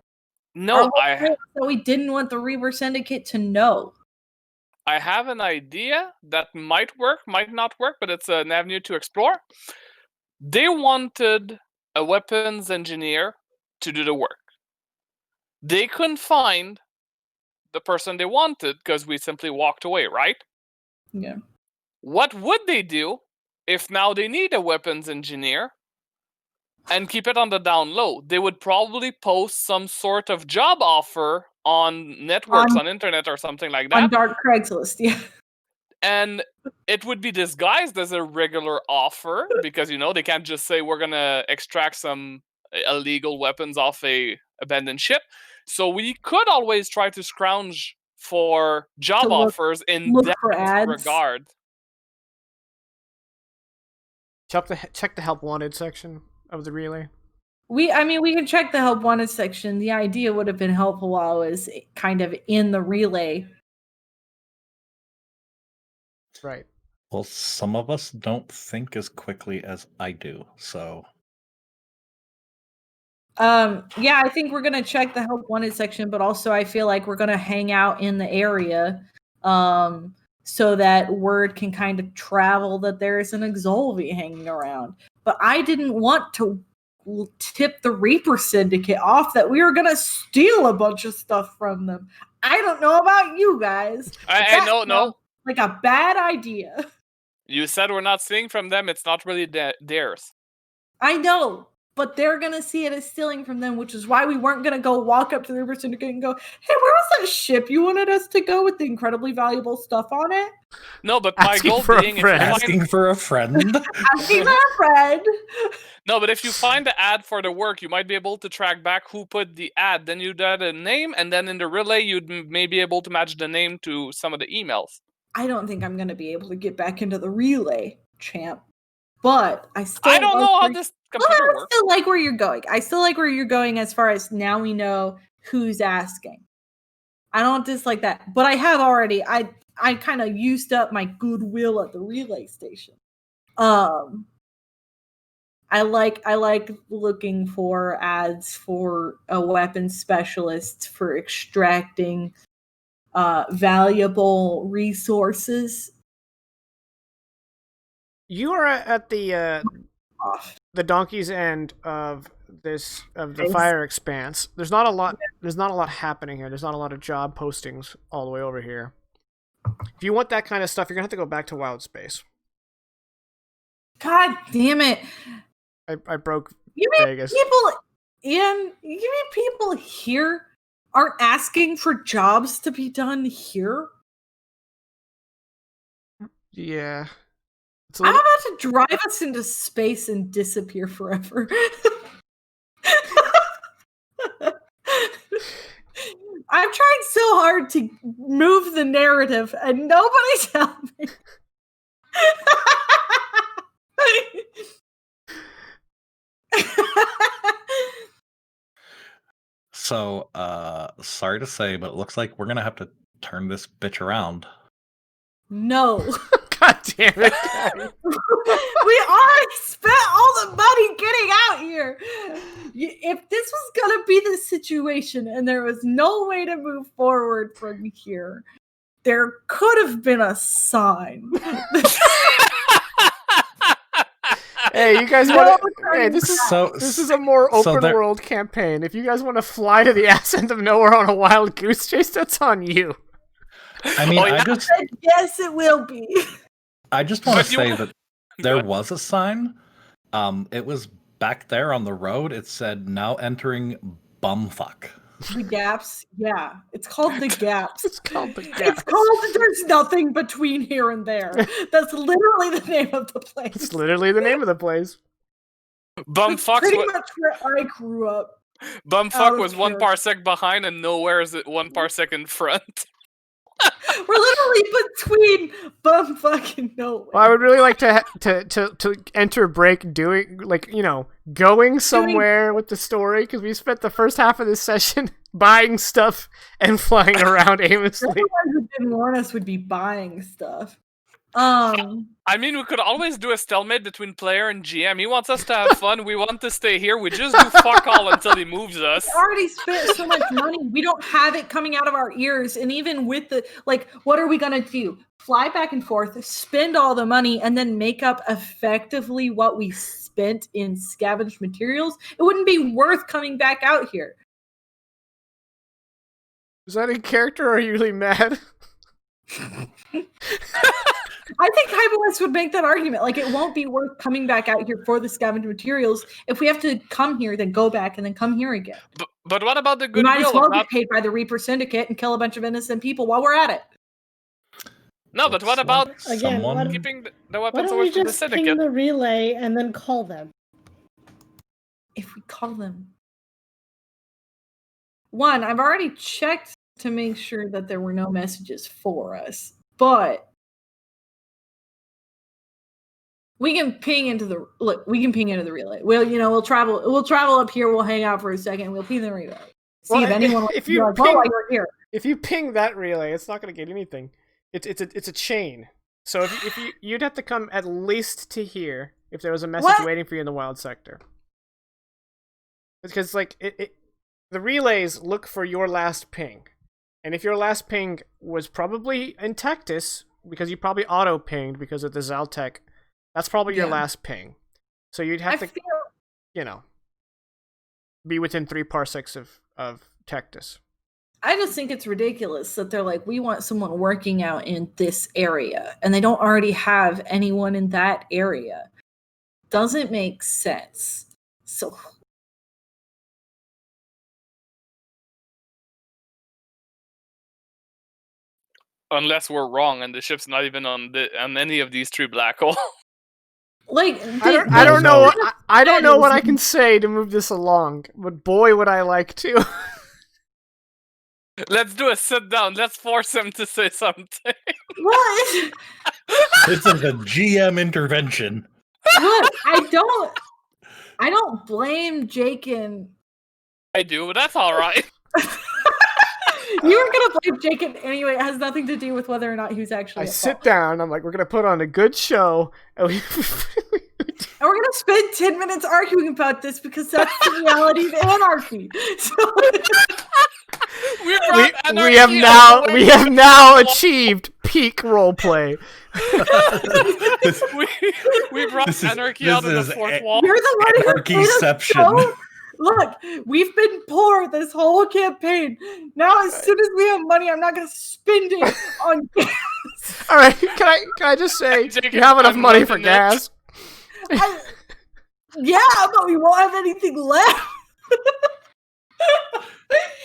no,
So we didn't want the Reaver Syndicate to know.
I have an idea that might work, might not work, but it's an avenue to explore. They wanted a weapons engineer to do the work. They couldn't find the person they wanted because we simply walked away, right?
Yeah.
What would they do if now they need a weapons engineer and keep it on the down low? They would probably post some sort of job offer on networks, on internet, or something like that.
On Dark Craigslist, yeah.
And it would be disguised as a regular offer because, you know, they can't just say we're going to extract some illegal weapons off a abandoned ship. So we could always try to scrounge for job offers in that regard.
Check the help wanted section of the relay.
We can check the help wanted section. The idea would have been helpful while I was kind of in the relay.
Right.
Well, some of us don't think as quickly as I do, so...
Yeah, I think we're gonna check the help wanted section, but also I feel like we're gonna hang out in the area, so that word can kind of travel that there's an Exolvi hanging around. But I didn't want to tip the Reaper Syndicate off that we were gonna steal a bunch of stuff from them. I don't know about you guys.
No.
Like a bad idea.
You said we're not stealing from them. It's not really theirs.
I know, but they're going to see it as stealing from them, which is why we weren't going to go walk up to the River Syndicate and go, hey, where was that ship you wanted us to go with the incredibly valuable stuff on it?
No, but my goal being...
Asking for a friend?
Asking for a friend.
No, but if you find the ad for the work, you might be able to track back who put the ad. Then you'd add a name, and then in the relay, you'd maybe be able to match the name to some of the emails.
I don't think I'm going to be able to get back into the relay, champ. But I
don't know how this computer works.
I still like where you're going. I still like where you're going as far as now we know who's asking. I don't dislike that. But I have already, I kind of used up my goodwill at the relay station. I like looking for ads for a weapons specialist for extracting valuable resources.
You are at the donkey's end of the fire expanse. There's not a lot happening here. There's not a lot of job postings all the way over here. If you want that kind of stuff, you're gonna have to go back to Wild Space.
God damn it!
I broke
You mean
Vegas.
you mean people here aren't asking for jobs to be done here?
Yeah. It's a
I'm
little...
about to drive us into space and disappear forever. I'm trying so hard to move the narrative, and nobody's helping me.
So, sorry to say, but it looks like we're gonna have to turn this bitch around.
No.
God damn it, Gabby.
We already spent all the money getting out here. If this was gonna be the situation and there was no way to move forward from here, there could have been a sign.
Hey, you guys want to? Hey, this is a more open
there-
world campaign. If you guys want to fly to the ass end of nowhere on a wild goose chase, that's on you.
I mean,
Yes, it will be.
I just want
But
to
you
say
wa-
that there was a sign. It was back there on the road. It said, "Now entering bumfuck."
The gaps, yeah. It's called the gaps.
It's called the
It's
Gaps.
called There's Nothing Between Here and There. That's literally the name of the place.
It's literally the name of the place.
That's pretty much where I grew up. out
Bumfuck
of
was 1
character.
parsec behind, and nowhere is it 1 parsec in front.
We're literally between bumfuck and nowhere.
Well, I would really like to enter break doing going somewhere with the story, because we spent the first half of this session buying stuff and flying around aimlessly.
The ones who didn't warn us would be buying stuff.
I mean, we could always do a stalemate between player and GM. He wants us to have fun. We want to stay here. We just do fuck all until he moves us.
We already spent so much money. We don't have it coming out of our ears. And even with the, what are we going to do? Fly back and forth, spend all the money, and then make up effectively what we spent in scavenged materials? It wouldn't be worth coming back out here.
Is that in character, or are you really mad?
I think Hyperwest would make that argument. It won't be worth coming back out here for the scavenged materials. If we have to come here, then go back and then come here again.
But what about the
We might as
goodwill
well
of
get
not...
paid by the Reaper Syndicate and kill a bunch of innocent people while we're at it.
No, but what about
Again,
someone?
keeping the
Why
weapons
don't
away
we
from the
just ping
syndicate?
the relay and then call them?
If we call them. One, I've already checked to make sure that there were no messages for us, but we can ping into the relay. We'll travel up here, we'll hang out for a second, we'll ping the relay. See
Well,
if anyone
if
will
you
like,
ping-
while you're here.
If you ping that relay, it's not going to get anything. It's a chain. So if you'd have to come at least to here if there was a message
What?
waiting for you in the wild sector. Because the relays look for your last ping, and if your last ping was probably in Tectus, because you probably auto pinged because of the Zaltec, that's probably your
Yeah.
last ping. So you'd have
I
to,
feel
be within 3 parsecs of Tectus.
I just think it's ridiculous that they're like, we want someone working out in this area, and they don't already have anyone in that area. Doesn't make sense. So
Unless we're wrong and the ship's not even on any of these 3 black holes.
I don't know. I don't know what I can say to move this along, but boy, would I like to.
Let's do a sit down. Let's force him to say something.
What?
This is a GM intervention.
Look, I don't blame Jake and
I do, but that's all right.
you were gonna blame Jake and anyway. It has nothing to do with whether or not he was actually.
I
at
sit
fault.
down. I'm like, we're gonna put on a good show, and
And we're gonna spend 10 minutes arguing about this because that's the reality of anarchy. So
We brought
we have
anarchy
now
all the way
we
to
have
the
now
fourth wall.
achieved peak roleplay.
we brought
This is-
anarchy
this
out of the
is
4th
a-
wall.
you're the one who played a
Anarchyception.
show. Look, we've been poor this whole campaign. Now, as soon as we have money, I'm not going to spend it on gas.
All right, can I just say
Jacob,
you have enough
I'm
money for
loving it.
gas?
Yeah, but we won't have anything left.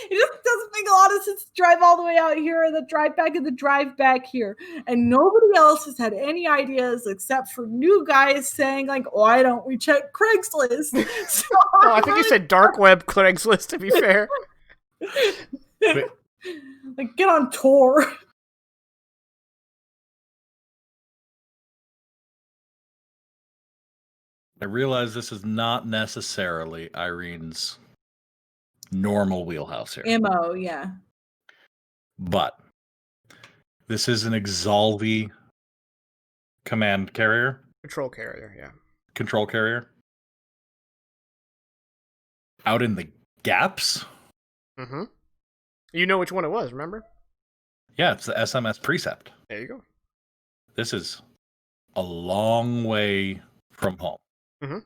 It just doesn't make a lot of sense to drive all the way out here and then drive back and then drive back here. And nobody else has had any ideas except for new guys saying, like, why don't we check Craigslist? So
Oh, I think you said dark web Craigslist, to be fair.
like, get on tour.
I realize this is not necessarily Irene's normal wheelhouse here,
Ammo, yeah.
but this is an Exalvi command carrier,
Control carrier, yeah.
control carrier. Out in the gaps?
Mm-hmm. You know which one it was, remember?
Yeah, it's the SMS Precept.
There you go.
This is a long way from home.
Mm-hmm.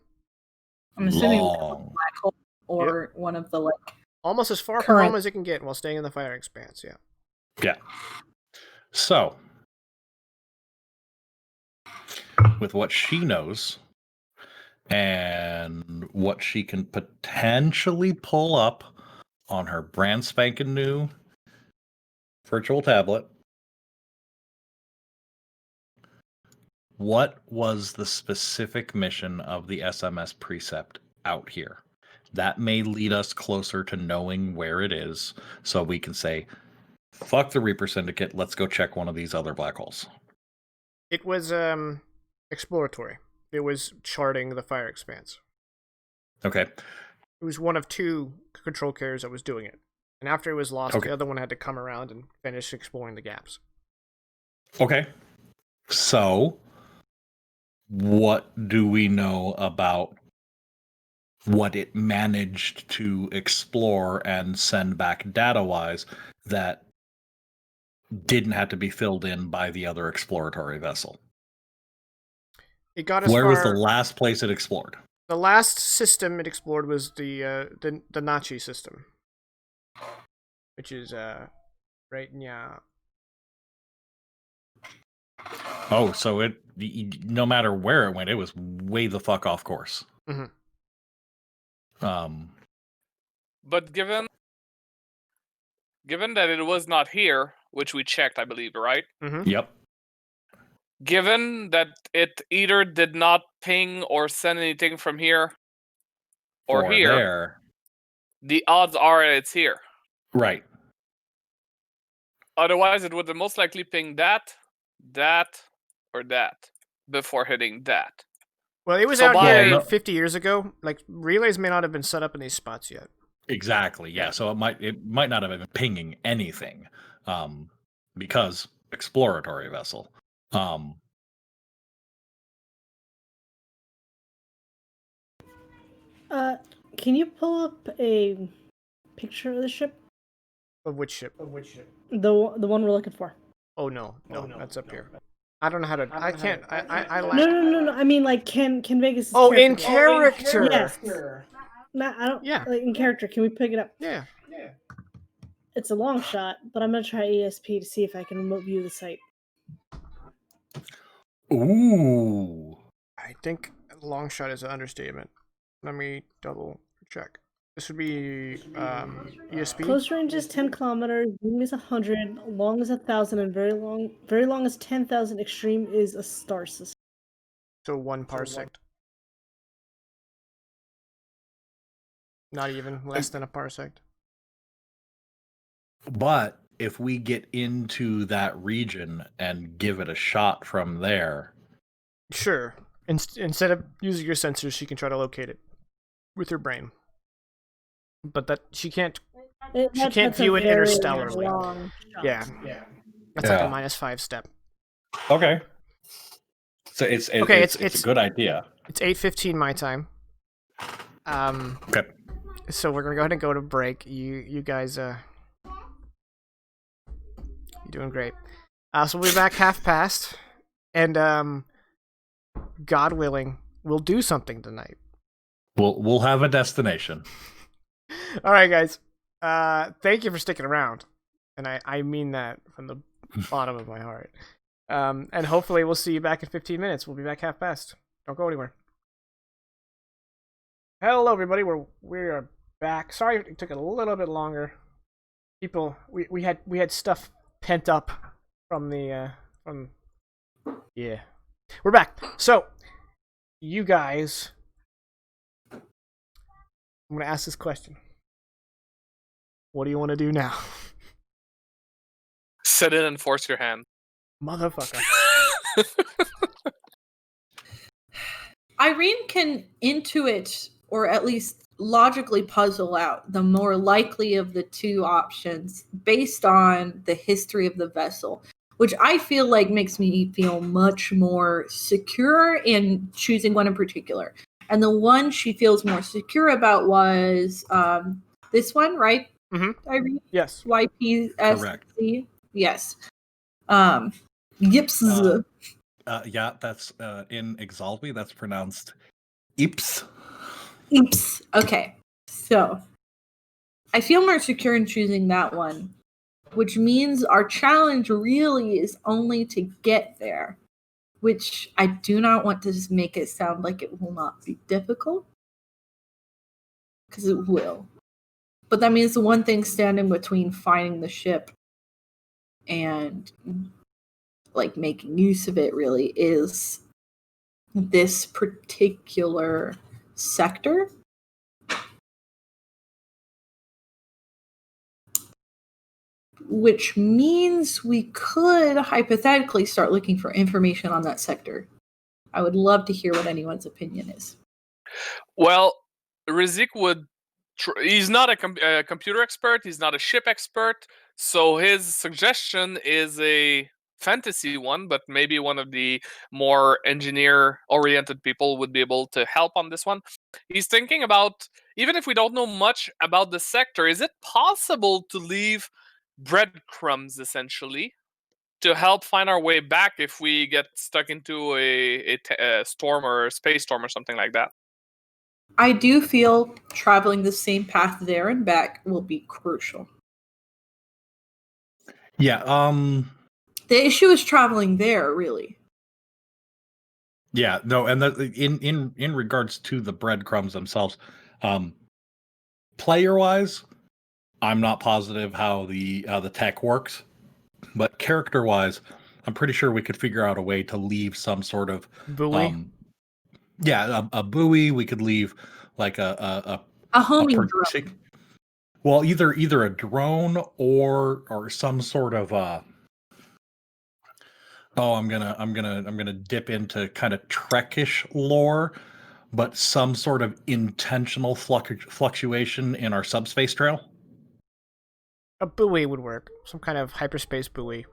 I'm assuming
Long.
black hole or one of the, like,
Almost as far from
Current.
home as it can get while staying in the fire expanse, yeah.
Yeah. So, with what she knows and what she can potentially pull up on her brand spanking new virtual tablet, what was the specific mission of the SMS Precept out here? That may lead us closer to knowing where it is, so we can say, fuck the Reaper Syndicate, let's go check one of these other black holes.
It was exploratory. It was charting the fire expanse.
Okay.
It was one of two control carriers that was doing it. And after it was lost,
Okay.
the other one had to come around and finish exploring the gaps.
Okay. So, what do we know about what it managed to explore and send back data-wise that didn't have to be filled in by the other exploratory vessel?
It got as
Where
far...
was the last place it explored?
The last system it explored was the Nachi system, which is right now.
Oh, so it no matter where it went, it was way the fuck off course.
Mhm.
But given that it was not here, which we checked, I believe, right?
Mm-hmm.
Yep.
Given that it either did not ping or send anything from here or
For
here,
there.
the odds are it's here.
Right.
Otherwise, it would have most likely pinged that, or that before hitting that.
Well, it was
So
out
by-
here 50 years ago. Like, relays may not have been set up in these spots yet.
Exactly. Yeah. So it might not have been pinging anything, because exploratory vessel.
Can you pull up a picture of the ship?
Of which ship?
The one we're looking for.
Oh, no, that's up here. I don't know how to... I can't... I
No. I mean, like, can Vegas?
Oh, in character!
Yes. No, I don't.
Yeah.
Like, in character, can we pick it up?
Yeah.
It's a long shot, but I'm gonna try ESP to see if I can remote view the site.
Ooh.
I think long shot is an understatement. Let me double check. This would be ESP.
Close range is 10 kilometers, zoom is 100, long is 1,000, and very long is 10,000. Extreme is a star system.
So 1 parsec. Not even less than a parsec.
But if we get into that region and give it a shot from there,
Sure. Instead of using your sensors, she can try to locate it with her brain. But that she can't
That's
view
a
it
very
interstellarly.
long shot.
Yeah. That's like
Yeah.
a -5 step.
okay. So it's a good idea.
It's 8:15 my time.
Okay.
So we're gonna go ahead and go to break. You guys you're doing great. So we'll be back half past, and God willing, we'll do something tonight.
We'll have a destination.
All right, guys. Thank you for sticking around, and I mean that from the bottom of my heart. And hopefully we'll see you back in 15 minutes. We'll be back half past. Don't go anywhere. Hello, everybody. We are back. Sorry it took a little bit longer. People, we had stuff pent up from the yeah. We're back. So, you guys, I'm gonna ask this question. What do you want to do now?
Sit in and force your hand.
Motherfucker.
Irene can intuit, or at least logically puzzle out, the more likely of the two options based on the history of the vessel, which I feel like makes me feel much more secure in choosing one in particular. And the one she feels more secure about was this one, right?
Mm-hmm.
Irene?
Yes.
YPSC? Yes. Yips.
Yeah, that's in Exalvi, that's pronounced Ips.
Oops. Okay. So I feel more secure in choosing that one, which means our challenge really is only to get there, which I do not want to just make it sound like it will not be difficult, because it will. But that means the one thing standing between finding the ship and like making use of it really is this particular sector. Which means we could hypothetically start looking for information on that sector. I would love to hear what anyone's opinion is.
Well, Rizik would. He's not a computer expert. He's not a ship expert. So his suggestion is a fantasy one, but maybe one of the more engineer-oriented people would be able to help on this one. He's thinking about, even if we don't know much about the sector, is it possible to leave breadcrumbs, essentially, to help find our way back if we get stuck into a storm or a space storm or something like that?
I do feel traveling the same path there and back will be crucial.
Yeah,
The issue is traveling there, really.
yeah, no, and in regards to the breadcrumbs themselves, player-wise, I'm not positive how the tech works, but character-wise, I'm pretty sure we could figure out a way to leave some sort of
Buoy.
a buoy. We could leave like a
homing
partic-
drone.
Well, either a drone or some sort of I'm gonna dip into kind of Trekish lore, but some sort of intentional fluctuation in our subspace trail.
A buoy would work. Some kind of hyperspace buoy.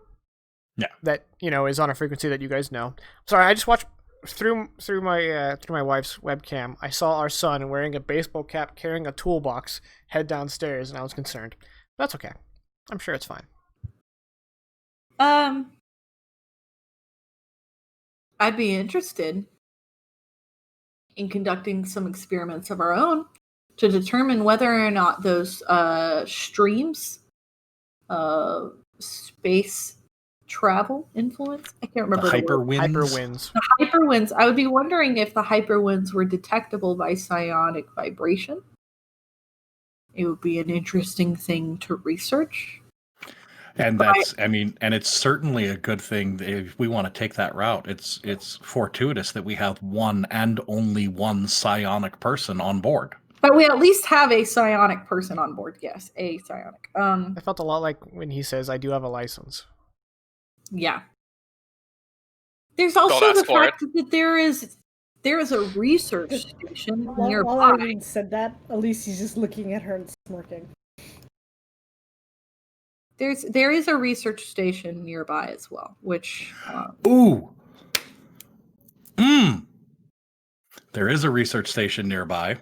Yeah.
That, is on a frequency that you guys know. Sorry, I just watched through my wife's webcam. I saw our son wearing a baseball cap, carrying a toolbox, head downstairs, and I was concerned. That's okay. I'm sure it's fine.
I'd be interested in conducting some experiments of our own to determine whether or not those streams of space travel influence. I can't remember
The
the word.
Hyperwinds.
The hyperwinds. I would be wondering if the hyperwinds were detectable by psionic vibration. It would be an interesting thing to research.
And that's, and it's certainly a good thing if we want to take that route. It's fortuitous that we have one and only one psionic person on board.
But we at least have a psionic person on board. Yes, a psionic.
I felt a lot like when he says, "I do have a license."
Yeah. There's also the fact that there is a research station nearby.
While Irene said that, Elise is just looking at her and smirking.
There is a research station nearby as well, which
there is a research station nearby.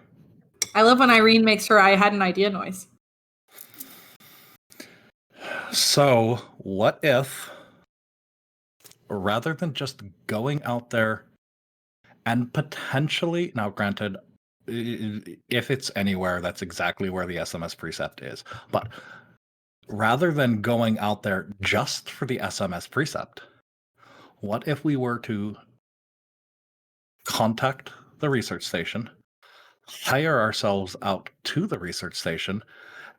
I love when Irene makes her "I had an idea" noise.
So, what if, rather than just going out there and potentially, now granted, if it's anywhere, that's exactly where the SMS precept is. But rather than going out there just for the SMS precept, what if we were to contact the research station, hire ourselves out to the research station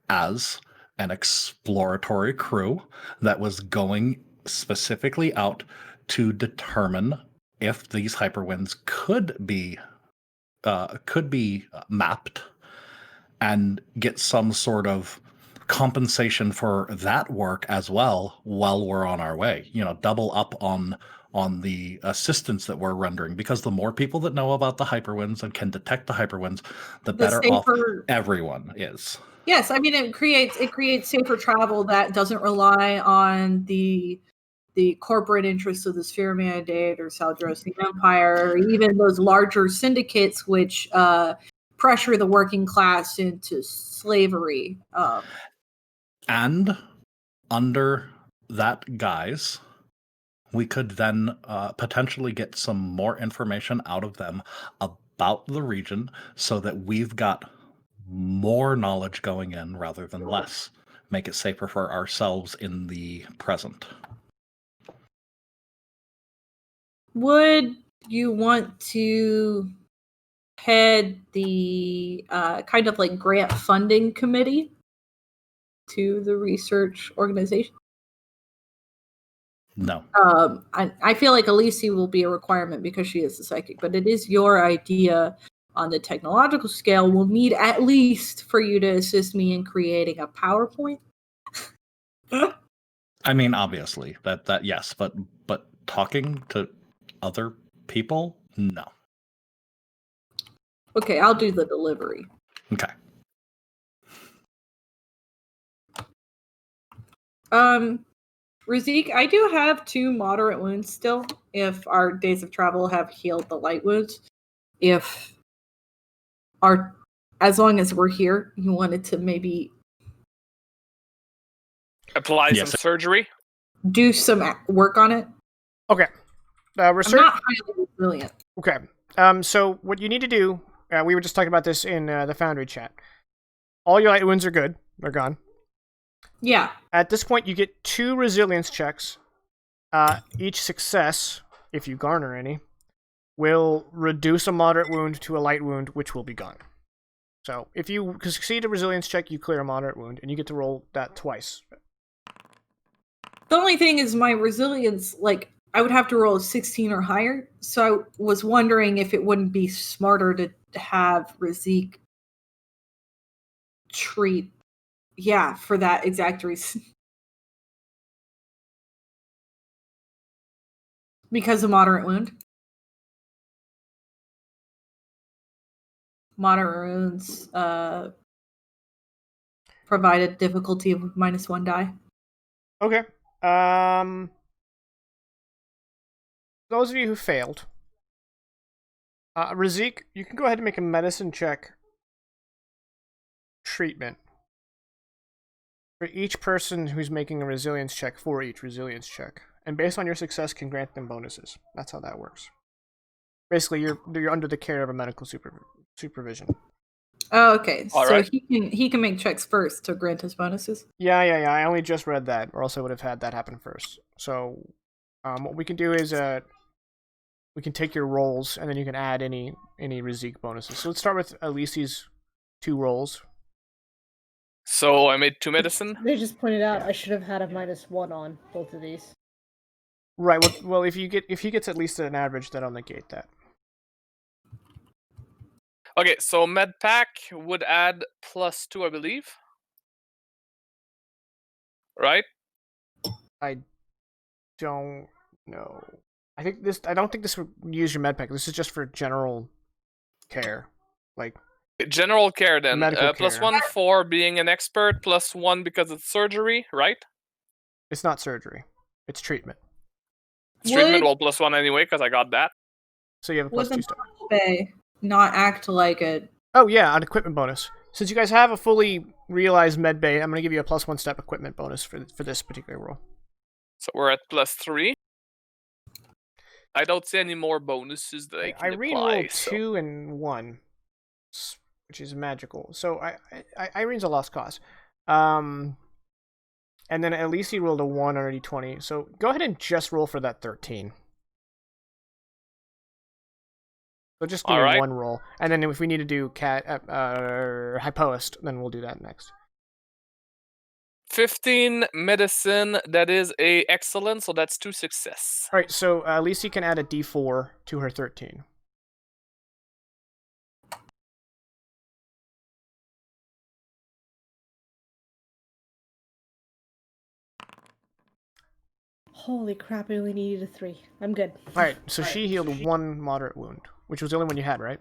as an exploratory crew that was going specifically out to determine if these hyperwinds could be mapped and get some sort of compensation for that work as well while we're on our way. Double up on the assistance that we're rendering, because the more people that know about the hyperwinds and can detect the hyperwinds, the better off everyone is.
Yes, I mean it creates safer travel that doesn't rely on the corporate interests of the Sphere Mandate or Saldrosian Empire, or even those larger syndicates which pressure the working class into slavery.
And under that guise, we could then potentially get some more information out of them about the region so that we've got more knowledge going in rather than less. Make it safer for ourselves in the present.
Would you want to head the kind of like grant funding committee to the research organization?
No.
I feel like Elise will be a requirement because she is a psychic, but it is your idea. On the technological scale, we'll need at least for you to assist me in creating a PowerPoint.
I mean, obviously that yes, but talking to other people, no.
Okay, I'll do the delivery.
Okay.
Razik, I do have 2 moderate wounds still. If our days of travel have healed the light wounds, as long as we're here, you wanted to maybe
apply some surgery,
do some work on it.
Okay.
Research. I'm not highly resilient.
Okay. So what you need to do, we were just talking about this in the Foundry chat. All your light wounds are good. They're gone.
Yeah.
At this point, you get 2 resilience checks. Each success, if you garner any, will reduce a moderate wound to a light wound, which will be gone. So if you succeed a resilience check, you clear a moderate wound, and you get to roll that twice.
The only thing is my resilience, like, I would have to roll a 16 or higher, so I was wondering if it wouldn't be smarter to have Razik treat, for that exact reason. Because of moderate wound. Moderate wounds provide a difficulty of -1 die.
Okay. Those of you who failed, Razik, you can go ahead and make a medicine check treatment for each person who's making a resilience check for each resilience check. And based on your success, can grant them bonuses. That's how that works. Basically, you're under the care of a medical supervision.
Oh, okay.
All
so
right.
he can make checks first to grant us bonuses?
Yeah. I only just read that, or else I would have had that happen first. So what we can do is we can take your rolls, and then you can add any Razik bonuses. So let's start with Elise's 2 rolls.
So I made 2 medicine.
They just pointed out I should have had a -1 on both of these.
Right. Well, if he gets at least an average, that'll negate that.
Okay, so med pack would add +2, I believe. Right?
I don't know. I don't think this would use your med pack. This is just for general care, like
general care. Then
medical care.
+1 for being an expert, +1 because it's surgery, right?
It's not surgery. It's treatment.
It's treatment. Well, +1 anyway because I got that.
So you have a +2 star.
Bay not act like a...
Oh yeah, an equipment bonus. Since you guys have a fully realized med bay, I'm going to give you a +1 step equipment bonus for this particular roll.
So we're at +3. I don't see any more bonuses that I can
I
apply.
rerolled 2 and 1. which is magical. So Irene's a lost cause. And then at least he rolled a 1 on a d20. So go ahead and just roll for that 13. So just give me one roll. And then if we need to do Hypoist, then we'll do that next.
15 medicine, that is a excellent, so that's 2 success.
Alright, so at least you can add a d4 to her 13.
Holy crap, I only needed a 3. I'm good.
Alright, so she healed 1 moderate wound, which was the only one you had, right?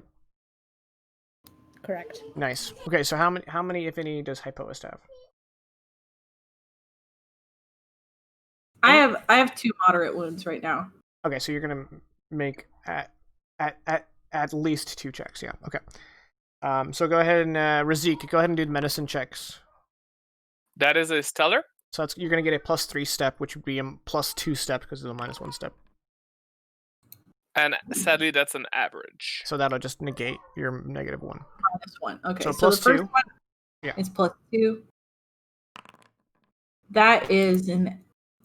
Correct.
Nice. Okay, so how many, if any, does Hypoist have?
I have 2 moderate wounds right now.
Okay, so you're gonna make at least 2 checks, yeah. Okay. So go ahead and Razik, go ahead and do the medicine checks.
That is a stellar.
So you're gonna get a +3 step, which would be a +2 step because of the -1 step.
And sadly, that's an average.
So that'll just negate your -1.
-1. Okay,
So
so the first
+2.
one is +2. That is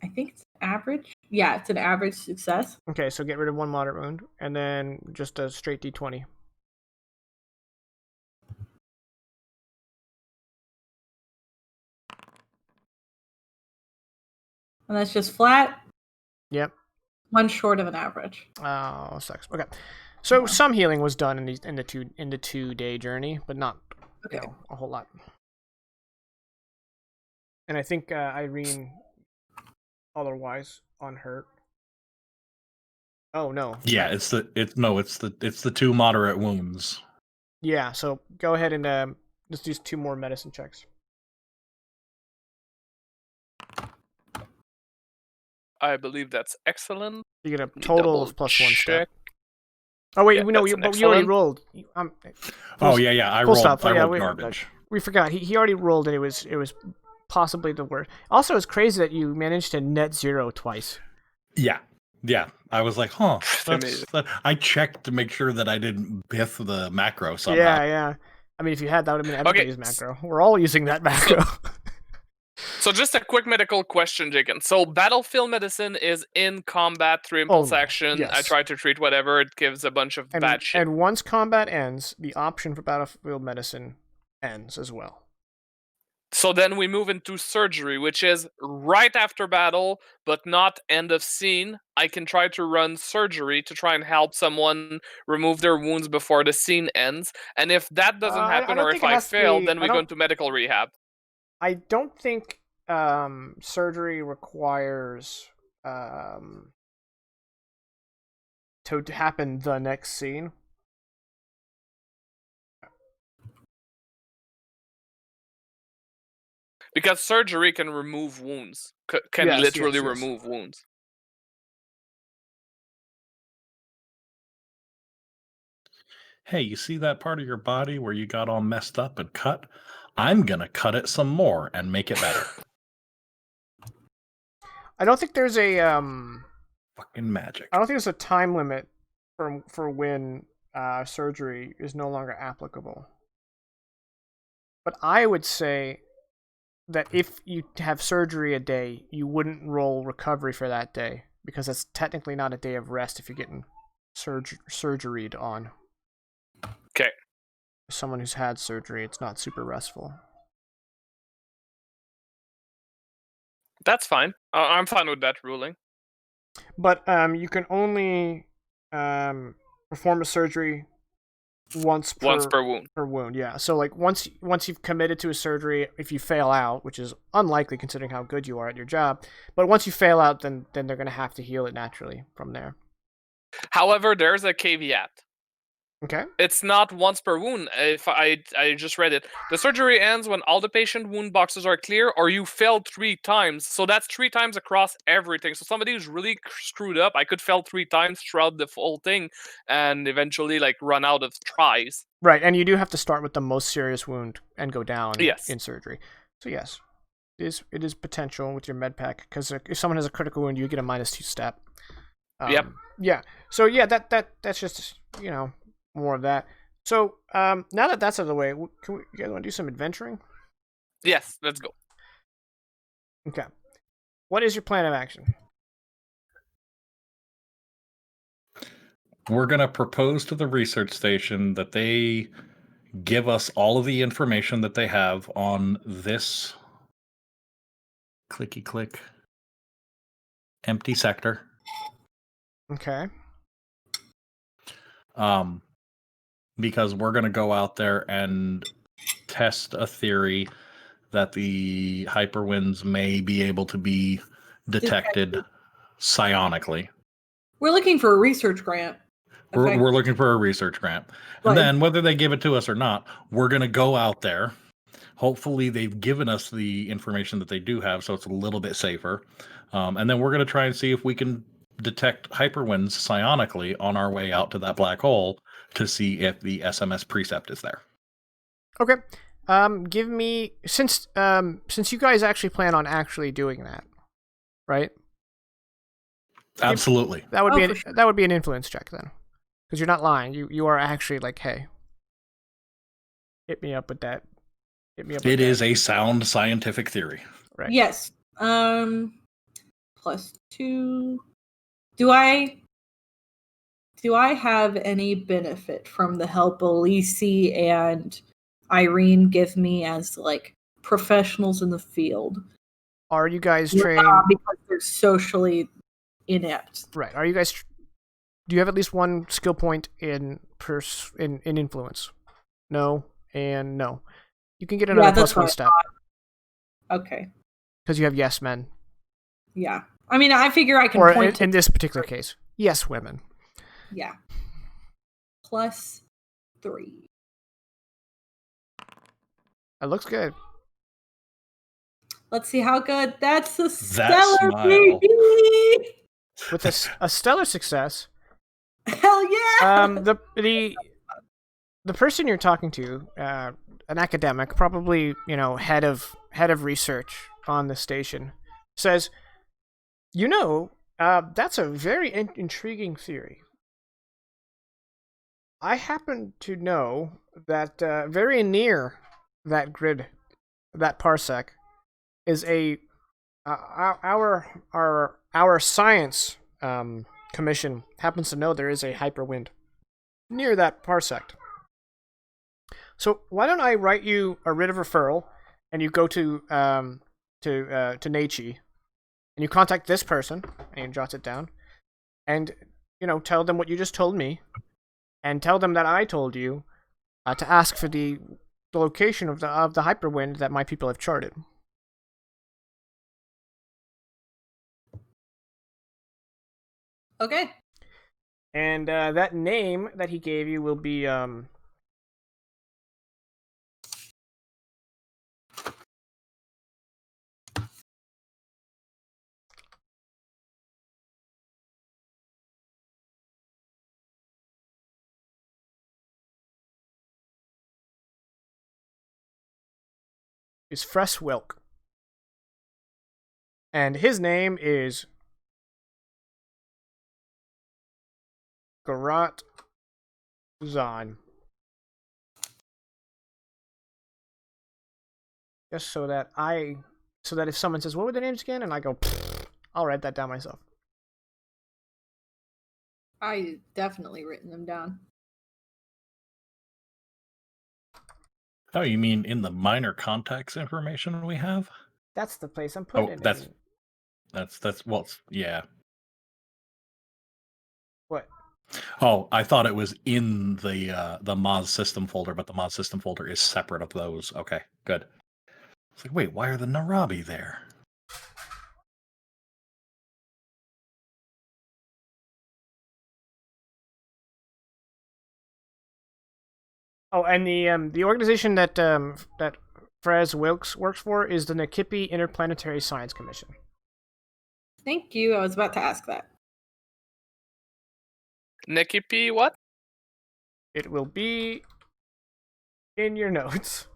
I think it's average. Yeah, it's an average success.
Okay, so get rid of 1 moderate wound, and then just a straight d20.
And that's just flat.
Yep.
1 short of an average.
Oh, sucks. Okay. So some healing was done in the 2-day journey, but not a whole lot. And I think Irene otherwise unhurt. Oh no.
Yeah, it's the 2 moderate wounds.
Yeah, so go ahead and just do 2 more medicine checks.
I believe that's excellent.
You get a total of +1
check.
step. Oh wait,
Yeah,
no, you already rolled.
I rolled. I rolled garbage.
We forgot. He already rolled, and it was possibly the worst. Also, it's crazy that you managed to net 0 twice.
Yeah. I was like, huh. I checked to make sure that I didn't biff the macro somehow.
Yeah. I mean, if you had, that would have been everybody's macro. We're all using that macro.
So just a quick medical question, Jacob. So battlefield medicine is in combat through impulse action.
Yes.
I try to treat whatever. It gives a bunch of bad shit.
And once combat ends, the option for battlefield medicine ends as well.
So then we move into surgery, which is right after battle, but not end of scene. I can try to run surgery to try and help someone remove their wounds before the scene ends. And if that doesn't happen, or if I fail, then we go into medical rehab.
I don't think surgery requires to happen the next scene.
Because surgery can remove wounds. Can literally remove wounds.
Hey, you see that part of your body where you got all messed up and cut? I'm gonna cut it some more and make it better.
I don't think there's a
fucking magic.
I don't think there's a time limit for when surgery is no longer applicable. But I would say that if you have surgery a day, you wouldn't roll recovery for that day, because that's technically not a day of rest if you're getting surgeried on.
Okay.
Someone who's had surgery, it's not super restful.
That's fine. I'm fine with that ruling.
But you can only perform a surgery once per wound. Yeah. So like once you've committed to a surgery, if you fail out, which is unlikely considering how good you are at your job, but once you fail out, then they're going to have to heal it naturally from there.
However, there's a caveat.
Okay.
It's not once per wound. If I just read it. The surgery ends when all the patient wound boxes are clear, or you failed 3 times. So that's 3 times across everything. So somebody who's really screwed up, I could fail 3 times throughout the whole thing, and eventually like run out of tries.
Right, and you do have to start with the most serious wound and go down in surgery. So yes, it is potential with your med pack, because if someone has a critical wound, you get a -2 step.
Yep.
Yeah. So yeah, that's just more of that. So, now that that's out of the way, you guys want to do some adventuring?
Yes, let's go.
Okay. What is your plan of action?
We're going to propose to the research station that they give us all of the information that they have on this clicky click empty sector.
Okay.
Because we're going to go out there and test a theory that the hyperwinds may be able to be detected psionically.
We're looking for a research grant.
We're looking for a research grant. And then whether they give it to us or not, we're going to go out there. Hopefully they've given us the information that they do have, so it's a little bit safer. And then we're going to try and see if we can detect hyperwinds psionically on our way out to that black hole to see if the SMS precept is there.
Okay. Give me since you guys actually plan on actually doing that, right?
Absolutely.
That would be an influence check then, because you're not lying. You are actually like, hey, hit me up with that. Hit me up.
It is a sound scientific theory.
Right.
Yes. +2. Do I have any benefit from the help Elise and Irene give me as like professionals in the field?
Are you guys trained?
Because they're socially inept.
Right. Are you guys? Do you have at least one skill point in influence? No and no. You can get another +1 step.
Okay.
Because you have yes men.
Yeah. I mean, I figure I can
or
point
in this particular case, yes women.
Yeah. +3.
That looks good.
Let's see how good. That's a
That
stellar
smile.
baby.
With a stellar success.
Hell yeah.
The person you're talking to, an academic, probably head of research on the station, says, that's a very intriguing theory. I happen to know that very near that grid, that parsec, is our science commission happens to know there is a hyperwind near that parsec. So why don't I write you a writ of referral, and you go to Naichi, and you contact this person, and you jot it down, and tell them what you just told me, and tell them that I told you to ask for the location of the hyperwind that my people have charted.
Okay.
And that name that he gave you will be is Fresh Wilk. And his name is Garat Zahn. Just so that if someone says, what were the names again? And I go, I'll write that down myself.
I definitely written them down.
Oh, you mean in the minor contacts information we have?
That's the place I'm putting it.
That's well, yeah.
What?
Oh, I thought it was in the Moz system folder, but the Moz system folder is separate of those. Okay, good. It's like, wait, why are the Narabi there?
Oh, and the organization that Frez Wilkes works for is the Nakipi Interplanetary Science Commission.
Thank you. I was about to ask that.
Nakipi what?
It will be in your notes.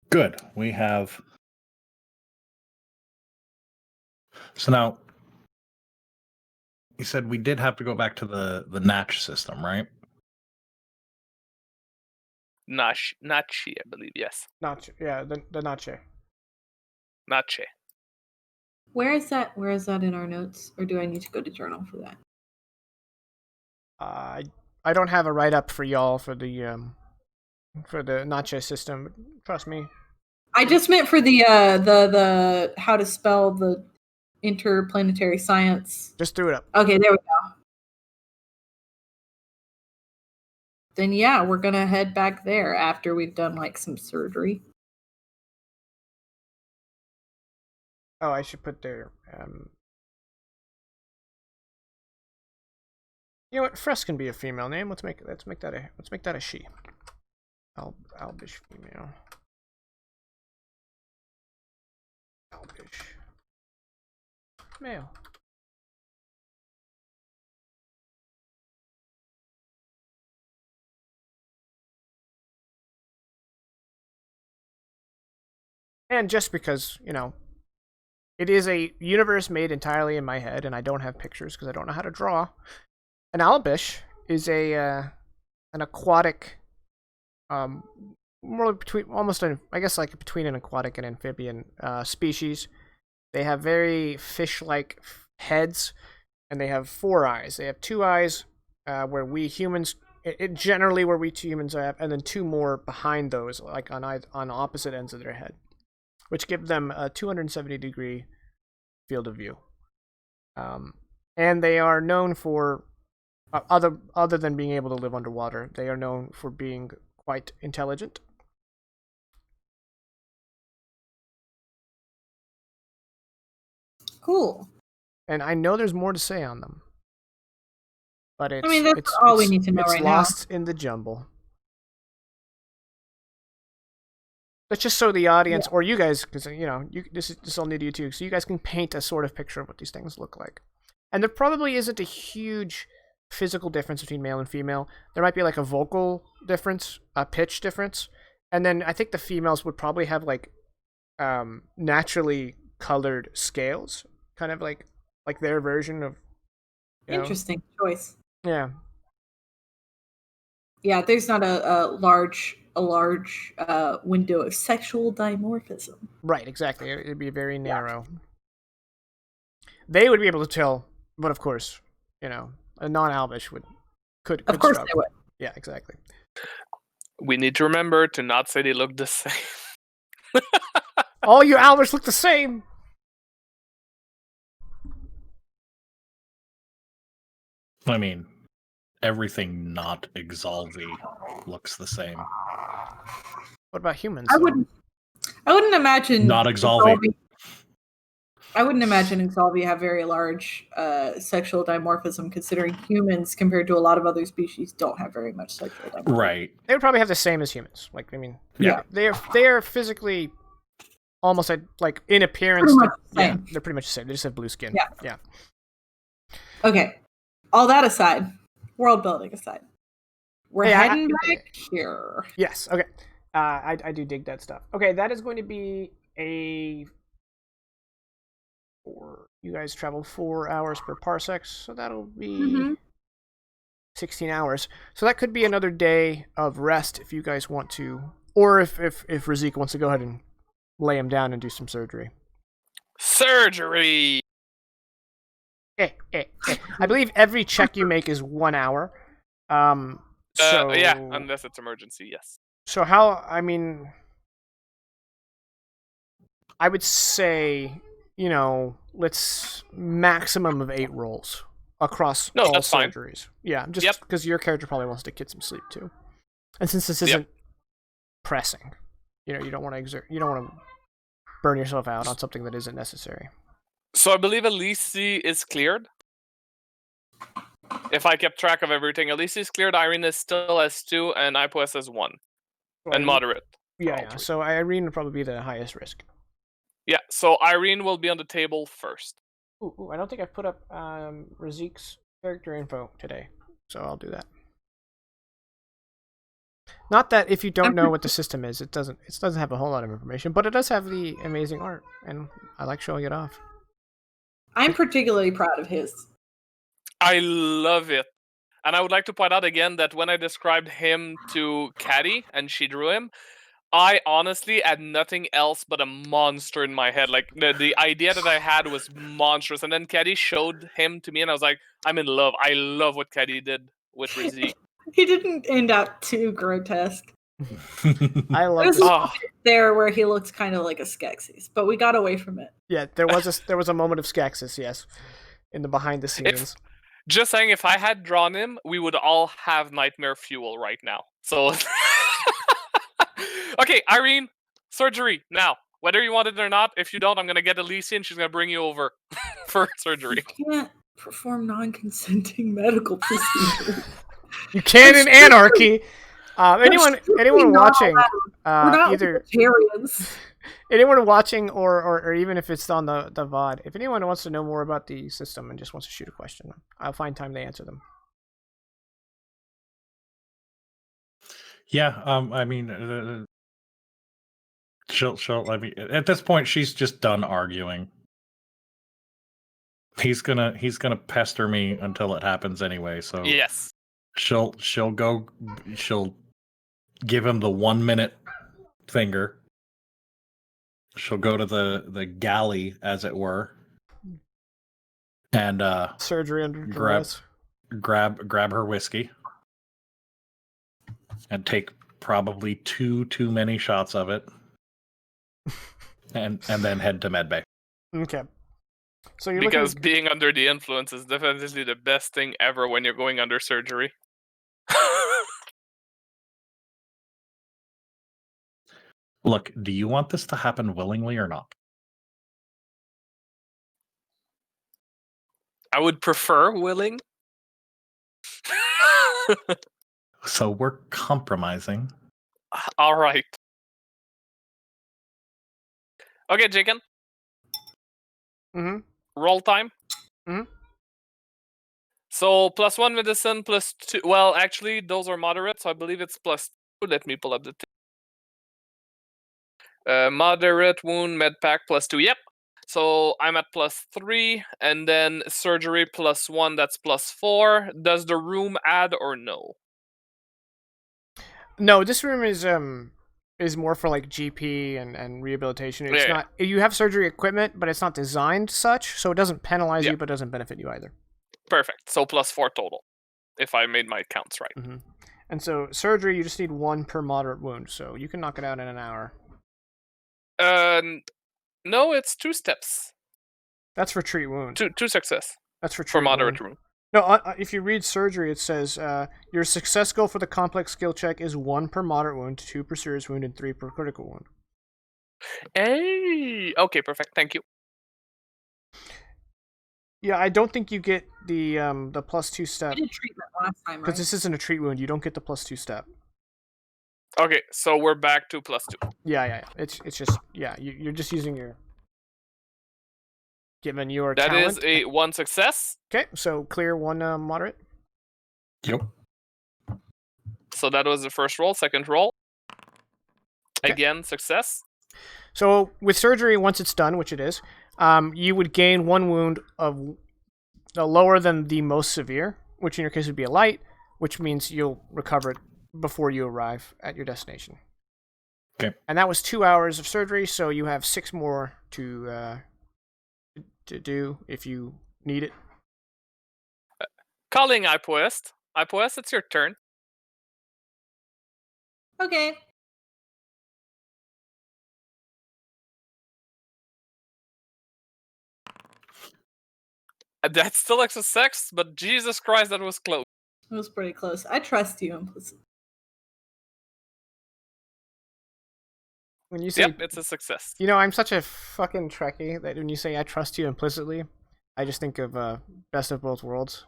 Good. We have. So now, you said we did have to go back to the Natch system, right?
Nachi, I believe. Yes,
Not yeah, the Nache.
Nache.
Where is that? Where is that in our notes, or do I need to go to journal for that?
I don't have a write up for y'all for the Nache system. Trust me.
I just meant for the how to spell the interplanetary science.
Just threw it up.
Okay, there we go. Then yeah, we're gonna head back there after we've done like some surgery.
Oh, I should put there. You know what? Fresk can be a female name. Let's make that a she. Albish female. Albish male. And just because, it is a universe made entirely in my head, and I don't have pictures because I don't know how to draw. An albish is an aquatic, more between I guess like between an aquatic and amphibian species. They have very fish-like heads, and they have 4 eyes. They have 2 eyes where we humans, generally where we humans have, and then 2 more behind those, like on opposite ends of their head, which give them a 270-degree field of view. And they are known for, other than being able to live underwater, they are known for being quite intelligent.
Cool.
And I know there's more to say on them, but
I mean, that's all we need to know right now.
It's lost in the jumble. But just so the audience, or you guys, because this all new to you too, so you guys can paint a sort of picture of what these things look like. And there probably isn't a huge physical difference between male and female. There might be like a vocal difference, a pitch difference, and then I think the females would probably have like naturally colored scales, kind of like their version of.
Interesting choice.
Yeah.
Yeah, there's not a large window of sexual dimorphism.
Right, exactly. It'd be very narrow. Yeah. They would be able to tell, but of course, a non-Albish could.
Of course
struggle.
they would.
Yeah, exactly.
We need to remember to not say they look the same.
All you Albish look the same.
I mean, everything not Exalvi looks the same.
What about humans?
I wouldn't imagine
not Exalvi.
I wouldn't imagine Exalvi have very large sexual dimorphism, considering humans, compared to a lot of other species, don't have very much sexual dimorphism.
Right.
They would probably have the same as humans.
Yeah.
They are physically almost like in appearance. They're pretty much the same. They just have blue skin. Yeah.
Okay. All that aside, world building aside, we're heading back here.
Yes. Okay. I do dig that stuff. Okay, that is going to be you guys travel 4 hours per parsec, so that'll be 16 hours. So that could be another day of rest if you guys want to, or if Razik wants to go ahead and lay him down and do some surgery.
Surgery.
I believe every check you make is 1 hour.
Yeah, unless it's emergency, yes.
So I would say, let's maximum of 8 rolls across all surgeries. Fine. Yeah, just because your character probably wants to get some sleep too. And since this isn't pressing, you don't want to burn yourself out on something that isn't necessary.
So I believe Elise is cleared. If I kept track of everything, Elise is cleared. Irene is still S2, and Ipoes is 1. And moderate.
Yeah. So Irene would probably be the highest risk.
Yeah, so Irene will be on the table first.
Ooh, I don't think I've put up Razik's character info today, so I'll do that. Not that if you don't know what the system is, it doesn't have a whole lot of information, but it does have the amazing art, and I like showing it off.
I'm particularly proud of his.
I love it. And I would like to point out again that when I described him to Caddy and she drew him, I honestly had nothing else but a monster in my head. Like the idea that I had was monstrous. And then Caddy showed him to me and I was like, I'm in love. I love what Caddy did with Rizzi.
He didn't end out too grotesque.
I love
There's
this.
a bit there where he looks kind of like a Skeksis, but we got away from it.
Yeah, there was a moment of Skeksis, yes, in the behind the scenes.
Just saying, if I had drawn him, we would all have nightmare fuel right now. So, okay, Irene, surgery now. Whether you want it or not, if you don't, I'm gonna get Alicia and she's gonna bring you over for surgery.
You can't perform non-consenting medical procedures.
You can in Anarchy. Anyone watching,
We're not
either
libertarians.
anyone watching or even if it's on the VOD, if anyone wants to know more about the system and just wants to shoot a question, I'll find time to answer them.
Yeah, I mean, she'll. I mean, at this point, she's just done arguing. He's gonna pester me until it happens anyway. So
Yes.
she'll give him the 1 minute finger. She'll go to the galley, as it were, and
Surgery under duress.
grab her whiskey and take probably too many shots of it, and then head to medbay.
Okay. So you're
Because
looking...
being under the influence is definitely the best thing ever when you're going under surgery.
Look, do you want this to happen willingly or not?
I would prefer willing.
So we're compromising.
All right. Okay, Jacob.
Mm-hmm.
Roll time.
Mhm.
So +1 medicine, +2. Well, actually, those are moderate, so I believe it's +2. Let me pull up the moderate wound med pack +2. Yep. So I'm at +3, and then surgery +1. That's +4. Does the room add or no?
No, this room is more for like GP and rehabilitation. It's
Yeah.
not. You have surgery equipment, but it's not designed such, so it doesn't penalize
Yeah.
you, but doesn't benefit you either.
Perfect. So +4 total, if I made my counts right.
Mm-hmm. And so surgery, you just need 1 per moderate wound, so you can knock it out in an hour.
No, it's 2 steps.
That's for treat wound.
Two success
That's for treat
for moderate
wound.
wound.
No, if you read surgery, it says your success goal for the complex skill check is 1 per moderate wound, 2 per serious wound, and 3 per critical wound.
Hey, okay, perfect. Thank you.
Yeah, I don't think you get the +2 step
We did treatment last time,
because
right?
this isn't a treat wound. You don't get the +2 step.
Okay, so we're back to +2.
Yeah. It's just you're just using your given your
That
talent.
is a 1 success.
Okay, so clear 1 moderate.
Yep.
So that was the first roll. Second roll.
Okay.
Again, success.
So with surgery, once it's done, which it is, you would gain 1 wound of lower than the most severe, which in your case would be a light, which means you'll recover it before you arrive at your destination.
Okay.
And that was 2 hours of surgery, so you have 6 more to do if you need it.
Calling Ipoest. Ipoest, it's your turn.
Okay.
That's still a success, but Jesus Christ, that was close.
It was pretty close. I trust you implicitly.
When you say,
Yep, it's a success.
you know, I'm such a fucking Trekkie that when you say I trust you implicitly, I just think of Best of Both Worlds.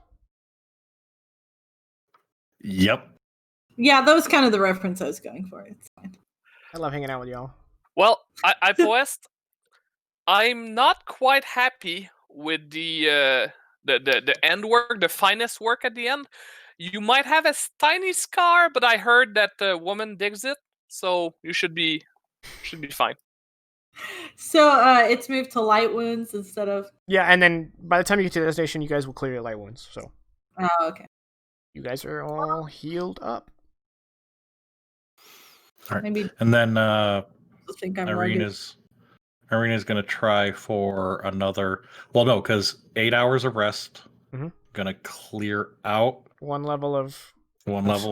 Yep.
Yeah, that was kind of the reference I was going for. It's fine.
I love hanging out with y'all.
Well, Ipoest, I'm not quite happy with the end work, the finest work at the end. You might have a tiny scar, but I heard that the woman digs it, so you should be fine.
So it's moved to light wounds instead of.
Yeah, and then by the time you get to the destination, you guys will clear your light wounds. So
Oh, okay.
you guys are all healed up.
All right.
Maybe
And then
I think I'm rugged.
Arena's going to try for another. Well, no, because 8 hours of rest.
Mhm.
Going to clear out
One level of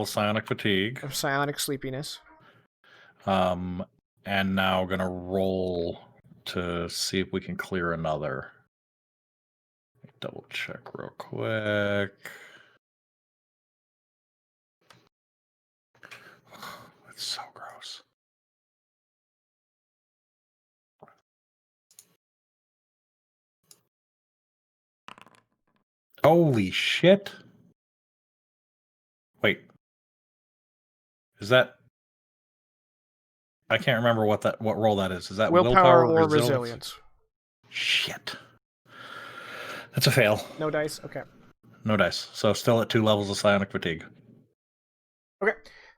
psionic fatigue.
psionic sleepiness.
And now going to roll to see if we can clear another. Double check real quick. It's so gross. Holy shit. Wait. Is that... I can't remember what roll that is. Is that
Willpower or
resilience?
resilience?
Shit. That's a fail.
No dice? Okay.
No dice. So still at 2 levels of psionic fatigue.
Okay.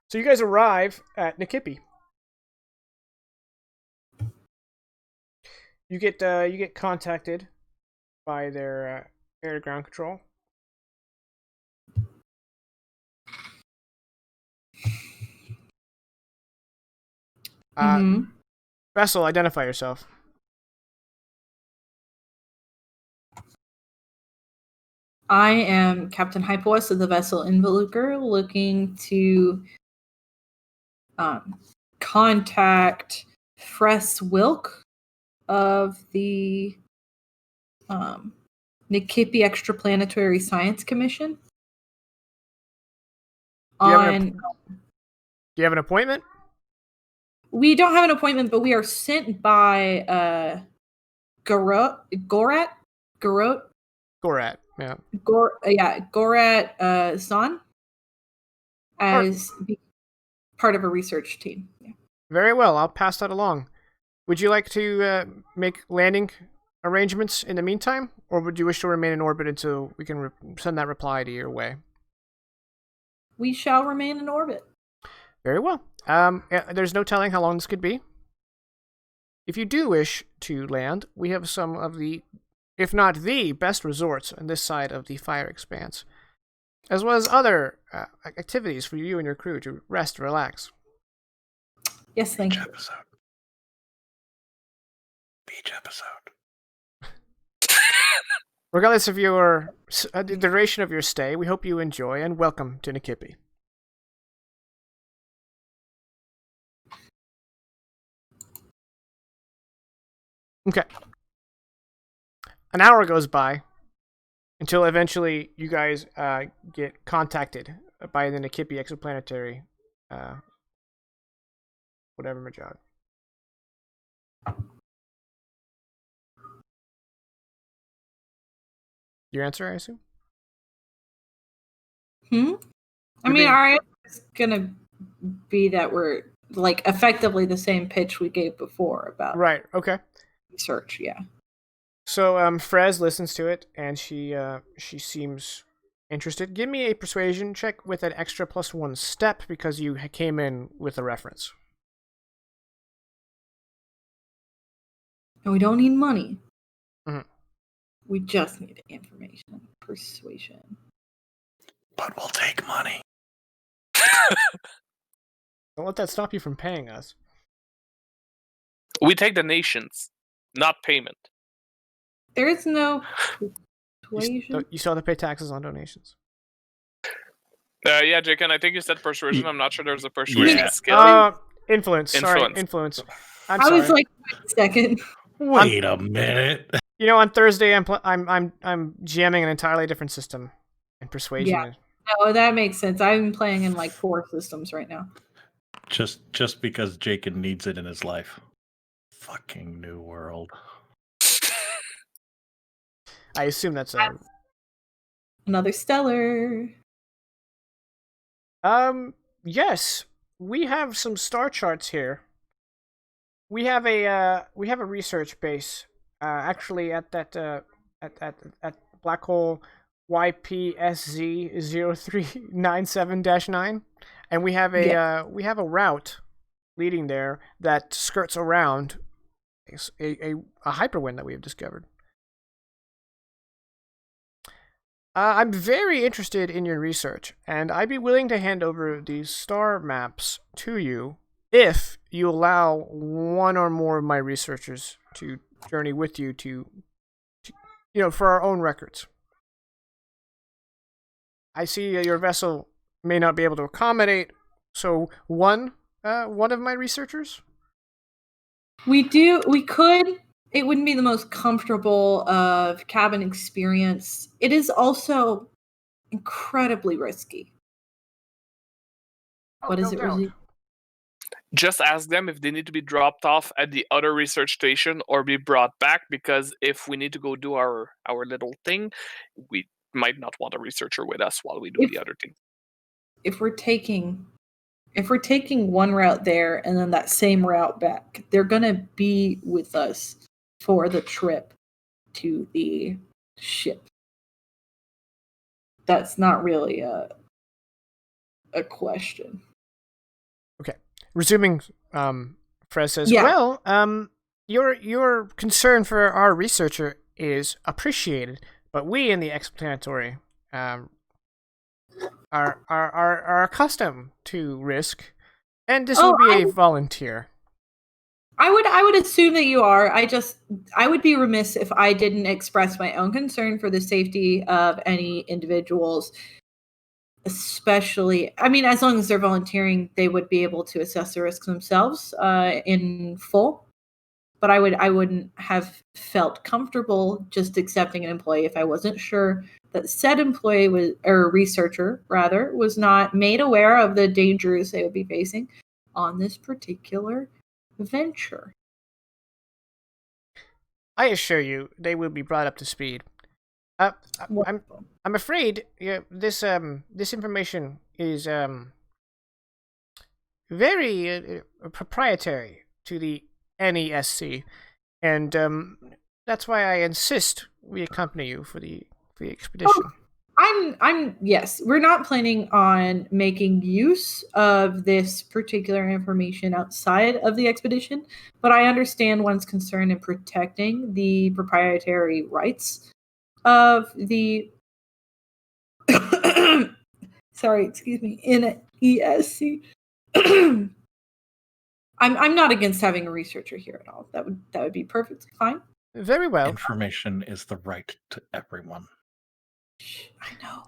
So you guys arrive at Nikipi. You get contacted by their air to ground control.
Mhm.
Vessel, identify yourself.
I am Captain Hypoes of the vessel Involucre, looking to contact Fress Wilk of the Nikipi Extraplanetary Science Commission.
Do you have an appointment?
We don't have an appointment, but we are sent by Gorat,
Yeah.
Gorat San as part of a research team. Yeah.
Very well. I'll pass that along. Would you like to make landing arrangements in the meantime, or would you wish to remain in orbit until we can send that reply to your way?
We shall remain in orbit.
Very well. There's no telling how long this could be. If you do wish to land, we have some of the, if not the best resorts on this side of the Fire Expanse, as well as other activities for you and your crew to rest and relax.
Yes, thank you.
Beach episode.
Regardless of the duration of your stay, we hope you enjoy and welcome to Nikipi. Okay. An hour goes by until eventually you guys get contacted by the Nikipi Exoplanetary whatever Majog. Your answer, I assume?
I mean, our answer is gonna be that we're like effectively the same pitch we gave before about
Right, okay.
research, yeah.
So Frez listens to it and she seems interested. Give me a persuasion check with an extra +1 step because you came in with a reference.
And we don't need money.
Mhm.
We just need information. Persuasion.
But we'll take money.
Don't let that stop you from paying us.
We take donations, not payment.
There is no persuasion.
You still have to pay taxes on donations.
Yeah, Jake, and I think you said persuasion. I'm not sure there's a persuasion skill.
Influence. Sorry, influence.
I was like, wait a second.
Wait a minute.
You know, on Thursday I'm jamming an entirely different system, and persuasion.
Yeah. No, that makes sense. I'm playing in like 4 systems right now.
Just because Jacob needs it in his life. Fucking New World.
I assume that's
another stellar.
Yes, we have some star charts here. We have a research base actually at that at Black Hole YPSZ0397-9, and we have a route leading there that skirts around a hyperwind that we have discovered. I'm very interested in your research, and I'd be willing to hand over these star maps to you if you allow one or more of my researchers to journey with you to for our own records. I see your vessel may not be able to accommodate, so one of my researchers.
We could. It wouldn't be the most comfortable of cabin experience. It is also incredibly risky. What is it really?
Just ask them if they need to be dropped off at the other research station or be brought back, because if we need to go do our little thing, we might not want a researcher with us while we do the other thing.
If we're taking one route there and then that same route back, they're gonna be with us for the trip to the ship. That's not really a question.
Okay. Resuming, Fred says,
Yeah.
well, your concern for our researcher is appreciated, but we in the explanatory are accustomed to risk, and this will be a volunteer.
I would assume that you are. I would be remiss if I didn't express my own concern for the safety of any individuals, especially, I mean, as long as they're volunteering, they would be able to assess the risks themselves in full. But I wouldn't have felt comfortable just accepting an employee if I wasn't sure that said employee researcher was not made aware of the dangers they would be facing on this particular venture.
I assure you, they will be brought up to speed. I'm afraid this information is very proprietary to the NESC, and that's why I insist we accompany you for the expedition.
Yes, we're not planning on making use of this particular information outside of the expedition, but I understand one's concern in protecting the proprietary rights of the NESC. I'm not against having a researcher here at all. That would be perfectly fine.
Very well.
Information is the right to everyone.
I know.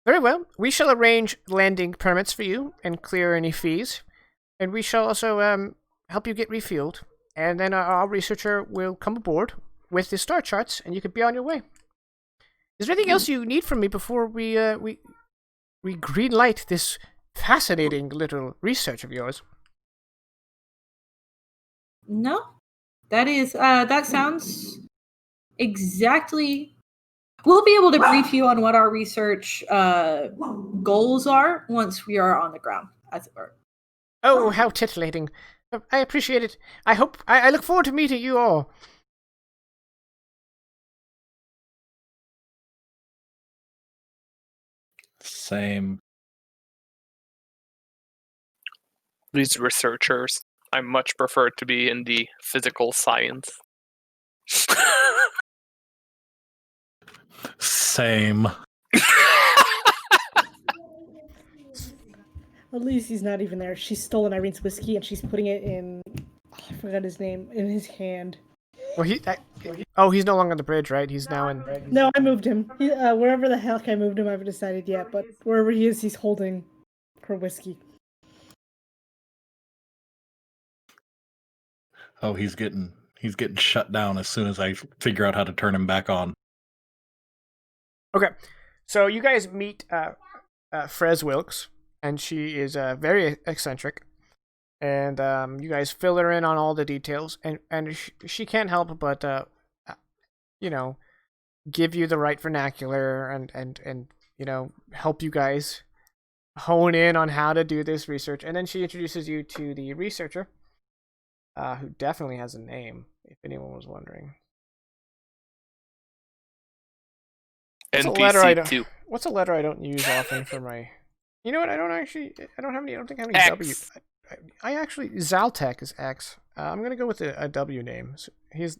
Very well. We shall arrange landing permits for you and clear any fees, and we shall also help you get refueled. And then our researcher will come aboard with the star charts, and you can be on your way. Is there anything else you need from me before we greenlight this fascinating little research of yours?
No, that sounds exactly. We'll be able to brief you on what our research goals are once we are on the ground, as it were.
Oh, how titillating! I appreciate it. I look forward to meeting you all.
Same.
These researchers, I much prefer to be in the physical science.
Same.
At least he's not even there. She's stolen Irene's whiskey and she's putting it in. Oh, I forgot his name. In his hand.
Well, he's no longer on the bridge, right? He's now in.
No, I moved him. Wherever the heck I moved him, I haven't decided yet. But wherever he is, he's holding her whiskey.
Oh, he's getting shut down as soon as I figure out how to turn him back on.
Okay, so you guys meet Frez Wilkes, and she is very eccentric, and you guys fill her in on all the details, and she can't help but give you the right vernacular and help you guys hone in on how to do this research, and then she introduces you to the researcher, who definitely has a name, if anyone was wondering. What's a letter I don't? What's a letter I don't use often for my? You know what? I don't have any. I don't think I have any
X.
W. I actually Zaltek is X. I'm gonna go with a W name. So he's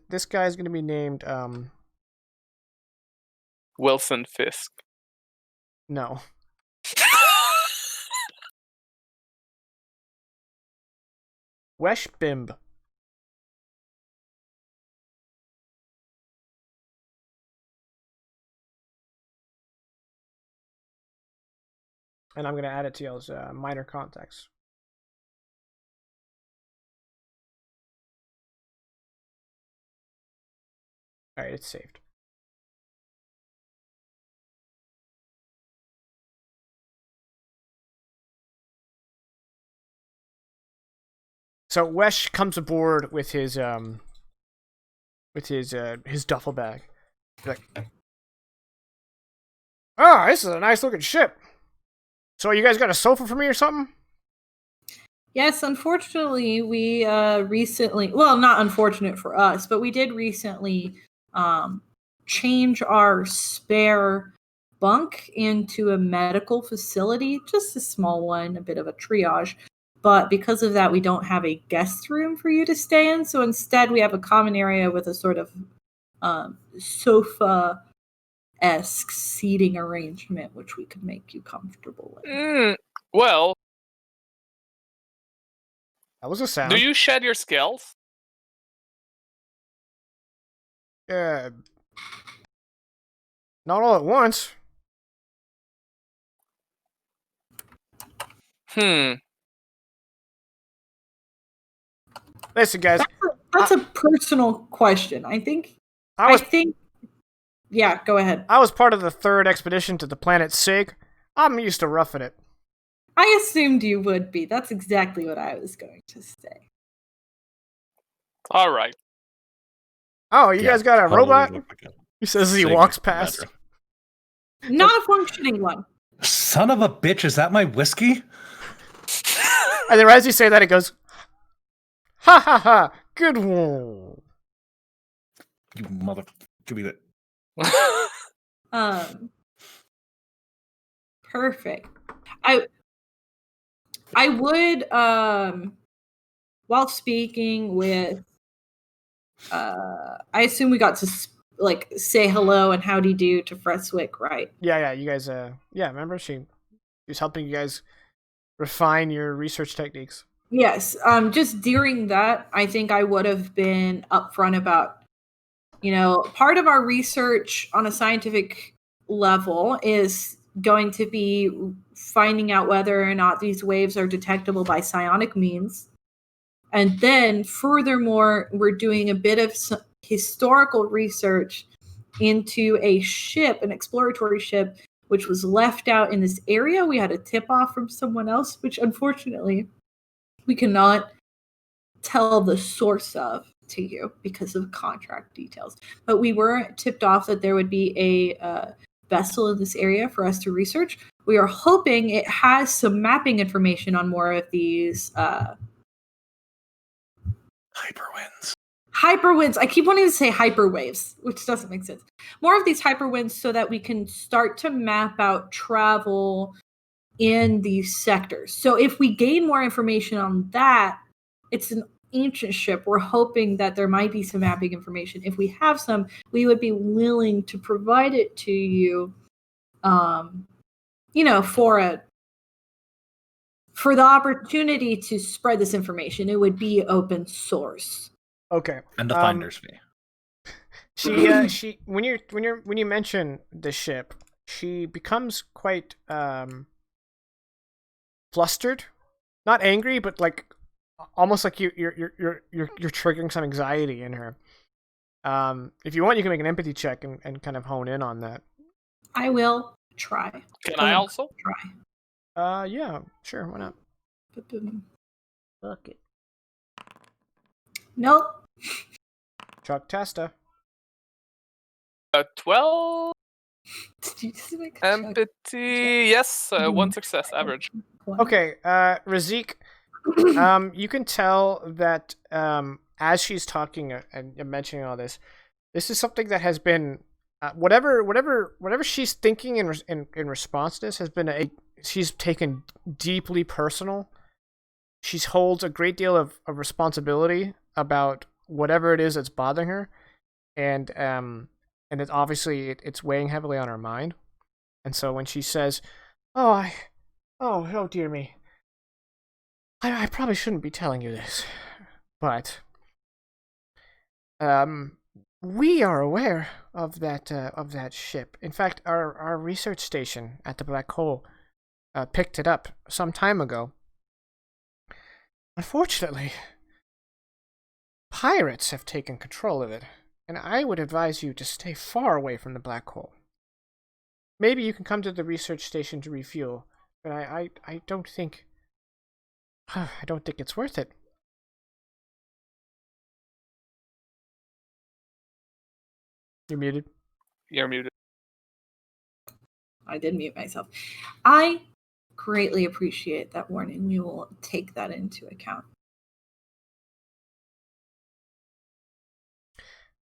this guy's gonna be named
Wilson Fisk.
No. Weshbimb. And I'm gonna add it to y'all's minor contacts. All right, it's saved. So Wesh comes aboard with his duffel bag. He's like, "Oh, this is a nice looking ship. So you guys got a sofa for me or something?"
Yes, unfortunately, we recently, well, not unfortunate for us, but we did recently change our spare bunk into a medical facility, just a small one, a bit of a triage. But because of that, we don't have a guest room for you to stay in. So instead, we have a common area with a sort of sofa-esque seating arrangement, which we could make you comfortable in.
Well,
That was a sound.
do you shed your scales?
Not all at once. Listen, guys.
That's a personal question. I think. Yeah, go ahead.
I was part of the 3rd expedition to the planet Sig. I'm used to roughing it.
I assumed you would be. That's exactly what I was going to say.
All right.
Oh, you guys got a
totally
robot?
look like a
He says as he
Sig
walks past.
veteran.
Not a functioning one.
Son of a bitch, is that my whiskey?
And then as you say that, it goes, "Ha ha ha! Good one."
You mother... Give me that.
Perfect. I would while speaking with I assume we got to say hello and howdy do to Freswick, right?
Yeah, you guys remember she was helping you guys refine your research techniques.
Yes. Just during that, I think I would have been upfront about, part of our research on a scientific level is going to be finding out whether or not these waves are detectable by psionic means. And then furthermore, we're doing a bit of historical research into a ship, an exploratory ship, which was left out in this area. We had a tip off from someone else, which unfortunately we cannot tell the source of to you because of contract details. But we were tipped off that there would be a vessel in this area for us to research. We are hoping it has some mapping information on more of these hyperwinds. I keep wanting to say hyperwaves, which doesn't make sense. More of these hyperwinds so that we can start to map out travel in these sectors. So if we gain more information on that, it's an ancient ship. We're hoping that there might be some mapping information. If we have some, we would be willing to provide it to you, for the opportunity to spread this information. It would be open source.
Okay.
And the finder's fee.
She when you mention the ship, she becomes quite flustered, not angry, but like almost like you're triggering some anxiety in her. If you want, you can make an empathy check and kind of hone in on that.
I will try.
Can I also
try?
Yeah, sure, why not?
Fuck it. Nope.
Chuck Testa.
12
Did you just make
empathy? Yes, 1 success average.
Okay, Razik, you can tell that as she's talking and mentioning all this, this is something that has been whatever she's thinking in response to this has been she's taken deeply personal. She holds a great deal of responsibility about whatever it is that's bothering her, and it's obviously it's weighing heavily on her mind. And so when she says, oh dear me, I probably shouldn't be telling you this, but we are aware of that ship. In fact, our research station at the black hole picked it up some time ago. Unfortunately, pirates have taken control of it, and I would advise you to stay far away from the black hole. Maybe you can come to the research station to refuel, but I don't think it's worth it. You're muted.
You're muted.
I did mute myself. I greatly appreciate that warning. We will take that into account.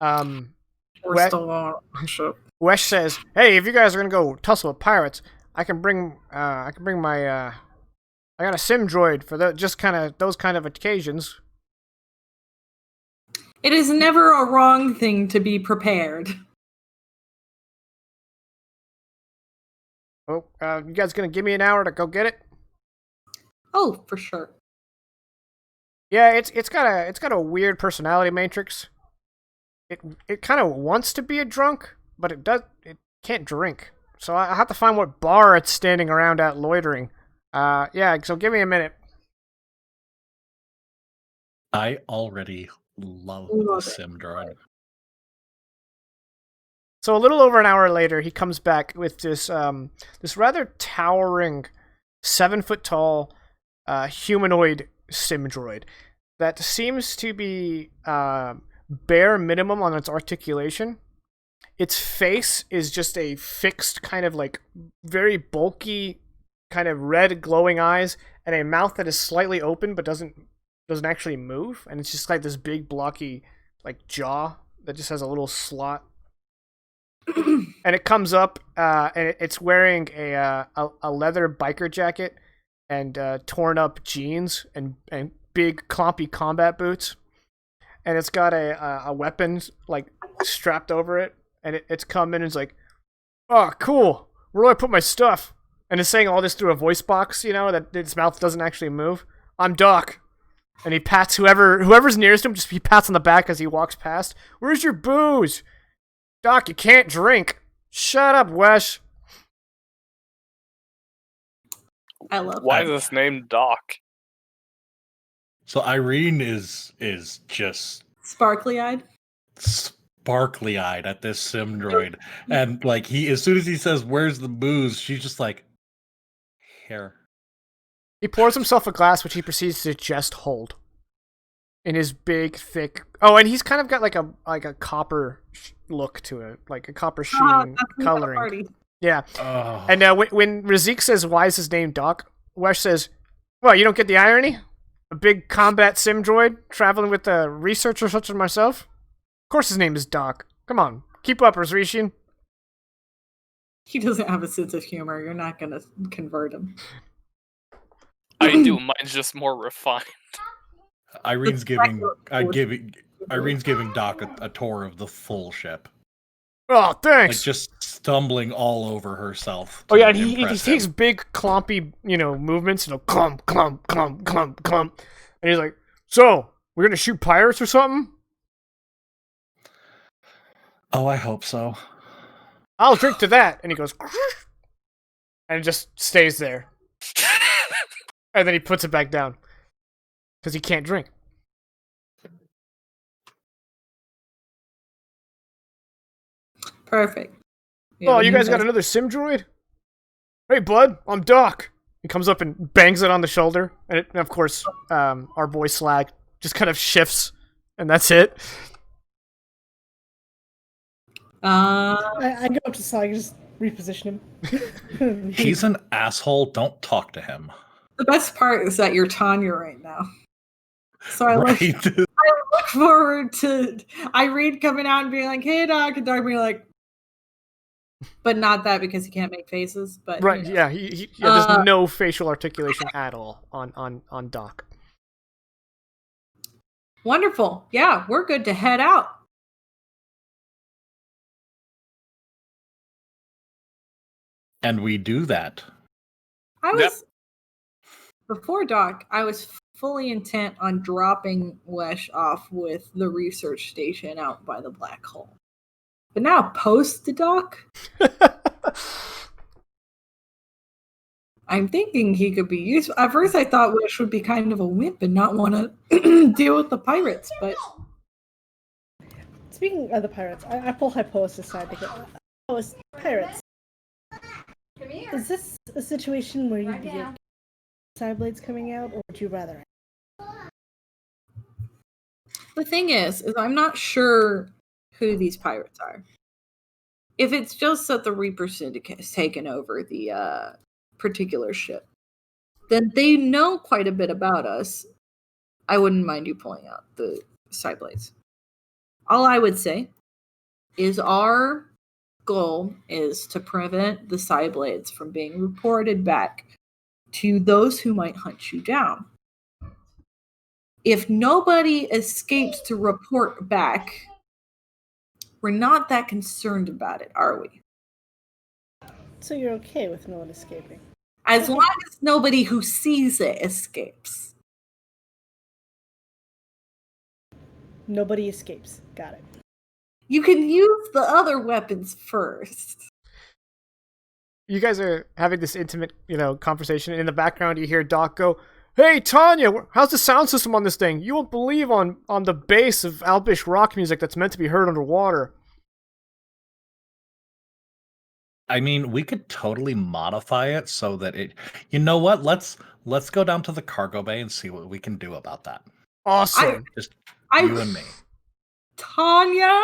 We're still on the ship.
Wesh says, "Hey, if you guys are gonna go tussle with pirates, I can bring my I got a sim droid for those kind of occasions."
It is never a wrong thing to be prepared.
Oh, you guys gonna give me an hour to go get it?
Oh, for sure.
Yeah, it's got a weird personality matrix. It kind of wants to be a drunk, but it can't drink. So I have to find what bar it's standing around at loitering. Yeah, so give me a minute.
I already love the sim droid.
So a little over an hour later, he comes back with this rather towering, 7-foot tall, humanoid sim droid that seems to be bare minimum on its articulation. Its face is just a fixed kind of like very bulky, kind of red glowing eyes, and a mouth that is slightly open but doesn't actually move, and it's just like this big blocky like jaw that just has a little slot. And it comes up, and it's wearing a leather biker jacket and torn up jeans and big clumpy combat boots, and it's got a weapon like strapped over it, and it's come in and it's like, "Oh, cool. Where do I put my stuff?" And it's saying all this through a voice box, that its mouth doesn't actually move. "I'm Doc." And he pats whoever's nearest him, he pats on the back as he walks past. "Where's your booze?" "Doc, you can't drink." "Shut up, Wesh."
I love
Why
that.
is this named Doc?
So Irene is just
Sparkly eyed.
sparkly eyed at this sim droid, and like as soon as he says, "Where's the booze?" she's just like, "Here."
He pours himself a glass, which he proceeds to just hold in his big, thick. Oh, and he's kind of got like a copper look to it, like a copper sheen coloring. Yeah.
Oh.
And when Razik says, "Why is his name Doc?" Wesh says, "Well, you don't get the irony? A big combat sim droid traveling with a researcher such as myself? Of course his name is Doc. Come on, keep up, Razrishian."
He doesn't have a sense of humor. You're not going to convert him.
I do. Mine's just more refined.
Irene's giving Doc a tour of the full ship.
"Oh, thanks."
Like just stumbling all over herself.
Oh yeah, and he takes big clumpy, movements, clump, clump, clump, clump, clump. And he's like, "So, we're gonna shoot pirates or something?"
Oh, I hope so.
"I'll drink to that." And he goes, and it just stays there. And then he puts it back down. Because he can't drink.
Perfect.
"Oh, you guys got another sim droid? Hey, bud, I'm Doc." He comes up and bangs it on the shoulder. And of course, our boy Slag just kind of shifts. And that's it.
I go up to Slag and just reposition him.
He's an asshole. Don't talk to him.
The best part is that you're Tanya right now. So I look forward to Irene coming out and being like, "Hey, Doc," and Doc being like, but not that because he can't make faces. But
Right?
you know.
Yeah. There's no facial articulation at all on Doc.
Wonderful. Yeah, we're good to head out.
And we do that.
I was before Doc. I was fully intent on dropping Wesh off with the research station out by the black hole. But now, post the Doc, I'm thinking he could be useful. At first, I thought Wish would be kind of a wimp and not want to deal with the pirates, but
Speaking of the pirates, I pull Hypois aside to go. Oh, it's pirates. Is this a situation where you'd be side blades coming out, or would you rather?
the thing is I'm not sure who these pirates are. If it's just that the Reaper Syndicate has taken over the particular ship, then they know quite a bit about us. I wouldn't mind you pulling out the side blades. All I would say is our goal is to prevent the side blades from being reported back to those who might hunt you down. If nobody escapes to report back, we're not that concerned about it, are we?
So you're okay with no one escaping?
As long as nobody who sees it escapes.
Nobody escapes. Got it.
You can use the other weapons first.
You guys are having this intimate, conversation. In the background, you hear Doc go, "Hey, Tanya, how's the sound system on this thing? You won't believe on the bass of Albish rock music that's meant to be heard underwater."
I mean, we could totally modify it so that it. You know what? Let's go down to the cargo bay and see what we can do about that.
Awesome.
Just you and me.
Tanya,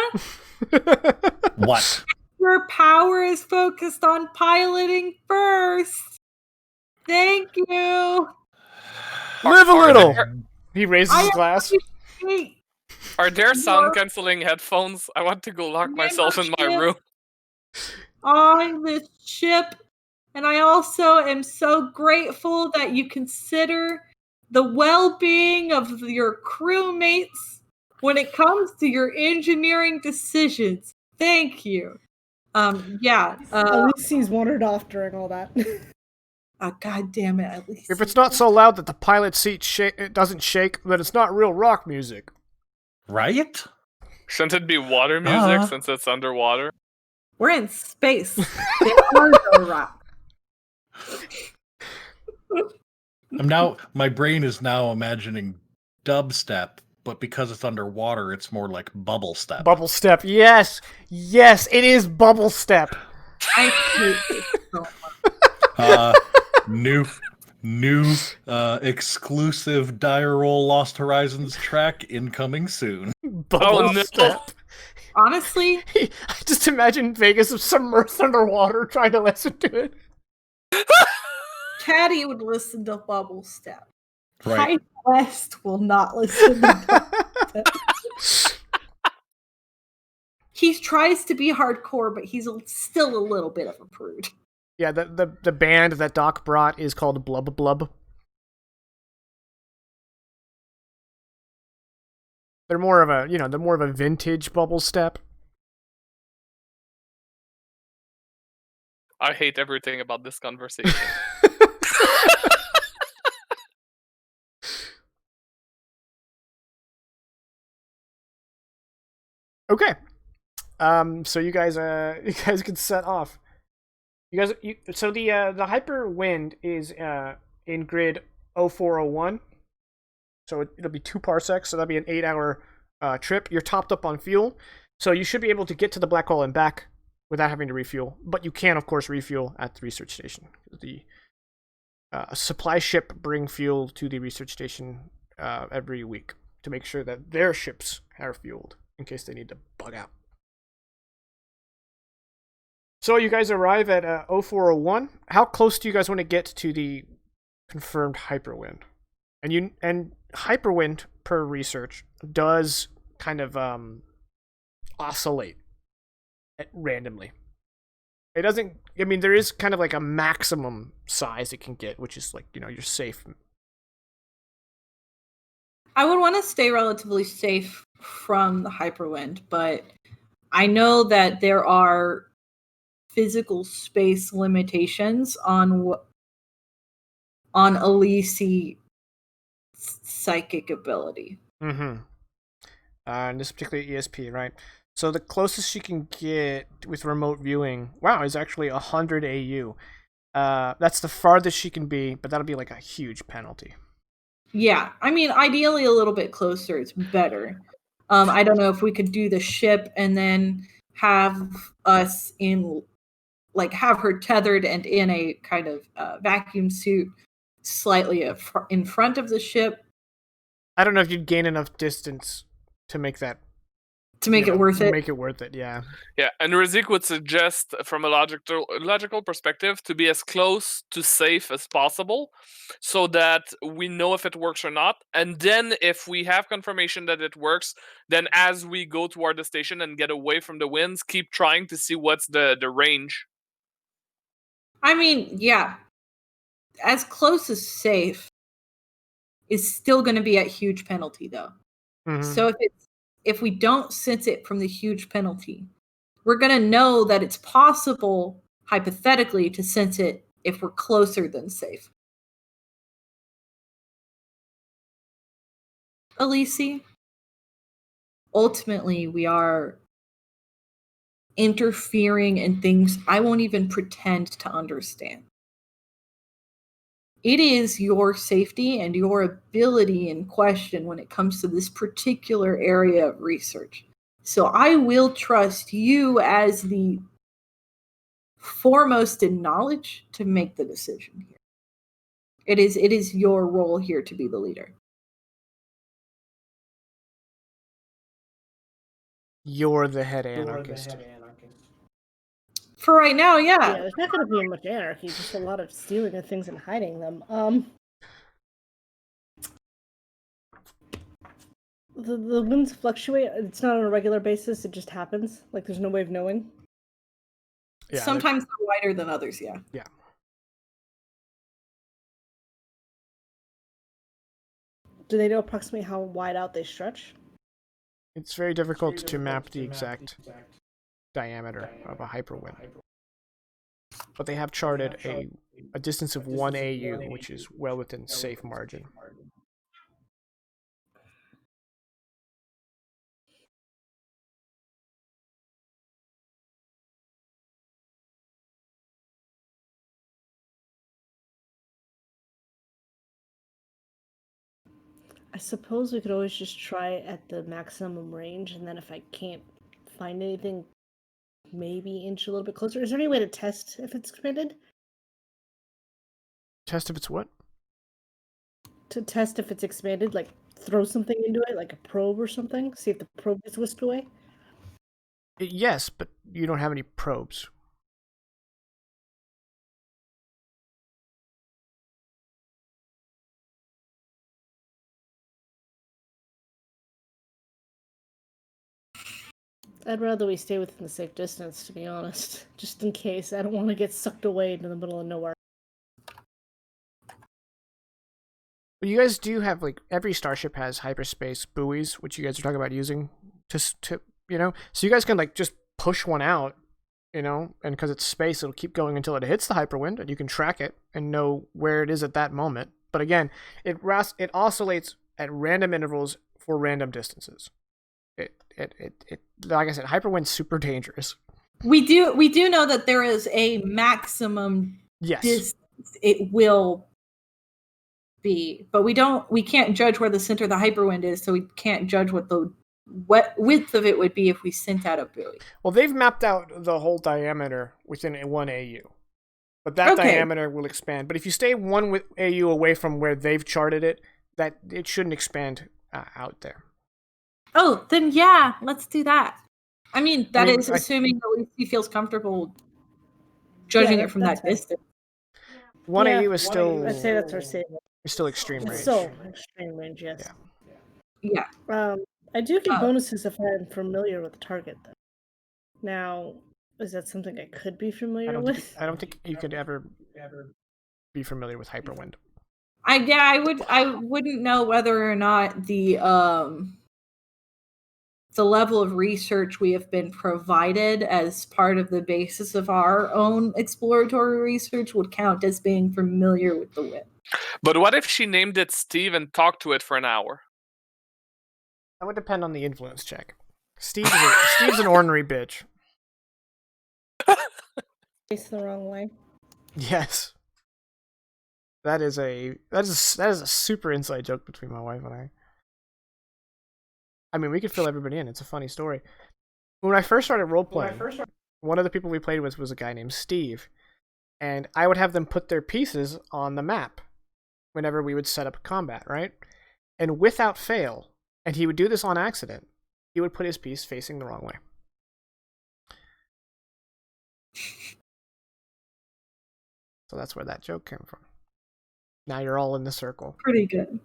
What?
your power is focused on piloting first. Thank you.
Live a little. He raises his glass.
Are there sound canceling headphones? I want to go lock myself in my room.
On this ship, and I also am so grateful that you consider the well-being of your crewmates when it comes to your engineering decisions. Thank you.
At least he's wandered off during all that.
God damn it, at least.
If it's not so loud that the pilot seat doesn't shake, then it's not real rock music.
Right?
Shouldn't it be water music since it's underwater?
We're in space. There are no rock.
My brain is now imagining dubstep, but because it's underwater, it's more like Bubblestep.
Bubblestep, yes, it is Bubblestep.
I hate this so much.
New exclusive Dire Roll Lost Horizons track incoming soon.
Bubblestep.
Honestly,
I just imagine Vegas submersed underwater trying to listen to it.
Caddy would listen to Bubblestep.
Right.
West will not listen to Bubblestep. He tries to be hardcore, but he's still a little bit of a prude.
Yeah, the band that Doc brought is called Blub Blub. They're more of a vintage Bubblestep.
I hate everything about this conversation.
Okay. So you guys can set off. So the hyper wind is in grid 0401. So it'll be 2 parsecs, so that'll be an 8-hour trip. You're topped up on fuel, so you should be able to get to the black hole and back without having to refuel. But you can, of course, refuel at the research station. The supply ship bring fuel to the research station every week to make sure that their ships are fueled in case they need to bug out. So you guys arrive at 0401. How close do you guys want to get to the confirmed hyperwind? And hyperwind, per research, does kind of oscillate randomly. It doesn't. I mean, there is kind of like a maximum size it can get, which is like you're safe.
I would want to stay relatively safe from the hyperwind, but I know that there are physical space limitations on Elise psychic ability.
Mm-hmm. And this particular ESP, right? So the closest she can get with remote viewing, wow, is actually 100 AU. That's the farthest she can be, but that'll be like a huge penalty.
Yeah, I mean, ideally a little bit closer is better. I don't know if we could do the ship and then have us in, like, have her tethered and in a kind of vacuum suit slightly in front of the ship.
I don't know if you'd gain enough distance to make that
it worth it.
Make it worth it, yeah.
Yeah, and Razik would suggest, from a logical perspective, to be as close to safe as possible, so that we know if it works or not. And then, if we have confirmation that it works, then as we go toward the station and get away from the winds, keep trying to see what's the range.
I mean, yeah, as close as safe is still going to be at huge penalty, though.
Mm-hmm.
So if we don't sense it from the huge penalty, we're going to know that it's possible, hypothetically, to sense it if we're closer than safe. Elise, ultimately, we are interfering in things I won't even pretend to understand. It is your safety and your ability in question when it comes to this particular area of research. So I will trust you as the foremost in knowledge to make the decision here. It is your role here to be the leader.
You're the head anarchist.
For right now,
Yeah,
yeah.
there's not going to be much anarchy, just a lot of stealing of things and hiding them. The winds fluctuate. It's not on a regular basis. It just happens. Like, there's no way of knowing.
Yeah,
Sometimes they're wider than others, yeah.
Yeah.
Do they know approximately how wide out they stretch?
It's very difficult to map the exact diameter of a hyperwind. But they have charted a distance of 1 AU, which is well within safe margin.
I suppose we could always just try at the maximum range, and then if I can't find anything, maybe inch a little bit closer. Is there any way to test if it's expanded?
Test if it's what?
To test if it's expanded, like throw something into it, like a probe or something? See if the probe gets whisked away?
Yes, but you don't have any probes.
I'd rather we stay within the safe distance, to be honest. Just in case. I don't want to get sucked away into the middle of nowhere.
Well, you guys do have, like, every starship has hyperspace buoys, which you guys are talking about using to so you guys can, like, just push one out, and because it's space, it'll keep going until it hits the hyperwind, and you can track it and know where it is at that moment. But again, it oscillates at random intervals for random distances. It like I said, hyperwind's super dangerous.
We do know that there is a maximum distance it will be, but we can't judge where the center of the hyperwind is, so we can't judge what the width of it would be if we sent out a buoy.
Well, they've mapped out the whole diameter within 1 AU, but that diameter will expand. But if you stay 1 AU away from where they've charted it, that it shouldn't expand out there.
Oh, then yeah, let's do that. I mean, is assuming that Lucy feels comfortable judging it from that distance.
1 AU is still...
I'd say that's our safe.
It's still extreme range.
It's still extreme range, yes.
Yeah.
I do get bonuses if I'm familiar with the target, though. Now, Is that something I could be
I
familiar
don't
with?
think I don't think you could ever be familiar with Hyperwind.
I wouldn't know whether or not the level of research we have been provided as part of the basis of our own exploratory research would count as being familiar with the wind.
But what if she named it Steve and talked to it for an hour?
That would depend on the influence check. Steve's an ornery bitch.
Face the wrong way.
Yes. That is a super inside joke between my wife and I. I mean, we could fill everybody in. It's a funny story. When I first started role playing, one of the people we played with was a guy named Steve, and I would have them put their pieces on the map whenever we would set up combat, right? And without fail, and he would do this on accident, he would put his piece facing the wrong way. So that's where that joke came from. Now you're all in the circle.
Pretty good.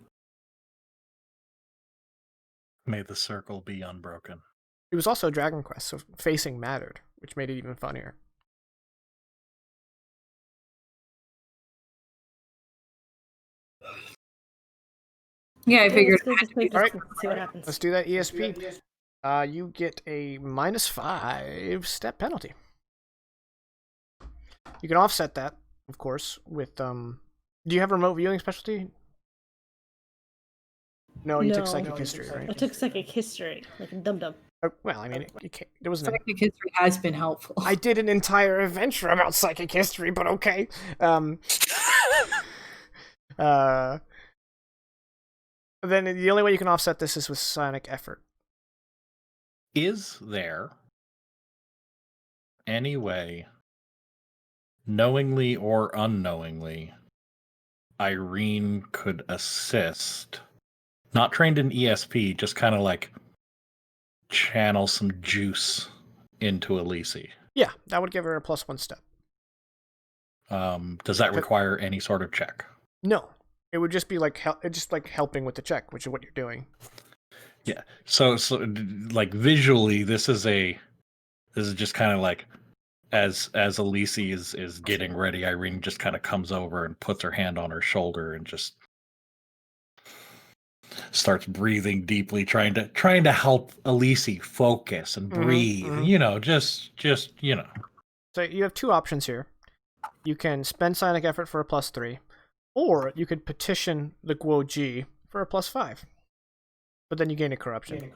May the circle be unbroken.
It was also Dragon Quest, so facing mattered, which made it even funnier.
Yeah, I figured.
Let's go just play
All right.
and see what happens.
Let's do that ESP. You get a -5 step penalty. You can offset that, of course, with Do you have remote viewing specialty? No, you took psychic history, right?
I took psychic history, like a dum-dum.
Well, I mean, there wasn't.
Psychic history has been helpful.
I did an entire adventure about psychic history, but okay. Then the only way you can offset this is with psionic effort.
Is there any way, knowingly or unknowingly, Irene could assist? Not trained in ESP, just kind of like channel some juice into Elise.
Yeah, that would give her a +1 step.
Does that require any sort of check?
No, it would just be like helping with the check, which is what you're doing.
Yeah. So like visually, this is just kind of like as Elise is getting ready, Irene just kind of comes over and puts her hand on her shoulder and just starts breathing deeply, trying to help Elise focus and breathe.
Mm-hmm.
You know, just you know.
So you have two options here. You can spend psionic effort for a +3, or you could petition the Guo Ji for a +5. But then you gain a corruption.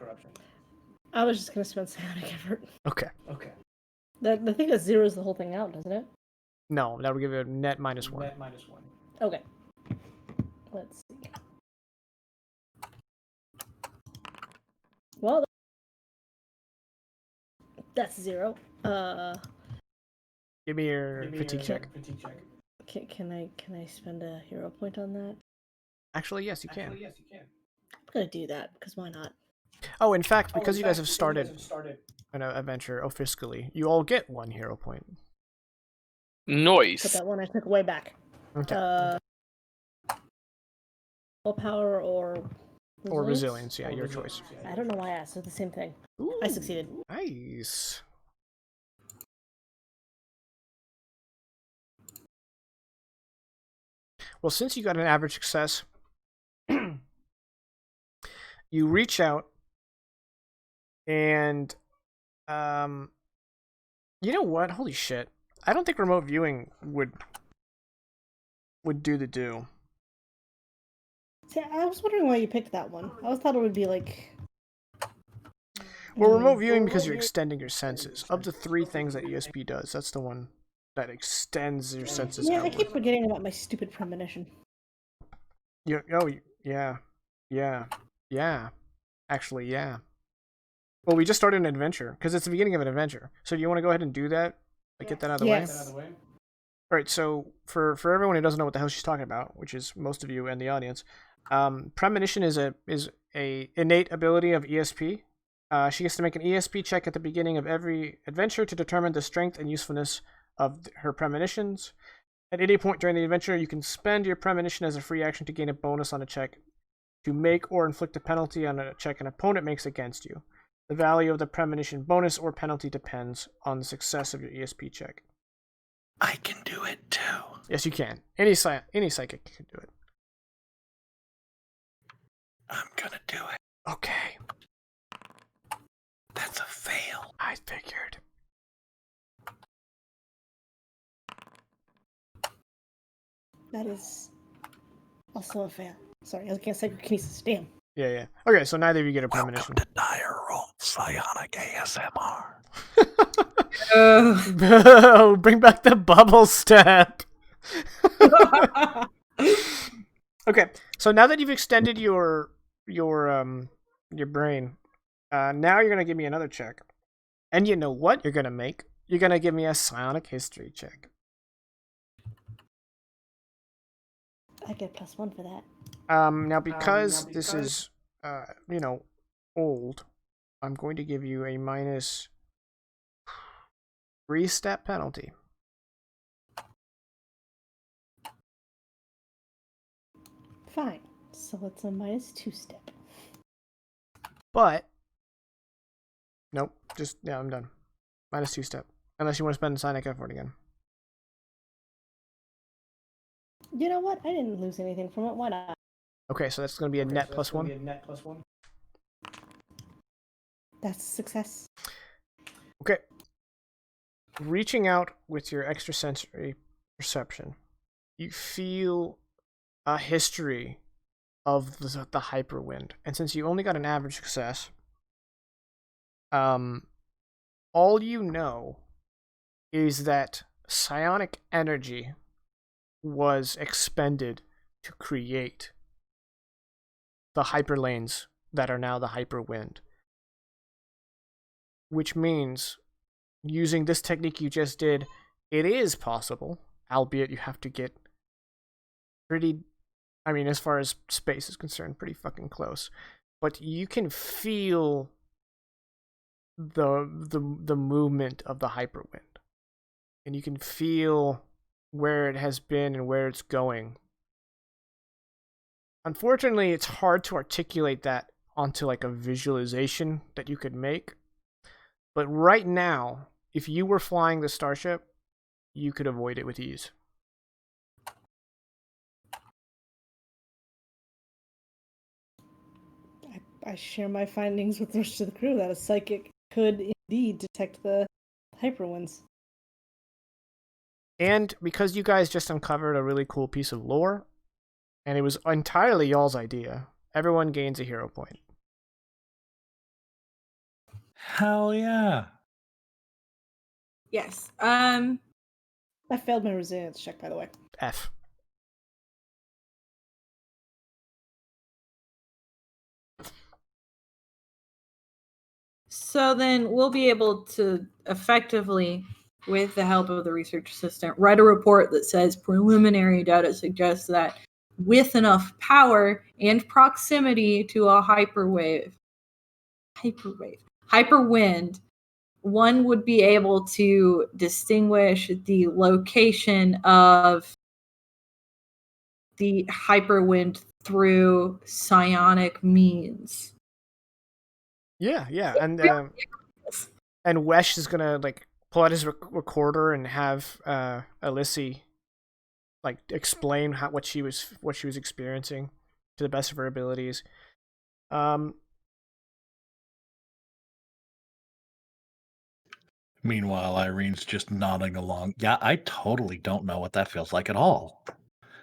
I was just gonna spend psionic effort.
Okay.
I think that zeroes the whole thing out, doesn't it?
No, that would give you a net -1.
Okay. Let's see. Well, that's 0.
Give me your fatigue check.
Can I spend a hero point on that?
Actually, yes, you can.
I'm gonna do that because why not?
Oh, in fact, because you guys have started an adventure officially, you all get 1 hero point.
Put
Noise.
that one I took way back.
Okay.
Willpower or
resilience, yeah, your choice.
I don't know why I asked. It's the same thing.
Ooh,
I succeeded.
Nice. Well, since you got an average success, you reach out and you know what? Holy shit. I don't think remote viewing would do the do.
See, I was wondering why you picked that one. I always thought it would be like...
Well, remote viewing because you're extending your senses. Of the 3 things that ESP does, that's the one that extends your senses.
Yeah, I
outward.
keep forgetting about my stupid premonition.
Yeah. Actually, yeah. Well, we just started an adventure because it's the beginning of an adventure. So do you want to go ahead and do that? Like, get that out of the way?
Yes.
All right. So for everyone who doesn't know what the hell she's talking about, which is most of you and the audience, premonition is a innate ability of ESP. She gets to make an ESP check at the beginning of every adventure to determine the strength and usefulness of her premonitions. At any point during the adventure, you can spend your premonition as a free action to gain a bonus on a check to make or inflict a penalty on a check an opponent makes against you. The value of the premonition bonus or penalty depends on the success of your ESP check.
I can do it too.
Yes, you can. Any psychic can do it.
I'm gonna do it.
Okay.
That's a fail.
I figured.
That is also a fail. Sorry, I was against psychokinesis. Damn.
Yeah. Okay, so neither of you get a
Welcome
premonition.
to Dire Roll Psionic ASMR.
Oh, bring back the bubble step. Okay, so now that you've extended your brain, now you're gonna give me another check, and you know what you're gonna make? You're gonna give me a psionic history check.
I get +1 for that.
Now because this is old, I'm going to give you a -3-step penalty.
Fine. So it's a -2 step.
But nope, I'm done. -2 step. Unless you want to spend psionic effort again.
You know what? I didn't lose anything from it. Why not?
Okay, so that's going to be a net +1.
That's a success.
Okay. Reaching out with your extrasensory perception, you feel a history of the hyperwind. And since you only got an average success, all you know is that psionic energy was expended to create the hyperlanes that are now the hyperwind. Which means, using this technique you just did, it is possible, albeit you have to get pretty, as far as space is concerned, pretty fucking close. But you can feel the movement of the hyperwind. And you can feel where it has been and where it's going. Unfortunately, it's hard to articulate that onto like a visualization that you could make. But right now, if you were flying the starship, you could avoid it with ease.
I share my findings with the rest of the crew that a psychic could indeed detect the hyperwinds.
And because you guys just uncovered a really cool piece of lore, and it was entirely y'all's idea, everyone gains a hero point.
Hell yeah.
Yes.
I failed my resilience check, by the way.
F.
So then we'll be able to effectively, with the help of the research assistant, write a report that says preliminary data suggests that with enough power and proximity to a hyperwind, one would be able to distinguish the location of the hyperwind through psionic means.
Yeah, and Wesh is gonna like pull out his recorder and have Alyssy like explain what she was experiencing to the best of her abilities.
Meanwhile, Irene's just nodding along. Yeah, I totally don't know what that feels like at all.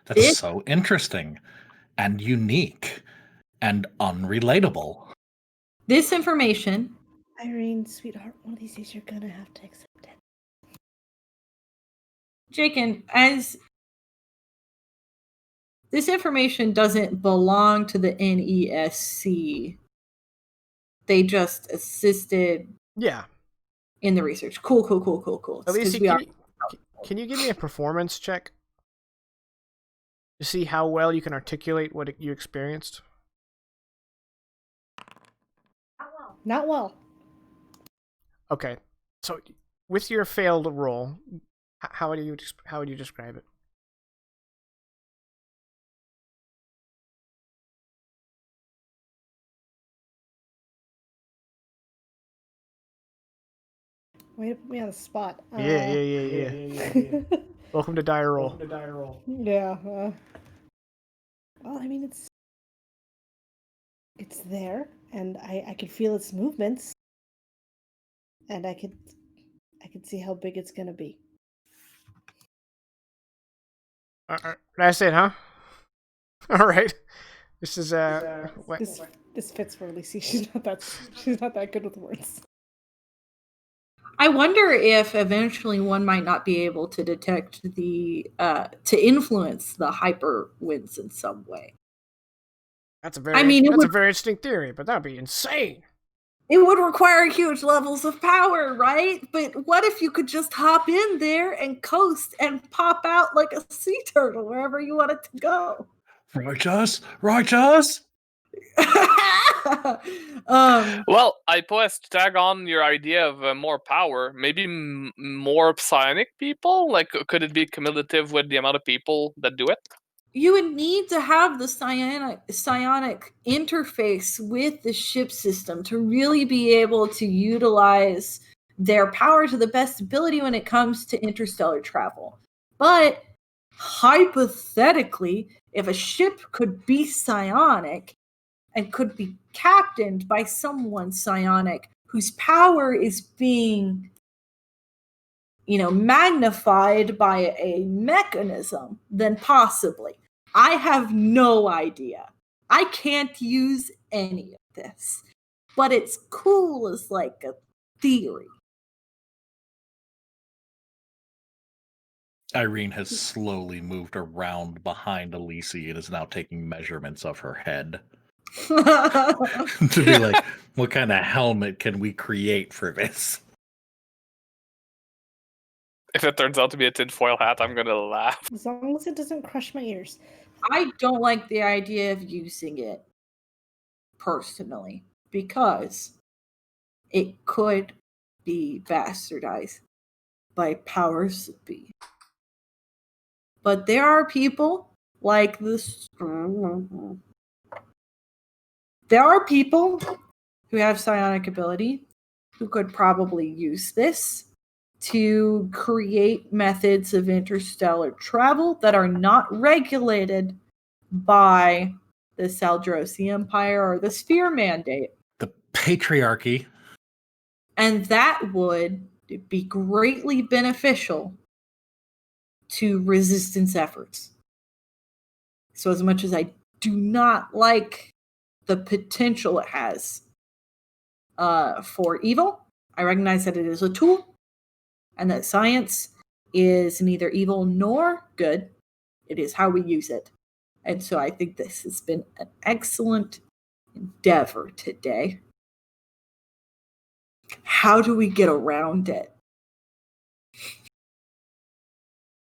That's so interesting and unique and unrelatable.
This information,
Irene, sweetheart, one of these days you're gonna have to accept it.
Jakin, as this information doesn't belong to the NESC. They just assisted in the research. Cool.
Alyssy, can you give me a performance check to see how well you can articulate what you experienced?
Not well.
Okay, so with your failed roll, how would you describe it?
Way to put me on the spot.
Yeah. Welcome to Die Roll.
Yeah. Well, I mean, it's there, and I could feel its movements, and I could see how big it's gonna be.
That's it, huh? All right. This is what?
This fits for Lacey. She's not that good with words.
I wonder if eventually one might not be able to detect to influence the hyper winds in some way.
That's a very
a
very interesting theory, but that'd be insane.
It would require huge levels of power, right? But what if you could just hop in there and coast and pop out like a sea turtle wherever you want it to go?
Righteous.
Well, I pose to tag on your idea of more power. Maybe more psionic people. Like, could it be cumulative with the amount of people that do it?
You would need to have the psionic interface with the ship system to really be able to utilize their power to the best ability when it comes to interstellar travel. But hypothetically, if a ship could be psionic and could be captained by someone psionic whose power is being magnified by a mechanism, then possibly. I have no idea. I can't use any of this, but it's cool as like a theory.
Irene has slowly moved around behind Elise and is now taking measurements of her head. To be like, what kind of helmet can we create for this?
If it turns out to be a tinfoil hat, I'm gonna laugh.
As long as it doesn't crush my ears.
I don't like the idea of using it personally because it could be bastardized by powers that be. But there are people like this. There are people who have psionic ability who could probably use this to create methods of interstellar travel that are not regulated by the Saldrosi Empire or the Sphere Mandate.
The patriarchy.
And that would be greatly beneficial to resistance efforts. So as much as I do not like the potential it has for evil, I recognize that it is a tool and that science is neither evil nor good. It is how we use it. And so I think this has been an excellent endeavor today. How do we get around it?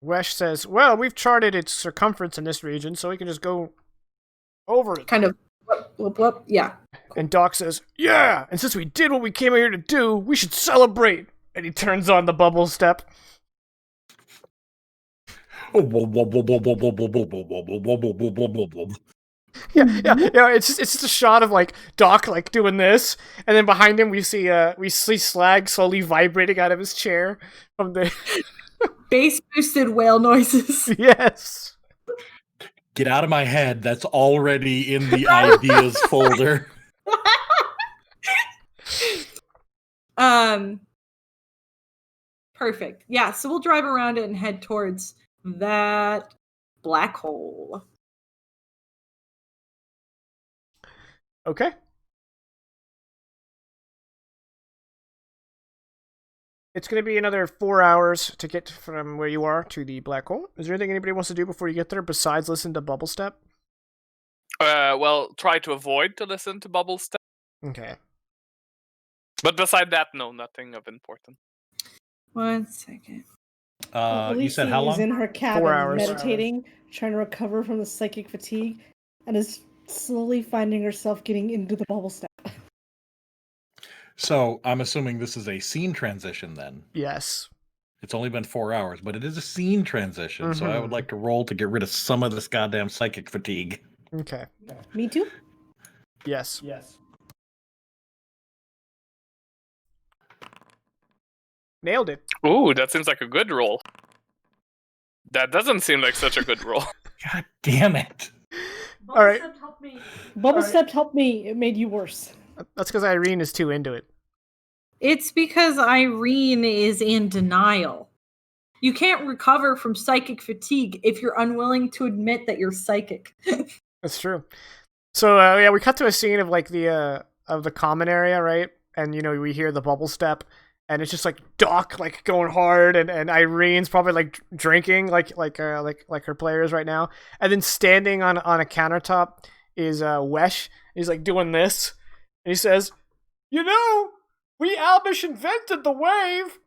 Wesh says, well, we've charted its circumference in this region, so we can just go over it.
Kind of, whoop, yeah.
And Doc says, yeah, and since we did what we came here to do, we should celebrate. And he turns on the Bubblestep. Yeah. It's just a shot of like Doc like doing this, and then behind him we see Slag slowly vibrating out of his chair from the
bass boosted whale noises.
Yes.
Get out of my head. That's already in the ideas folder.
Perfect. Yeah, so we'll drive around it and head towards that black hole.
Okay. It's going to be another 4 hours to get from where you are to the black hole. Is there anything anybody wants to do before you get there besides listen to Bubblestep?
Well, try to avoid to listen to Bubblestep.
Okay.
But beside that, no, nothing of importance.
1 second.
You said how long?
Is in her cabin
4 hours.
meditating, trying to recover from the psychic fatigue, and is slowly finding herself getting into the Bubblestep.
So I'm assuming this is a scene transition then.
Yes.
It's only been 4 hours, but it is a scene transition, so I would like to roll to get rid of some of this goddamn psychic fatigue.
Okay.
Me too?
Yes. Nailed it.
Ooh, that seems like a good roll. That doesn't seem like such a good roll.
God damn it.
All right.
Bubblestep helped me. It made you worse.
That's because Irene is too into it.
It's because Irene is in denial. You can't recover from psychic fatigue if you're unwilling to admit that you're psychic.
That's true. So yeah, we cut to a scene of like the common area, right? And we hear the bubble step, and it's just like Doc like going hard, and Irene's probably like drinking like her players right now, and then standing on a countertop is Wesh. He's like doing this, and he says, we Albish invented the wave.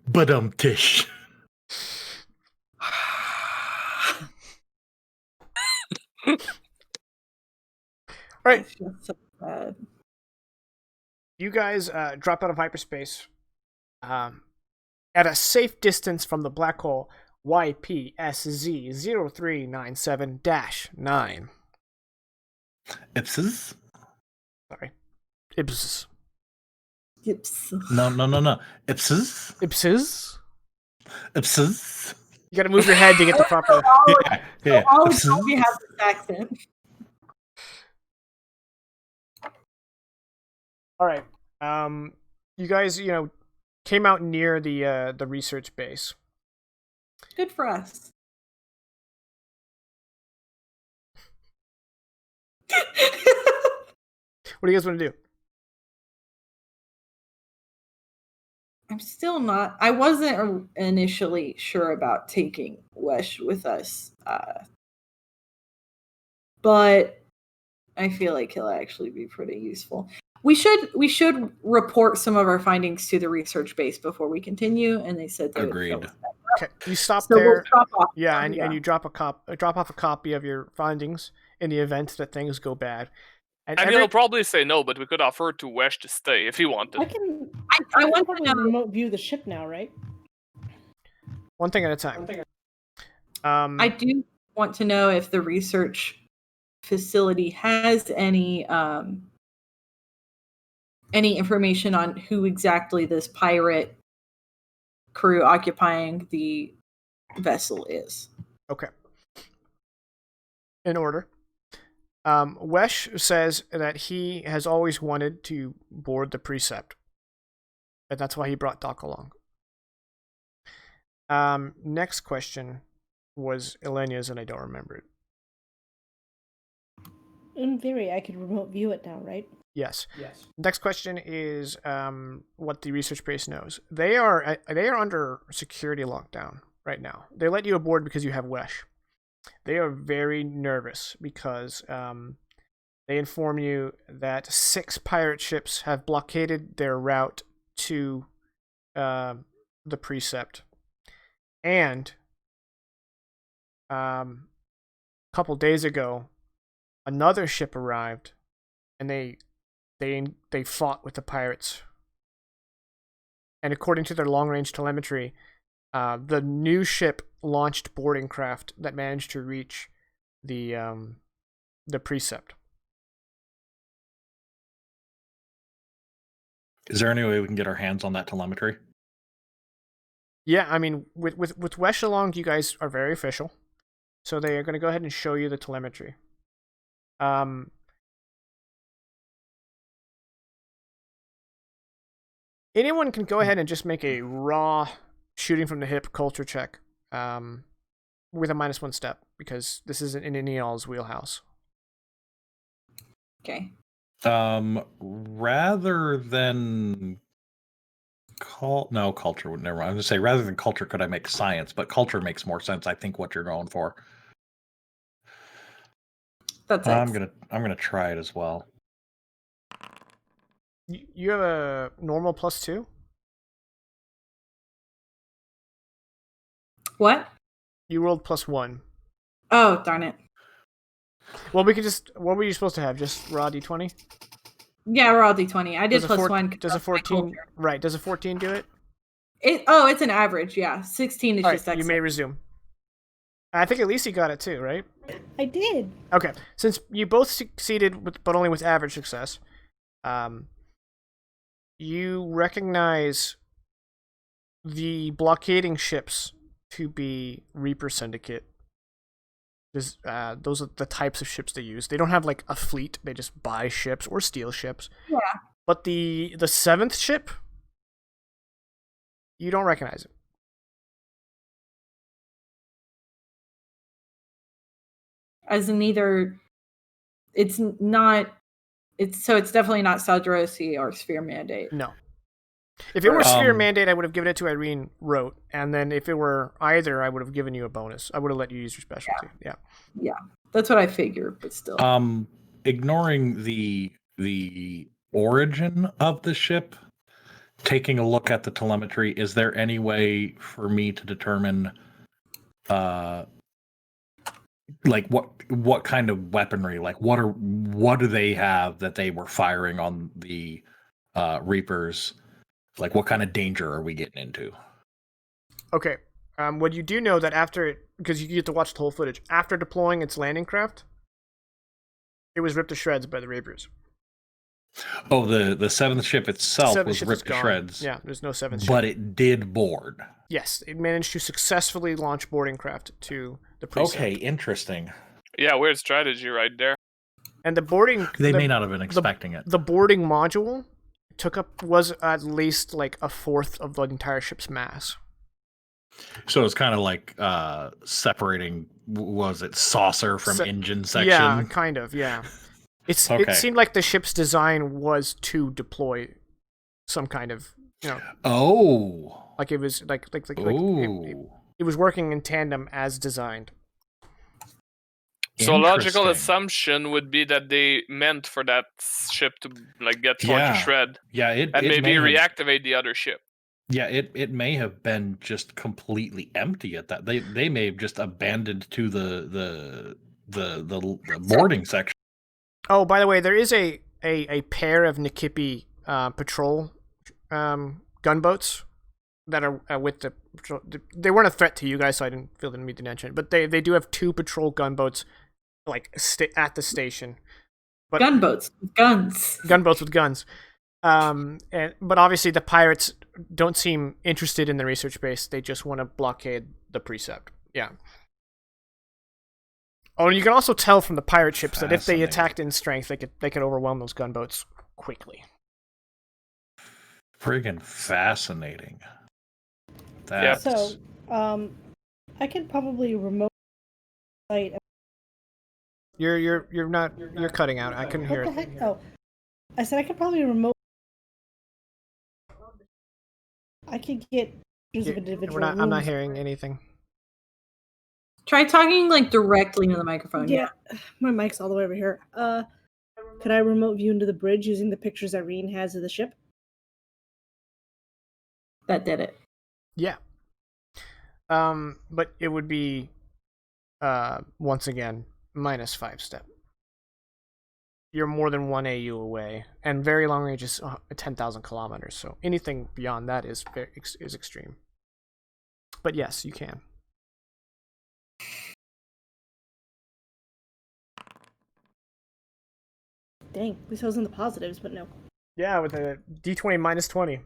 But tish.
Right.
So bad.
You guys drop out of hyperspace at a safe distance from the black hole YPSZ0397-9.
Ipses?
Sorry. Ibs.
Yips.
No. Ipses?
Ipses?
Ipses?
You gotta move your head to get the proper...
Yeah.
All of
Ipses?
you have this accent.
All right. You guys, came out near the research base.
Good for us.
What do you guys want to do?
I'm still not. I wasn't initially sure about taking Wesh with us, but I feel like he'll actually be pretty useful. We should report some of our findings to the research base before we continue, and they said they
Agreed.
would fill us back.
Okay, you stop
So
there.
we'll drop off.
Yeah, and you drop off a copy of your findings in the event that things go bad.
And he'll probably say no, but we could offer to Wesh to stay if he wanted.
I want to know.
remote view the ship now, right?
One thing at a time.
I do want to know if the research facility has any information on who exactly this pirate crew occupying the vessel is.
Okay. In order. Wesh says that he has always wanted to board the Precept. And that's why he brought Doc along. Next question was Elenia's, and I don't remember it.
In theory, I could remote view it now, right?
Yes. Next question is what the research base knows. They are under security lockdown right now. They let you aboard because you have Wesh. They are very nervous because they inform you that 6 pirate ships have blockaded their route to the Precept. And a couple days ago, another ship arrived, and they fought with the pirates. And according to their long-range telemetry, the new ship launched boarding craft that managed to reach the Precept.
Is there any way we can get our hands on that telemetry?
Yeah, I mean, with Wesh along, you guys are very official, so they are going to go ahead and show you the telemetry. Anyone can go ahead and just make a raw shooting from the hip culture check with a -1 step, because this isn't in y'all's wheelhouse.
Okay.
Rather than culture would never. I was gonna say rather than culture, could I make science? But culture makes more sense. I think what you're going for.
That's it.
I'm gonna try it as well.
You have a normal +2?
What?
You rolled +1.
Oh, darn it.
Well, we could just... What were you supposed to have? Just raw d20?
Yeah, we're all D20. I did +1.
Does a 14... Right, does a 14 do it?
It's an average, yeah. 16 is
All
just
right, you
excellent.
may resume. I think at least you got it too, right?
I did.
Okay, since you both succeeded, but only with average success, you recognize the blockading ships to be Reaper Syndicate. Those are the types of ships they use. They don't have like a fleet; they just buy ships or steal ships.
Yeah.
But the 7th ship, you don't recognize it.
As in either, it's not. It's definitely not Sadrosi or Sphere Mandate.
No. If it were Sphere Mandate, I would have given it to Irene Rote, and then if it were either, I would have given you a bonus. I would have let you use your specialty. Yeah.
That's what I figured, but still.
Ignoring the origin of the ship, taking a look at the telemetry, is there any way for me to determine like what kind of weaponry, like what do they have that they were firing on the Reapers? Like, what kind of danger are we getting into?
Okay. What you do know that after it, because you get to watch the whole footage, after deploying its landing craft, it was ripped to shreds by the Reapers.
Oh, the 7th ship itself was ripped to shreds.
Yeah, there's no 7th ship.
But it did board.
Yes, it managed to successfully launch boarding craft to the precept.
Okay, interesting.
Yeah, weird strategy right there.
And the boarding...
They may not have been expecting it.
The boarding module was at least like a fourth of the entire ship's mass.
So it's kind of like separating, was it saucer from engine section?
Yeah, kind of, yeah. It seemed like the ship's design was to deploy some kind of, like it was like it was working in tandem as designed.
So a logical assumption would be that they meant for that ship to like get torn to shred.
Yeah,
and maybe reactivate the other ship.
Yeah, it may have been just completely empty at that. They may have just abandoned to the boarding section. Oh,
by the way, there is a pair of Nikipi patrol gunboats that are with the patrol. They weren't a threat to you guys, so I didn't feel the need to mention it. But they do have 2 patrol gunboats like at the station. But
gunboats with guns.
Gunboats with guns. But obviously the pirates don't seem interested in the research base. They just want to blockade the precept. Yeah. Oh, and you can also tell from the pirate ships that if they attacked in strength, they could overwhelm those gunboats quickly.
Friggin' fascinating.
Yeah. So, I could probably remote site.
You're cutting out. I couldn't hear it.
Heck? Oh, I said I could probably remote. I could get pictures of individual
I'm not hearing anything.
Try talking like directly into the microphone.
Yeah, my mic's all the way over here. Could I remote view into the bridge using the pictures Irene has of the ship?
That did it.
Yeah. But it would be once again -5 step. You're more than 1 AU away, and very long range is 10,000 kilometers. So anything beyond that is extreme. But yes, you can.
Dang, at least I was in the positives, but no.
Yeah, with a D20 -20.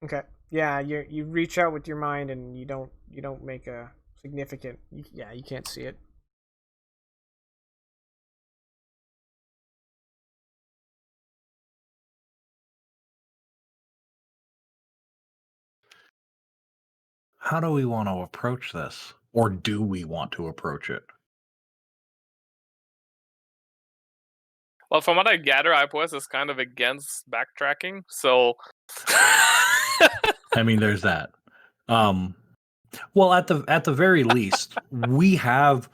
Okay. Yeah, you reach out with your mind, and you don't make a significant. You can't see it.
How do we want to approach this? Or do we want to approach it?
Well, from what I gather, IPOS is kind of against backtracking, so...
I mean, there's that. Well, at the very least, we have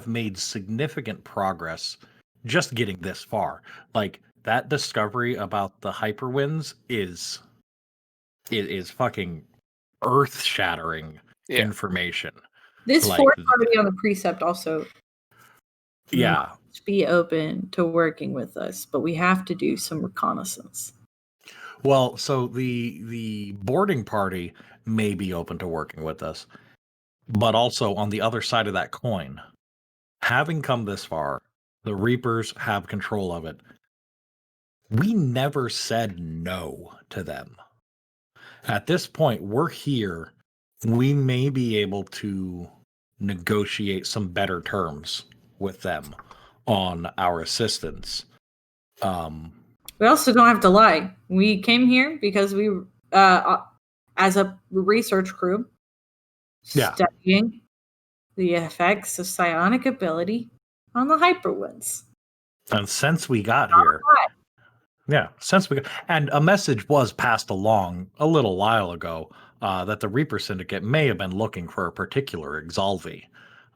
made significant progress just getting this far. Like, that discovery about the hyperwinds is fucking earth-shattering information.
This fourth party on the precept also be open to working with us, but we have to do some reconnaissance.
Well, so the boarding party may be open to working with us. But also on the other side of that coin, having come this far, the Reapers have control of it. We never said no to them. At this point, we're here. We may be able to negotiate some better terms with them on our assistance.
We also don't have to lie. We came here because we, as a research crew, studying the effects of psionic ability on the hyperwinds.
And since we got here, and a message was passed along a little while ago that the Reaper Syndicate may have been looking for a particular Exalvi.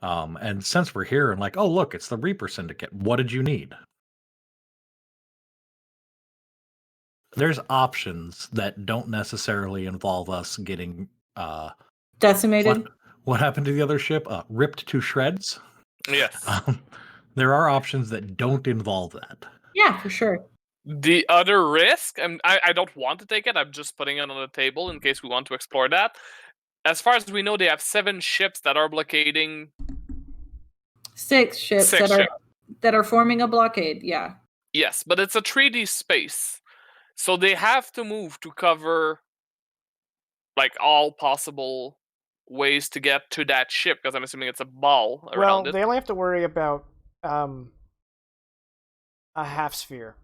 And since we're here and like, oh, look, it's the Reaper Syndicate. What did you need? There's options that don't necessarily involve us getting
decimated.
What happened to the other ship? Ripped to shreds?
Yes.
There are options that don't involve that.
Yeah, for sure.
The other risk, and I don't want to take it, I'm just putting it on the table in case we want to explore that. As far as we know, they have 7 ships that are blockading.
6 ships that are forming a blockade, yeah.
Yes, but it's a 3D space. So they have to move to cover like all possible ways to get to that ship, because I'm assuming it's a ball around it.
They only have to worry about a half sphere,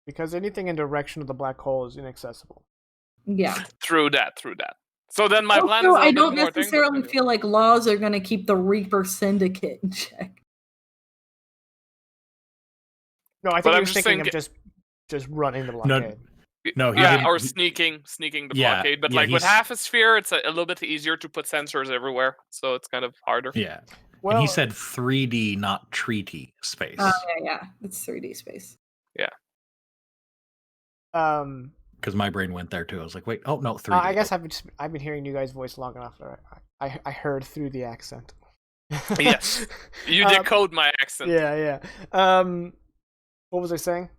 because anything in direction of the black hole is inaccessible.
Yeah.
Through that. So then my plan is
I don't necessarily feel like laws are going to keep the Reaper Syndicate in check.
No, I think he was thinking of just running the blockade.
No,
or sneaking the blockade. But like with half a sphere, it's a little bit easier to put sensors everywhere, so it's kind of harder.
Yeah. Well, and he said 3D, not treaty space.
Oh yeah, it's 3D space.
Yeah.
Because my brain went there too. I was like, wait, oh no, 3D.
I guess I've been hearing you guys' voice long enough that I heard through the accent.
Yes, you decode my accent.
Yeah. What was I saying?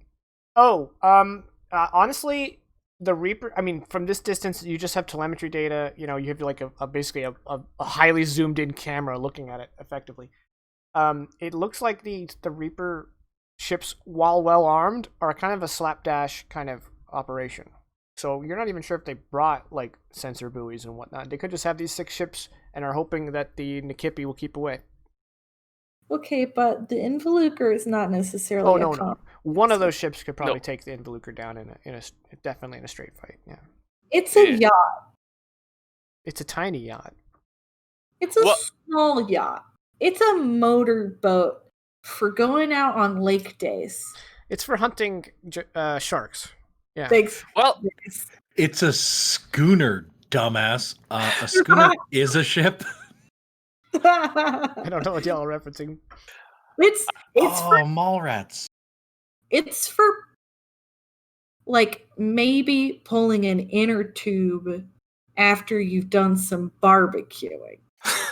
Honestly, the Reaper, I mean, from this distance, you just have telemetry data. You know, you have like basically a highly zoomed in camera looking at it effectively. It looks like the Reaper ships, while well armed, are kind of a slapdash kind of operation. So you're not even sure if they brought like sensor buoys and whatnot. They could just have these 6 ships and are hoping that the Nikipi will keep away.
Okay, but the Involucre is not necessarily.
No. One of those ships could probably take the Involucre down definitely in a straight fight. Yeah.
It's a yacht.
It's a tiny yacht.
It's a small yacht. It's a motorboat for going out on lake days.
It's for hunting sharks. Yeah.
Thanks.
Well,
it's a schooner, dumbass. A schooner is a ship.
I don't know what y'all are referencing.
It's for
mall rats.
It's for like maybe pulling an inner tube after you've done some barbecuing.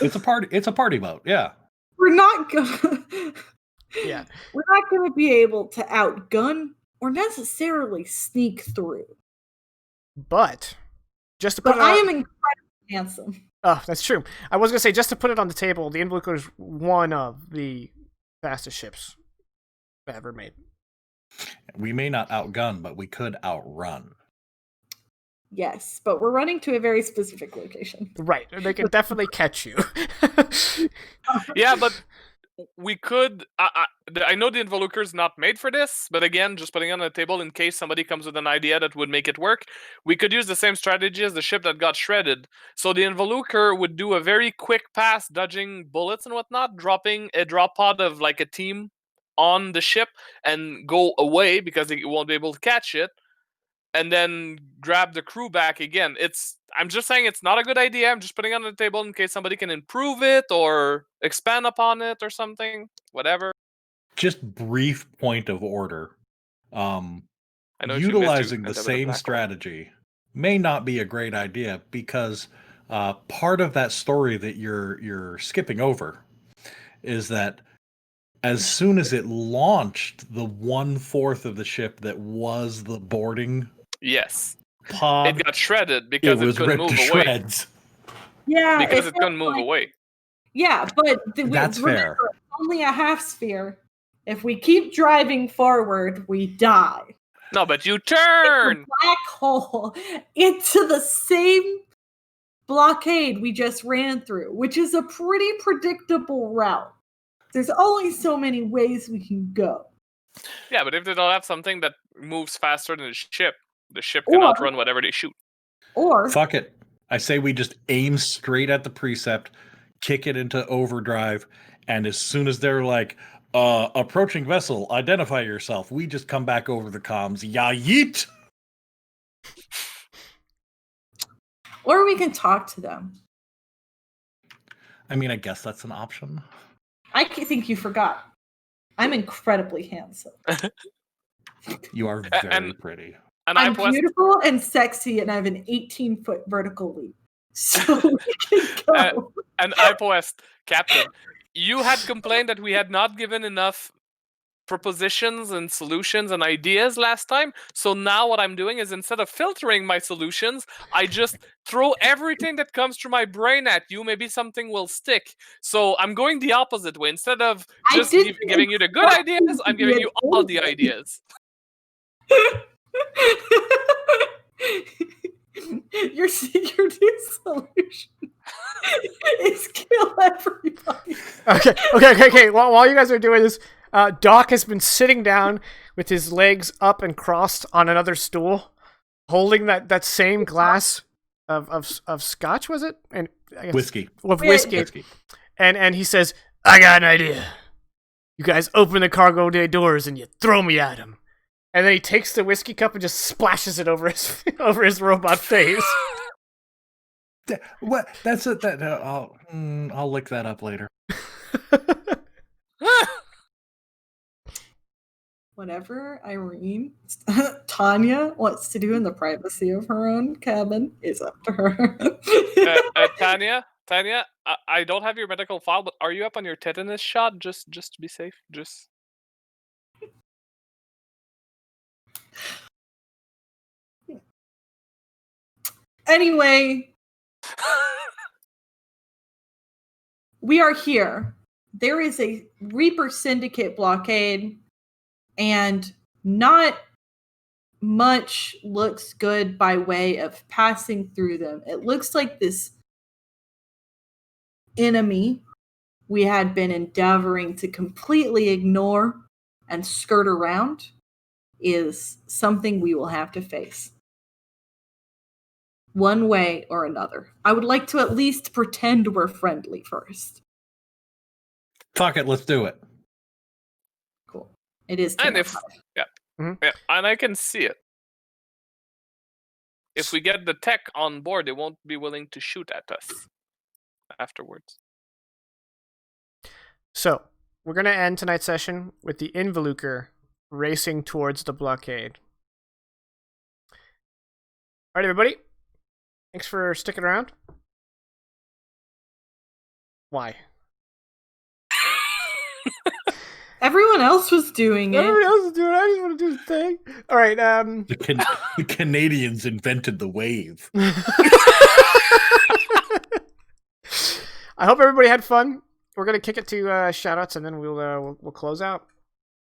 It's a party boat, yeah.
We're not gonna
Yeah.
We're not gonna be able to outgun or necessarily sneak through.
But just to put
I am incredibly handsome.
Oh, that's true. I was gonna say, just to put it on the table, the Involucre is one of the fastest ships ever made.
We may not outgun, but we could outrun.
Yes, but we're running to a very specific location.
Right. They can definitely catch you.
Yeah, but we could. I know the Involucre is not made for this, but again, just putting it on the table in case somebody comes with an idea that would make it work, we could use the same strategy as the ship that got shredded. So the Involucre would do a very quick pass, dodging bullets and whatnot, dropping a drop pod of like a team on the ship and go away because they won't be able to catch it, and then grab the crew back again. I'm just saying it's not a good idea. I'm just putting it on the table in case somebody can improve it or expand upon it or something. Whatever.
Just brief point of order.
I know
utilizing the same strategy may not be a great idea because part of that story that you're skipping over is that as soon as it launched, the 1/4 of the ship that was the boarding pod,
it got shredded because it couldn't move away.
Shreds.
Yeah,
because it couldn't move away.
Yeah, but
That's fair.
Only a half sphere. If we keep driving forward, we die.
No, but you turn!
It's a black hole into the same blockade we just ran through, which is a pretty predictable route. There's only so many ways we can go.
Yeah, but if they don't have something that moves faster than the ship can outrun whatever they shoot.
Or
fuck it. I say we just aim straight at the precept, kick it into overdrive, and as soon as they're like, approaching vessel, identify yourself, we just come back over the comms. Ya yeet!
Or we can talk to them.
I mean, I guess that's an option.
I think you forgot. I'm incredibly handsome.
You are very pretty.
And
I'm beautiful and sexy, and I have an 18-foot vertical leap. So we can go.
And IPOS, Captain, you had complained that we had not given enough propositions and solutions and ideas last time. So now what I'm doing is, instead of filtering my solutions, I just throw everything that comes through my brain at you. Maybe something will stick. So I'm going the opposite way. Instead of just giving you the good ideas, I'm giving you all the ideas.
Your new solution is kill everybody.
Okay. While you guys are doing this, Doc has been sitting down with his legs up and crossed on another stool, holding that same glass of scotch, was it? And I guess,
whiskey.
With whiskey. And he says, "I got an idea. You guys open the cargo bay doors and you throw me at him." And then he takes the whiskey cup and just splashes it over his robot face.
What? That's it. I'll lick that up later.
Whatever Tanya wants to do in the privacy of her own cabin is up to her.
Tanya, I don't have your medical file, but are you up on your tetanus shot? Just to be safe, just.
Anyway, we are here. There is a Reaper Syndicate blockade, and not much looks good by way of passing through them. It looks like this enemy we had been endeavoring to completely ignore and skirt around is something we will have to face. One way or another. I would like to at least pretend we're friendly first.
Fuck it, let's do it.
Cool. It is.
And yeah, and I can see it. If we get the tech on board, they won't be willing to shoot at us afterwards.
So, we're going to end tonight's session with the Involuker racing towards the blockade. All right, everybody. Thanks for sticking around. Why?
Everyone else was doing it.
Everyone else is doing it. I just want to do the thing. All right.
The Canadians invented the wave.
I hope everybody had fun. We're gonna kick it to shoutouts, and then we'll close out.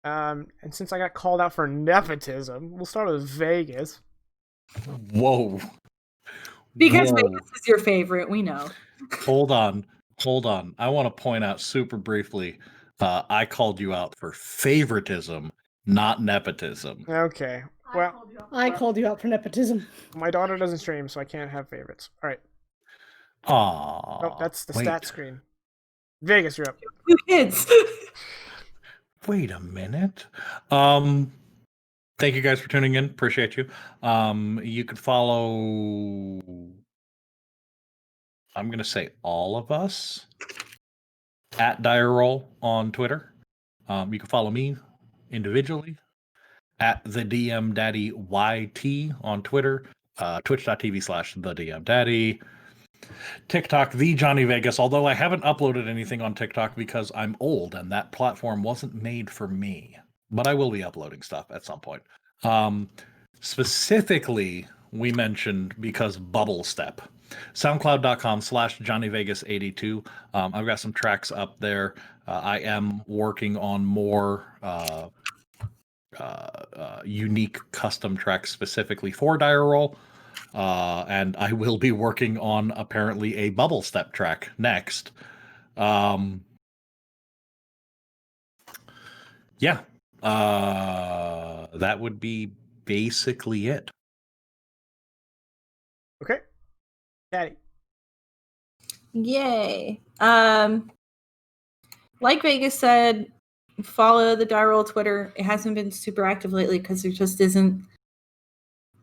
And since I got called out for nepotism, we'll start with Vegas.
Whoa.
Because Vegas is your favorite, we know.
Hold on. I want to point out super briefly, I called you out for favoritism, not nepotism.
Okay. Well,
I called you out for nepotism.
My daughter doesn't stream, so I can't have favorites. All right.
Aww.
Oh, that's the stat screen. Vegas, you're up.
2 kids.
Wait a minute. Thank you guys for tuning in. Appreciate you. You could follow, I'm going to say all of us, at Dire Roll on Twitter. You can follow me individually at the DM Daddy YT on Twitter, twitch.tv/the DM Daddy. TikTok, the Johnny Vegas, although I haven't uploaded anything on TikTok because I'm old and that platform wasn't made for me. But I will be uploading stuff at some point. Specifically, we mentioned because Bubblestep. SoundCloud.com/JohnnyVegas82. I've got some tracks up there. I am working on more unique custom tracks specifically for Dire Roll. And I will be working on apparently a Bubblestep track next. Yeah. That would be basically it.
Okay. Caddy.
Yay. Like Vegas said, follow the Die Roll Twitter. It hasn't been super active lately because there just isn't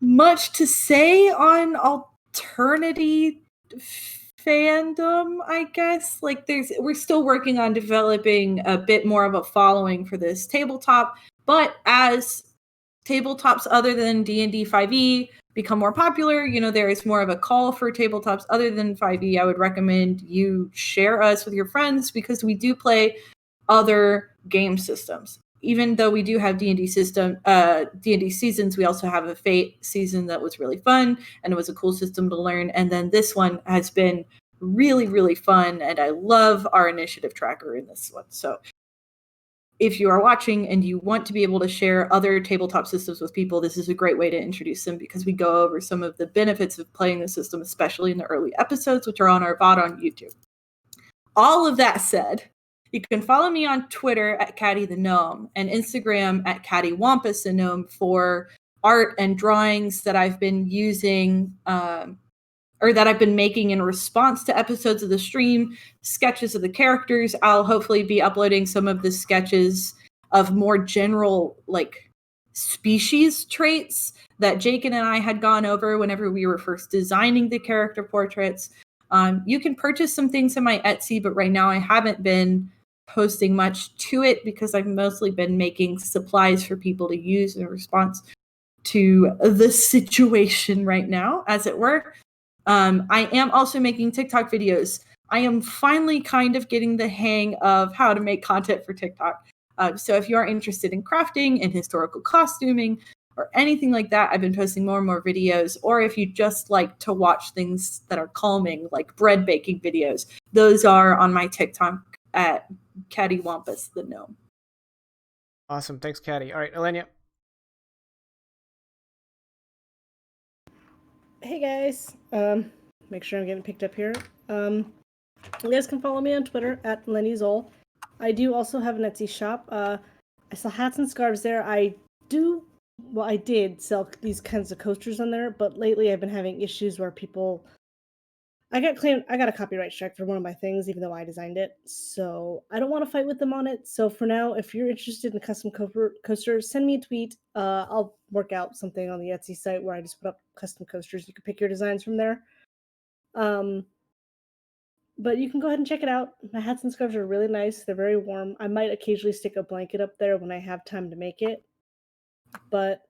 much to say on Alternity fandom, I guess. Like we're still working on developing a bit more of a following for this tabletop, but as tabletops other than D&D 5e become more popular, there is more of a call for tabletops other than 5e. I would recommend you share us with your friends because we do play other game systems. Even though we do have D&D seasons, we also have a Fate season that was really fun, and it was a cool system to learn. And then this one has been really, really fun, and I love our initiative tracker in this one. So if you are watching and you want to be able to share other tabletop systems with people, this is a great way to introduce them because we go over some of the benefits of playing the system, especially in the early episodes, which are on our VOD on YouTube. All of that said, you can follow me on Twitter at Caddy the Gnome and Instagram at Caddywampus the Gnome for art and drawings that I've been using or that I've been making in response to episodes of the stream, sketches of the characters. I'll hopefully be uploading some of the sketches of more general species traits that Jake and I had gone over whenever we were first designing the character portraits. You can purchase some things in my Etsy, but right now I haven't been posting much to it because I've mostly been making supplies for people to use in response to the situation right now, as it were. I am also making TikTok videos. I am finally kind of getting the hang of how to make content for TikTok. So if you are interested in crafting and historical costuming or anything like that, I've been posting more and more videos. Or if you just like to watch things that are calming, like bread baking videos, those are on my TikTok at Caddywampus the Gnome.
Awesome. Thanks, Caddy. All right, Elenia.
Hey guys, make sure I'm getting picked up here. You guys can follow me on Twitter at LennyZol. I do also have an Etsy shop. I sell hats and scarves there. I did sell these kinds of coasters on there, but lately I've been having issues where I got a copyright strike for one of my things, even though I designed it. So I don't want to fight with them on it. So for now, if you're interested in a custom coaster, send me a tweet. I'll work out something on the Etsy site where I just put up custom coasters. You can pick your designs from there. But you can go ahead and check it out. My hats and scarves are really nice. They're very warm. I might occasionally stick a blanket up there when I have time to make it. But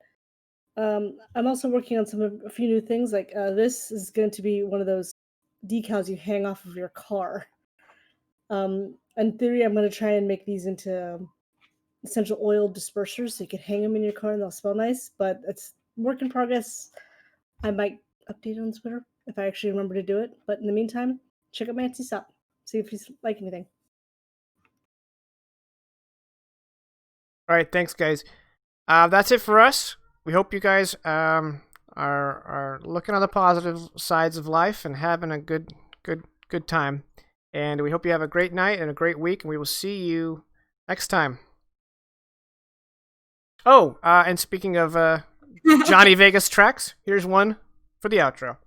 I'm also working on a few new things. Like this is going to be one of those decals you hang off of your car. In theory, I'm going to try and make these into essential oil dispersers so you can hang them in your car and they'll smell nice, but it's work in progress. I might update on Twitter if I actually remember to do it, but in the meantime, check out my Etsy shop, see if you like anything.
All right, thanks, guys. That's it for us. We hope you guys are looking on the positive sides of life and having a good time. And we hope you have a great night and a great week, and we will see you next time. Oh, and speaking of Johnny Vegas tracks, here's one for the outro.